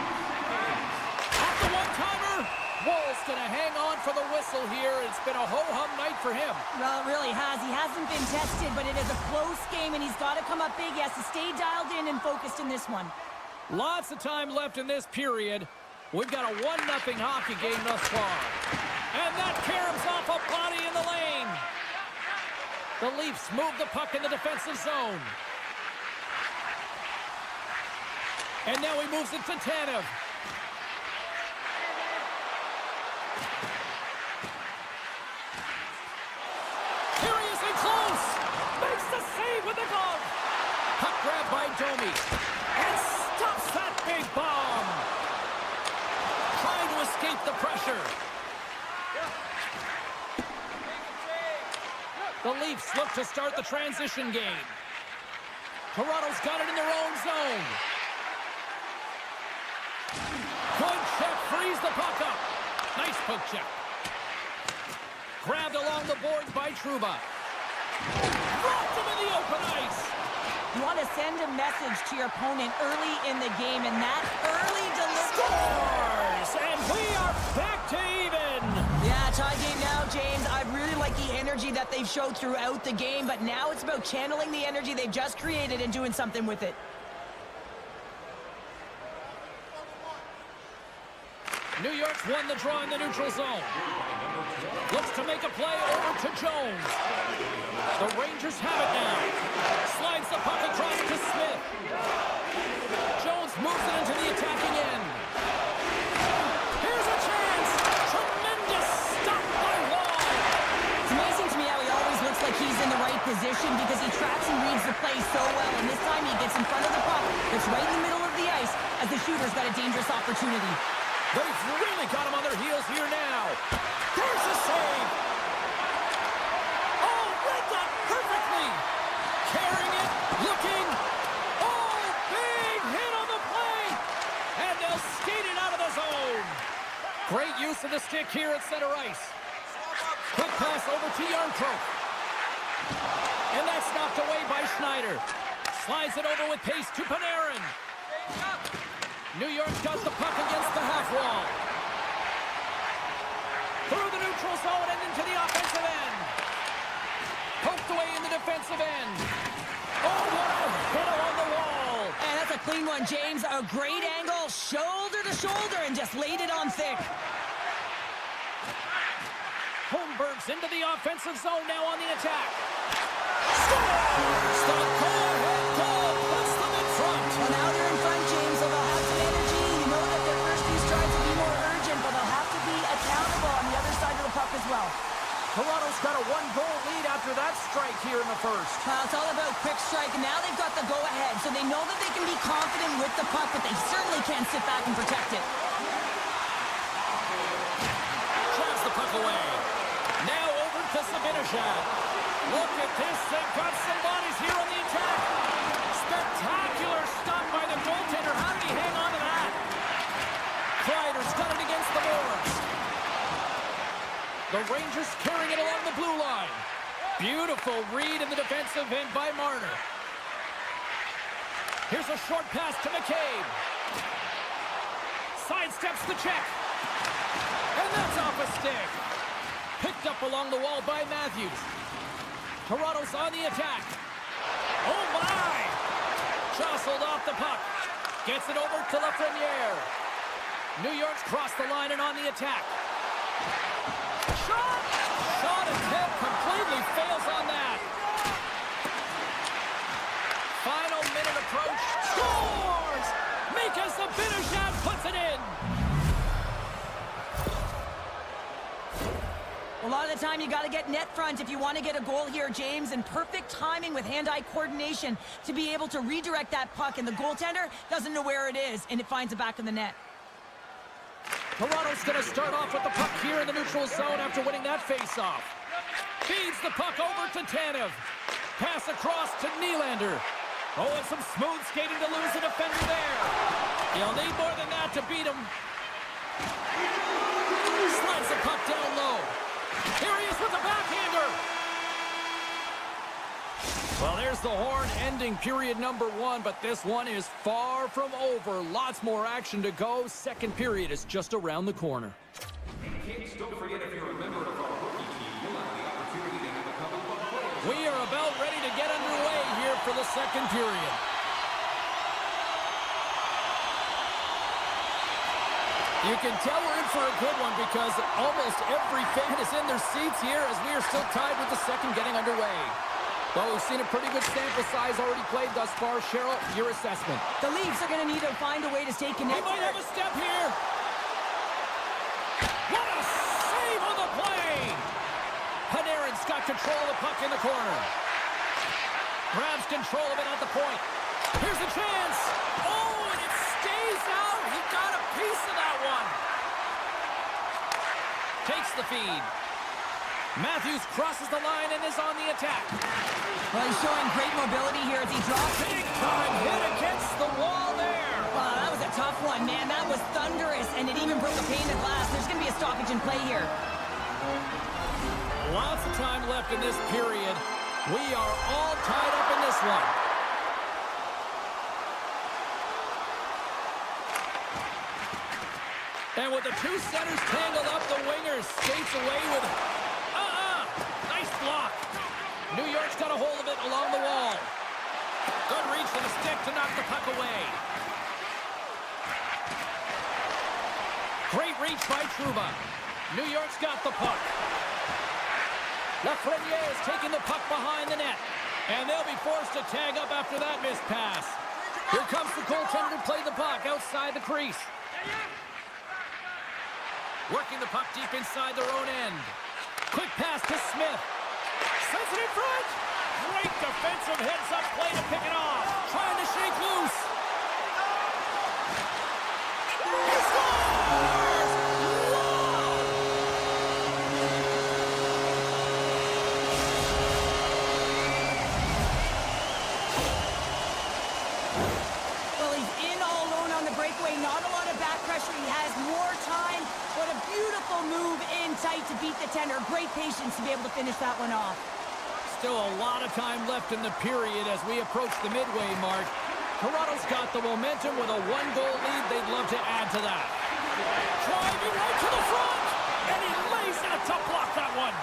[SPEAKER 1] Off the one-timer! Wall's going to hang on for the whistle here. It's been a ho-hum night for him.
[SPEAKER 2] Well, it really has. He hasn't been tested, but it is a close game, and he's got to come up big. He has to stay dialed in and focused in this one.
[SPEAKER 1] Lots of time left in this period. We've got a 1-0 hockey game thus far. And that caroms off a body in the lane. The Leafs move the puck in the defensive zone. And now he moves it to Tanev. Seriously close. Makes the save with the glove. Puck grabbed by Domi. And stops that big bomb. Trying to escape the pressure. The Leafs look to start the transition game. Toronto's got it in their own zone. Good check, frees the puck up. Nice poke check. Grabbed along the boards by Trouba. Dropped him in the open ice.
[SPEAKER 2] You want to send a message to your opponent early in the game, and that early delivery.
[SPEAKER 1] Scores! And we are back to even.
[SPEAKER 2] Yeah, tie game now, James. I really like the energy that they've showed throughout the game, but now it's about channeling the energy they've just created and doing something with it.
[SPEAKER 1] New York's won the draw in the neutral zone. Looks to make a play over to Jones. The Rangers have it now. Slides the puck across to Smith. Jones moves it into the attacking end. Here's a chance. Tremendous stop by Wall.
[SPEAKER 2] It's amazing to me how he always looks like he's in the right position because he tracks and reads the play so well, and this time he gets in front of the puck. It's right in the middle of the ice as the shooter's got a dangerous opportunity.
[SPEAKER 1] They've really got him on their heels here now. There's a save. Oh, read that perfectly. Carrying it, looking. Oh, big hit on the play. And they'll skate it out of the zone. Great use of the stick here at center ice. Quick pass over to Yarncroke. And that's knocked away by Schneider. Slides it over with pace to Panarin. New York's got the puck against the half wall. Through the neutral zone and into the offensive end. Poked away in the defensive end. Oh, what a hit along the wall.
[SPEAKER 2] And that's a clean one, James. A great angle, shoulder to shoulder, and just laid it on thick.
[SPEAKER 1] Holmberg's into the offensive zone now on the attack. Scores! The go-ahead goal puts them in front.
[SPEAKER 2] Well, now they're in front, James, so they'll have some energy. You know that their first few strides will be more urgent, but they'll have to be accountable on the other side of the puck as well.
[SPEAKER 1] Toronto's got a 1-goal lead after that strike here in the first.
[SPEAKER 2] It's all about quick strike, and now they've got the go-ahead, so they know that they can be confident with the puck, but they certainly can't sit back and protect it.
[SPEAKER 1] Drives the puck away. Now over to Zibanejad. Look at this. They've got some bodies here on the attack. Spectacular stop by the goaltender. How did he hang on to that? Kreider's got it against the boards. The Rangers carrying it along the blue line. Beautiful read in the defensive end by Marner. Here's a short pass to McCabe. Sidesteps the check. And that's off a stick. Picked up along the wall by Matthews. Toronto's on the attack. Oh, my! Jostled off the puck. Gets it over to Lafreniere. New York's crossed the line and on the attack. Shot! Shot attempt completely fails on that. Final minute approach. Scores! Mika Zibanejad puts it in.
[SPEAKER 2] A lot of the time, you got to get net front if you want to get a goal here, James, and perfect timing with hand-eye coordination to be able to redirect that puck, and the goaltender doesn't know where it is, and it finds it back in the net.
[SPEAKER 1] Toronto's going to start off with the puck here in the neutral zone after winning that face-off. Feeds the puck over to Tanev. Pass across to Nylander. Oh, and some smooth skating to lose a defender there. He'll need more than that to beat him. Slides the puck down low. Here he is with the backhander. Well, there's the horn ending period number 1, but this one is far from over. Lots more action to go. Second period is just around the corner.
[SPEAKER 4] And kids, don't forget, if you're a member of our rookie team, you'll have the opportunity to have a couple of players.
[SPEAKER 1] We are about ready to get underway here for the second period. You can tell we're in for a good one because almost every fan is in their seats here as we are still tied with the second getting underway. Well, we've seen a pretty good sample size already played thus far. Cheryl, your assessment.
[SPEAKER 2] The Leafs are going to need to find a way to stay connected.
[SPEAKER 1] He might have a step here. What a save on the play! Panarin's got control of the puck in the corner. Grabs control of it at the point. Here's a chance. Oh, and it stays out. He got a piece of that one. Takes the feed. Matthews crosses the line and is on the attack.
[SPEAKER 2] Well, he's showing great mobility here as he drops.
[SPEAKER 1] Big time hit against the wall there.
[SPEAKER 2] Wow, that was a tough one, man. That was thunderous, and it even broke a pane of glass. There's going to be a stoppage in play here.
[SPEAKER 1] Lots of time left in this period. We are all tied up in this one. And with the two centers tangled up, the winger skates away with it. Nice block. New York's got a hold of it along the wall. Good reach for the stick to knock the puck away. Great reach by Trouba. New York's got the puck. Lafreniere is taking the puck behind the net. And they'll be forced to tag up after that missed pass. Here comes the goaltender to play the puck outside the crease. Working the puck deep inside their own end. Quick pass to Smith. Sends it in front. Great defensive heads-up play to pick it off. Trying to shake loose. He scores!
[SPEAKER 2] Well, he's in all alone on the breakaway. Not a lot of back pressure. He has more time. What a beautiful move in tight to beat the tender. Great patience to be able to finish that one off.
[SPEAKER 1] Still a lot of time left in the period as we approach the midway mark. Toronto's got the momentum with a one-goal lead. They'd love to add to that. Driving right to the front, and he lays out to block that one.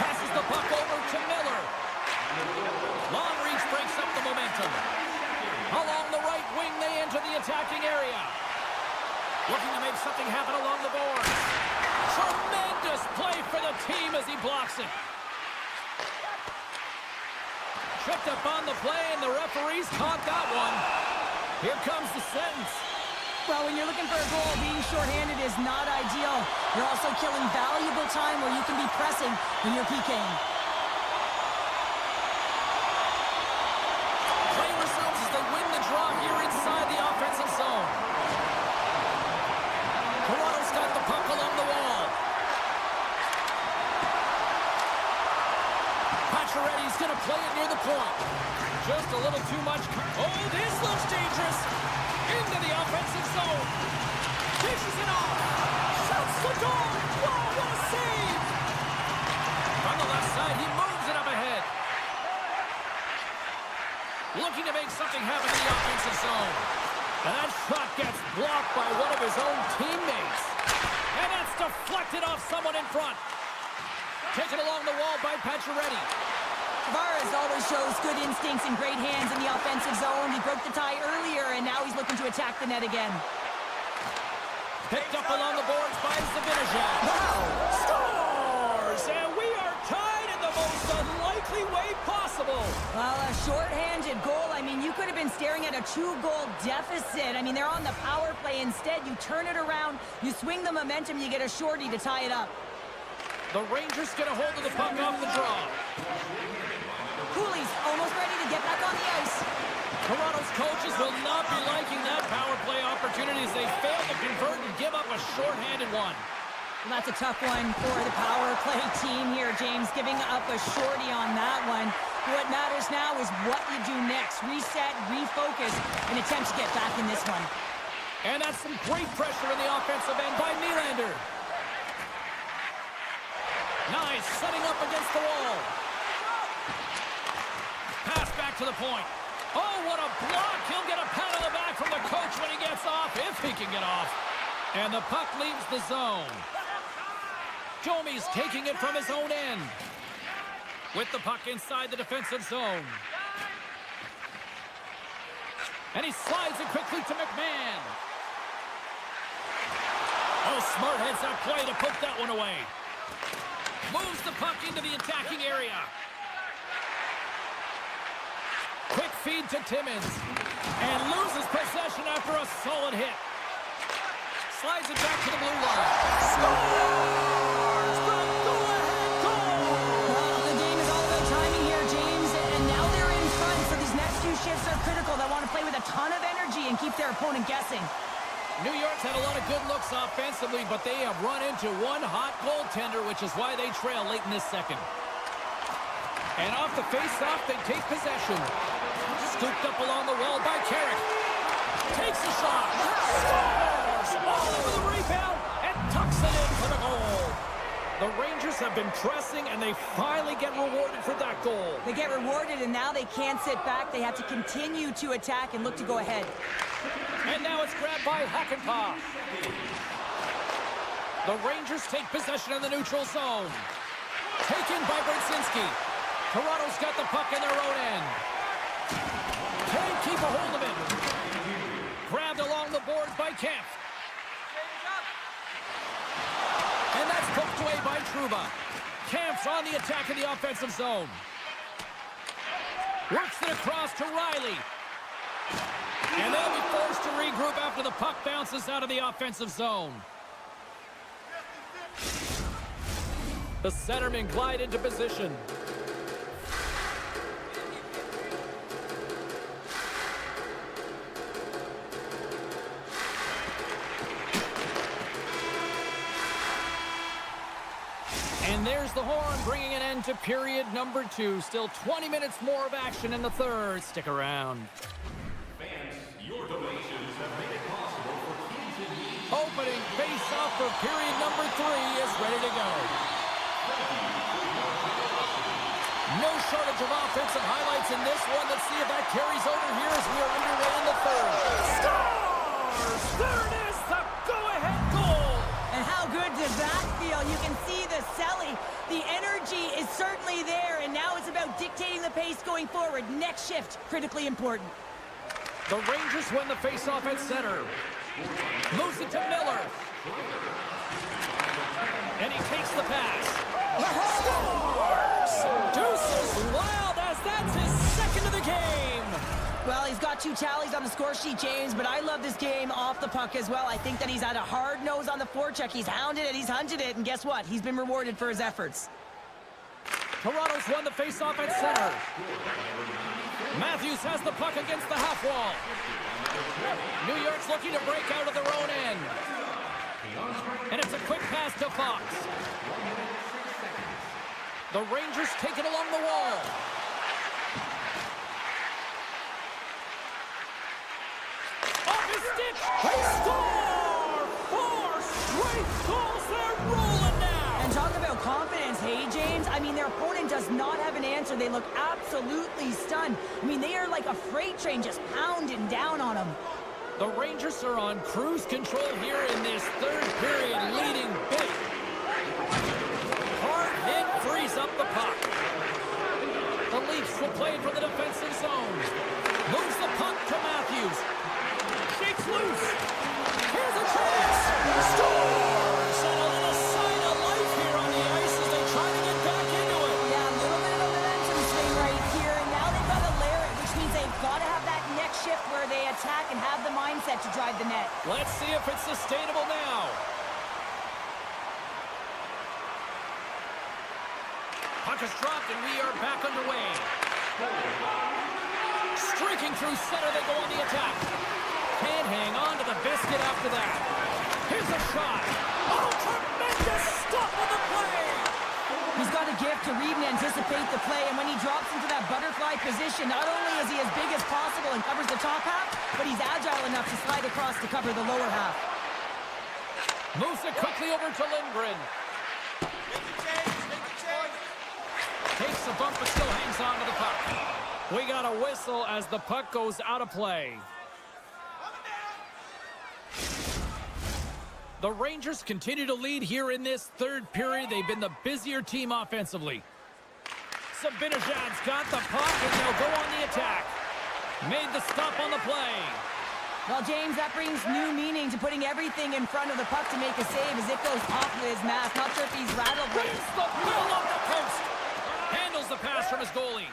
[SPEAKER 1] Passes the puck over to Miller. Long reach breaks up the momentum. Along the right wing, they enter the attacking area. Looking to make something happen along the boards. Tremendous play for the team as he blocks it. Tripped up on the play, and the referees caught that one. Here comes the sentence.
[SPEAKER 2] Well, when you're looking for a goal, being shorthanded is not ideal. You're also killing valuable time where you can be pressing when you're PKing.
[SPEAKER 1] Play resumes as they win the draw here inside the offensive zone. Toronto's got the puck along the wall. Pacioretty's going to play it near the point. Just a little too much. Oh, this looks dangerous. Into the offensive zone. Dishes it off. Shoots the goal. Wow, what a save. On the left side, he moves it up ahead. Looking to make something happen in the offensive zone. And that shot gets blocked by one of his own teammates. And that's deflected off someone in front. Taken along the wall by Pacioretty.
[SPEAKER 2] Tavares always shows good instincts and great hands in the offensive zone. He broke the tie earlier, and now he's looking to attack the net again.
[SPEAKER 1] Picked up along the boards by Zibanejad.
[SPEAKER 3] Wow!
[SPEAKER 1] Scores! And we are tied in the most unlikely way possible.
[SPEAKER 2] Well, a shorthanded goal. I mean, you could have been staring at a 2-goal deficit. I mean, they're on the power play. Instead, you turn it around, you swing the momentum, you get a shorty to tie it up.
[SPEAKER 1] The Rangers get a hold of the puck off the draw.
[SPEAKER 2] Cooley's almost ready to get back on the ice.
[SPEAKER 1] Toronto's coaches will not be liking that power play opportunity as they fail to convert and give up a shorthanded one.
[SPEAKER 2] Well, that's a tough one for the power play team here, James, giving up a shorty on that one. What matters now is what you do next. Reset, refocus, and attempt to get back in this one.
[SPEAKER 1] And that's some great pressure in the offensive end by Nylander. Nice, setting up against the wall. Pass back to the point. Oh, what a block. He'll get a pat on the back from the coach when he gets off, if he can get off. And the puck leaves the zone. Domi's taking it from his own end. With the puck inside the defensive zone. And he slides it quickly to McMahon. Oh, smart heads that play to put that one away. Moves the puck into the attacking area. Quick feed to Timmins. And loses possession after a solid hit. Slides it back to the blue line. Scores! The go-ahead goal!
[SPEAKER 2] Well, the game is all about timing here, James, and now they're in front, so these next few shifts are critical. They want to play with a ton of energy and keep their opponent guessing.
[SPEAKER 1] New York's had a lot of good looks offensively, but they have run into one hot goaltender, which is why they trail late in this second. And off the face-off, they take possession. Scooped up along the wall by Carrick. Takes a shot. Scores! All over the rebound and tucks it in for the goal. The Rangers have been pressing, and they finally get rewarded for that goal.
[SPEAKER 2] They get rewarded, and now they can't sit back. They have to continue to attack and look to go ahead.
[SPEAKER 1] And now it's grabbed by Hakanpää. The Rangers take possession in the neutral zone. Taken by Brzezinski. Toronto's got the puck in their own end. Can't keep a hold of it. Grabbed along the boards by Kemp. And that's poked away by Trouba. Kemp's on the attack in the offensive zone. Works it across to Riley. And they'll be forced to regroup after the puck bounces out of the offensive zone. The centermen glide into position. And there's the horn, bringing an end to period number 2. Still 20 minutes more of action in the third. Stick around.
[SPEAKER 4] Fans, your donations have made it possible for kids in need.
[SPEAKER 1] Opening face-off for period number 3 is ready to go. No shortage of offensive highlights in this one. Let's see if that carries over here as we are underway in the third. Scores! Third is the go-ahead goal!
[SPEAKER 2] And how good does that feel? You can see the selling. The energy is certainly there, and now it's about dictating the pace going forward. Next shift, critically important.
[SPEAKER 1] The Rangers win the face-off at center. Moves it to Miller. And he takes the pass. Scores! Deuces wild as that's his second of the game.
[SPEAKER 2] Well, he's got 2 tallies on the score sheet, James, but I love this game off the puck as well. I think that he's had a hard nose on the forecheck. He's hounded it, he's hunted it, and guess what? He's been rewarded for his efforts.
[SPEAKER 1] Toronto's won the face-off at center. Matthews has the puck against the half wall. New York's looking to break out of their own end. And it's a quick pass to Fox. The Rangers take it along the wall. Off his stick! They score! 4 straight goals! They're rolling now!
[SPEAKER 2] And talk about confidence, hey, James? I mean, their opponent does not have an answer. They look absolutely stunned. I mean, they are like a freight train just pounding down on them.
[SPEAKER 1] The Rangers are on cruise control here in this third period, leading big. Hard hit frees up the puck. The Leafs will play from the defensive zone. Moves the puck to Matthews. Shakes loose. Here's a chance.
[SPEAKER 2] drive the net.
[SPEAKER 1] Let's see if it's sustainable now. Puck is dropped, and we are back underway. Streaking through center, they go on the attack. Can't hang on to the biscuit after that. Here's a shot. Oh, tremendous stop on the play.
[SPEAKER 2] He's got a gift to read and anticipate the play, and when he drops into that butterfly position, not only is he as big as possible and covers the top half, but he's agile enough to slide across to cover the lower half.
[SPEAKER 1] Moves it quickly over to Lindgren. Takes the bump, but still hangs on to the puck. We got a whistle as the puck goes out of play. The Rangers continue to lead here in this third period. They've been the busier team offensively. Sabinajad's got the puck, and they'll go on the attack. Made the stop on the play.
[SPEAKER 2] Well, James, that brings new meaning to putting everything in front of the puck to make a save as it goes off of his mask. Not sure if he's rattled.
[SPEAKER 1] Brings the middle of the post. Handles the pass from his goalie.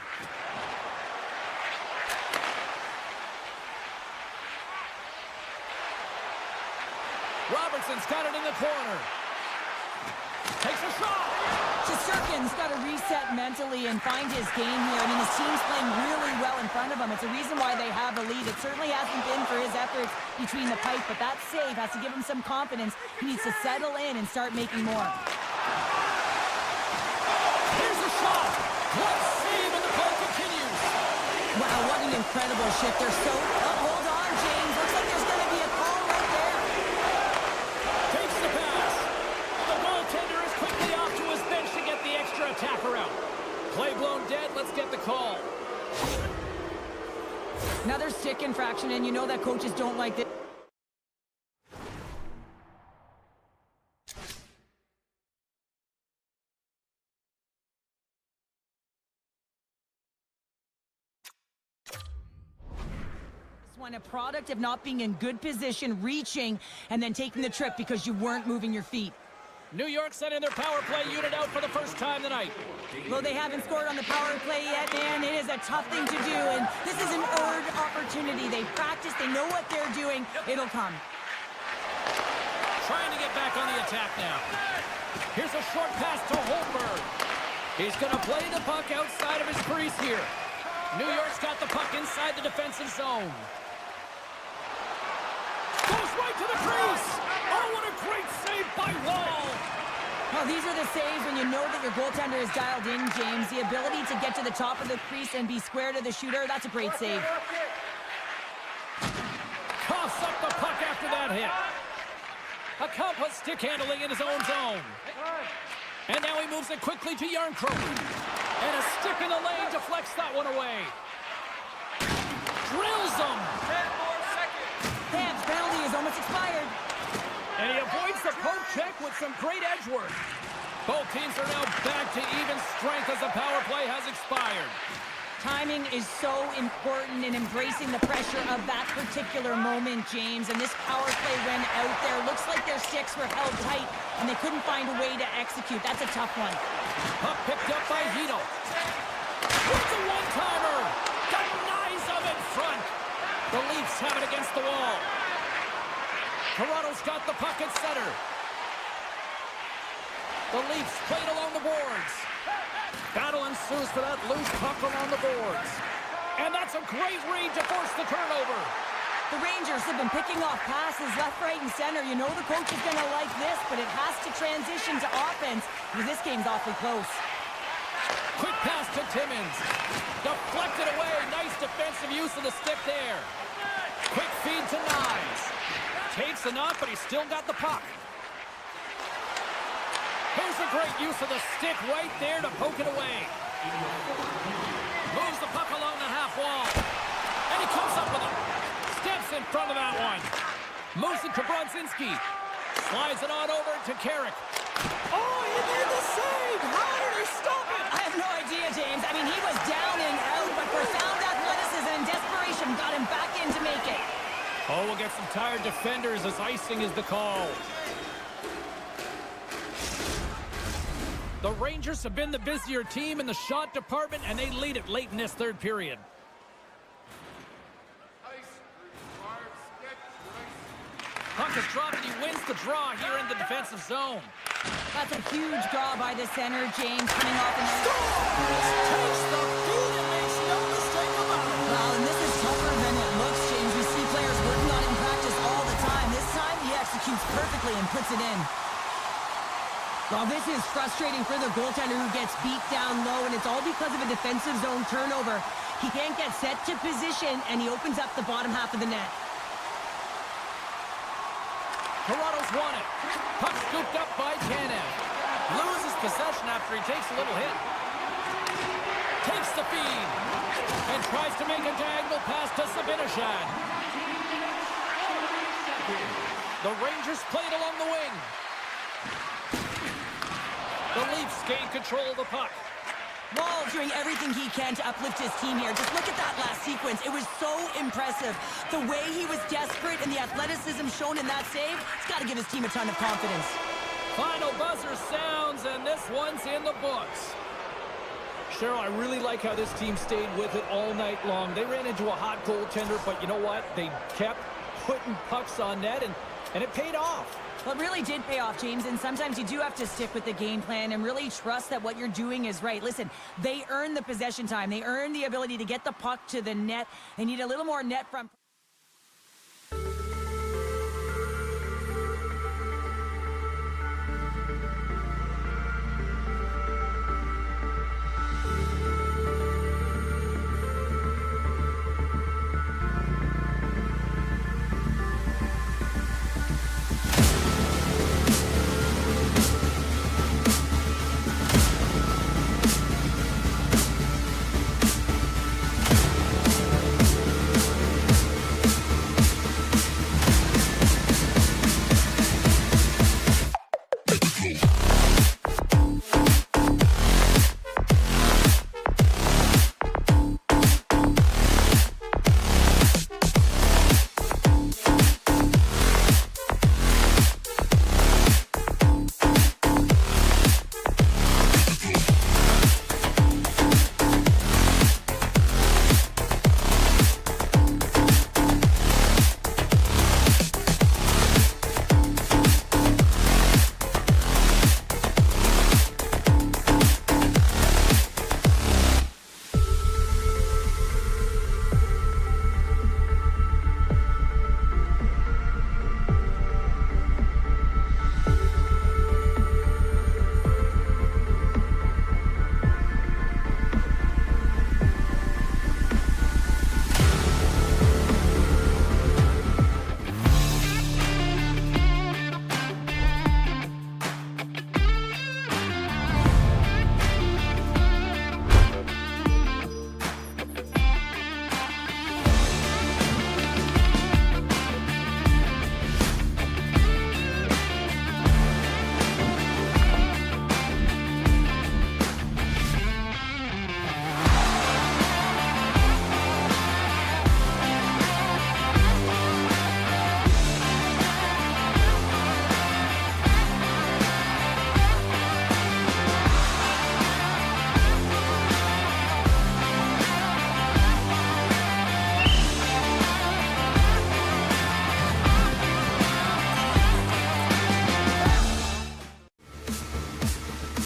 [SPEAKER 1] Robertson's got it in the corner. Takes a shot.
[SPEAKER 2] Shesterkin's got to reset mentally and find his game here. I mean, his team's playing really well in front of him. It's a reason why they have a lead. It certainly hasn't been for his efforts between the pipe, but that save has to give him some confidence. He needs to settle in and start making more.
[SPEAKER 1] Here's the shot. What save, and the play continues.
[SPEAKER 2] Wow, what an incredible shift. They're so... Oh, hold on, James. Looks like there's going to be a call right there.
[SPEAKER 1] Takes the pass. The goaltender is quickly off to his bench to get the extra attacker out. Play blown dead. Let's get the call.
[SPEAKER 2] Another stick infraction, and you know that coaches don't like this. One, a product of not being in good position, reaching, and then taking the trip because you weren't moving your feet.
[SPEAKER 1] New York sending their power play unit out for the first time tonight.
[SPEAKER 2] Though they haven't scored on the power play yet, man, it is a tough thing to do, and this is an earned opportunity. They practice, they know what they're doing. It'll come.
[SPEAKER 1] Trying to get back on the attack now. Here's a short pass to Holmberg. He's going to play the puck outside of his crease here. New York's got the puck inside the defensive zone. Goes right to the crease. Oh, what a great save by Wall.
[SPEAKER 2] Well, these are the saves when you know that your goaltender is dialed in, James. The ability to get to the top of the crease and be square to the shooter, that's a great save.
[SPEAKER 1] Coughs up the puck after that hit. Accomplished stick handling in his own zone. And now he moves it quickly to Yarncroke. And a stick in the lane deflects that one away. Drills him.
[SPEAKER 2] Pam's penalty is almost expired.
[SPEAKER 1] And he avoids the poke check with some great edge work. Both teams are now back to even strength as the power play has expired.
[SPEAKER 2] Timing is so important in embracing the pressure of that particular moment, James. And this power play when out there, looks like their sticks were held tight and they couldn't find a way to execute. That's a tough one.
[SPEAKER 1] Puck picked up by Hito. With the one-timer. Denies him in front. The Leafs have it against the wall. Toronto's got the puck at center. The Leafs played along the boards. Battle ensues for that loose puck along the boards. And that's a great read to force the turnover.
[SPEAKER 2] The Rangers have been picking off passes left, right, and center. You know the coach is going to like this, but it has to transition to offense because this game's awfully close.
[SPEAKER 1] Quick pass to Timmins. Deflected away. Nice defensive use of the stick there. Quick feed to Nyes. Takes enough, but he's still got the puck. Here's a great use of the stick right there to poke it away. Moves the puck along the half wall. And he comes up with it. Steps in front of that one. Moves it to Brodzinski. Slides it on over to Carrick. Oh, he made the save! How did he stop it?
[SPEAKER 2] I have no idea, James. I mean, he was down and out, but profound athleticism and desperation got him back in to make it.
[SPEAKER 1] Oh, we'll get some tired defenders as icing is the call. The Rangers have been the busier team in the shot department, and they lead it late in this third period. Puck is dropped and he wins the draw here in the defensive zone.
[SPEAKER 2] That's a huge draw by the center, James, coming off and
[SPEAKER 3] Takes the feed and makes no mistake about it.
[SPEAKER 2] well, and this is tougher than it looks, James. We see players working on it in practice all the time. This time, he executes perfectly and puts it in. Well, this is frustrating for the goaltender who gets beat down low, and it's all because of a defensive zone turnover. He can't get set to position, and he opens up the bottom half of the net.
[SPEAKER 1] Toronto's won it. Puck scooped up by Tanev. Loses possession after he takes a little hit. Takes the feed. And tries to make a diagonal pass to Sabinishad. The Rangers played along the wing. The Leafs gain control of the puck.
[SPEAKER 2] Wall doing everything he can to uplift his team here. Just look at that last sequence. It was so impressive. The way he was desperate and the athleticism shown in that save, it's got to give his team a ton of confidence.
[SPEAKER 1] Final buzzer sounds, and this one's in the books. Cheryl, I really like how this team stayed with it all night long. They ran into a hot goaltender, but you know what? They kept putting pucks on net, and it paid off.
[SPEAKER 2] Well, it really did pay off, James, and sometimes you do have to stick with the game plan and really trust that what you're doing is right. Listen, they earn the possession time. They earn the ability to get the puck to the net. They need a little more net front.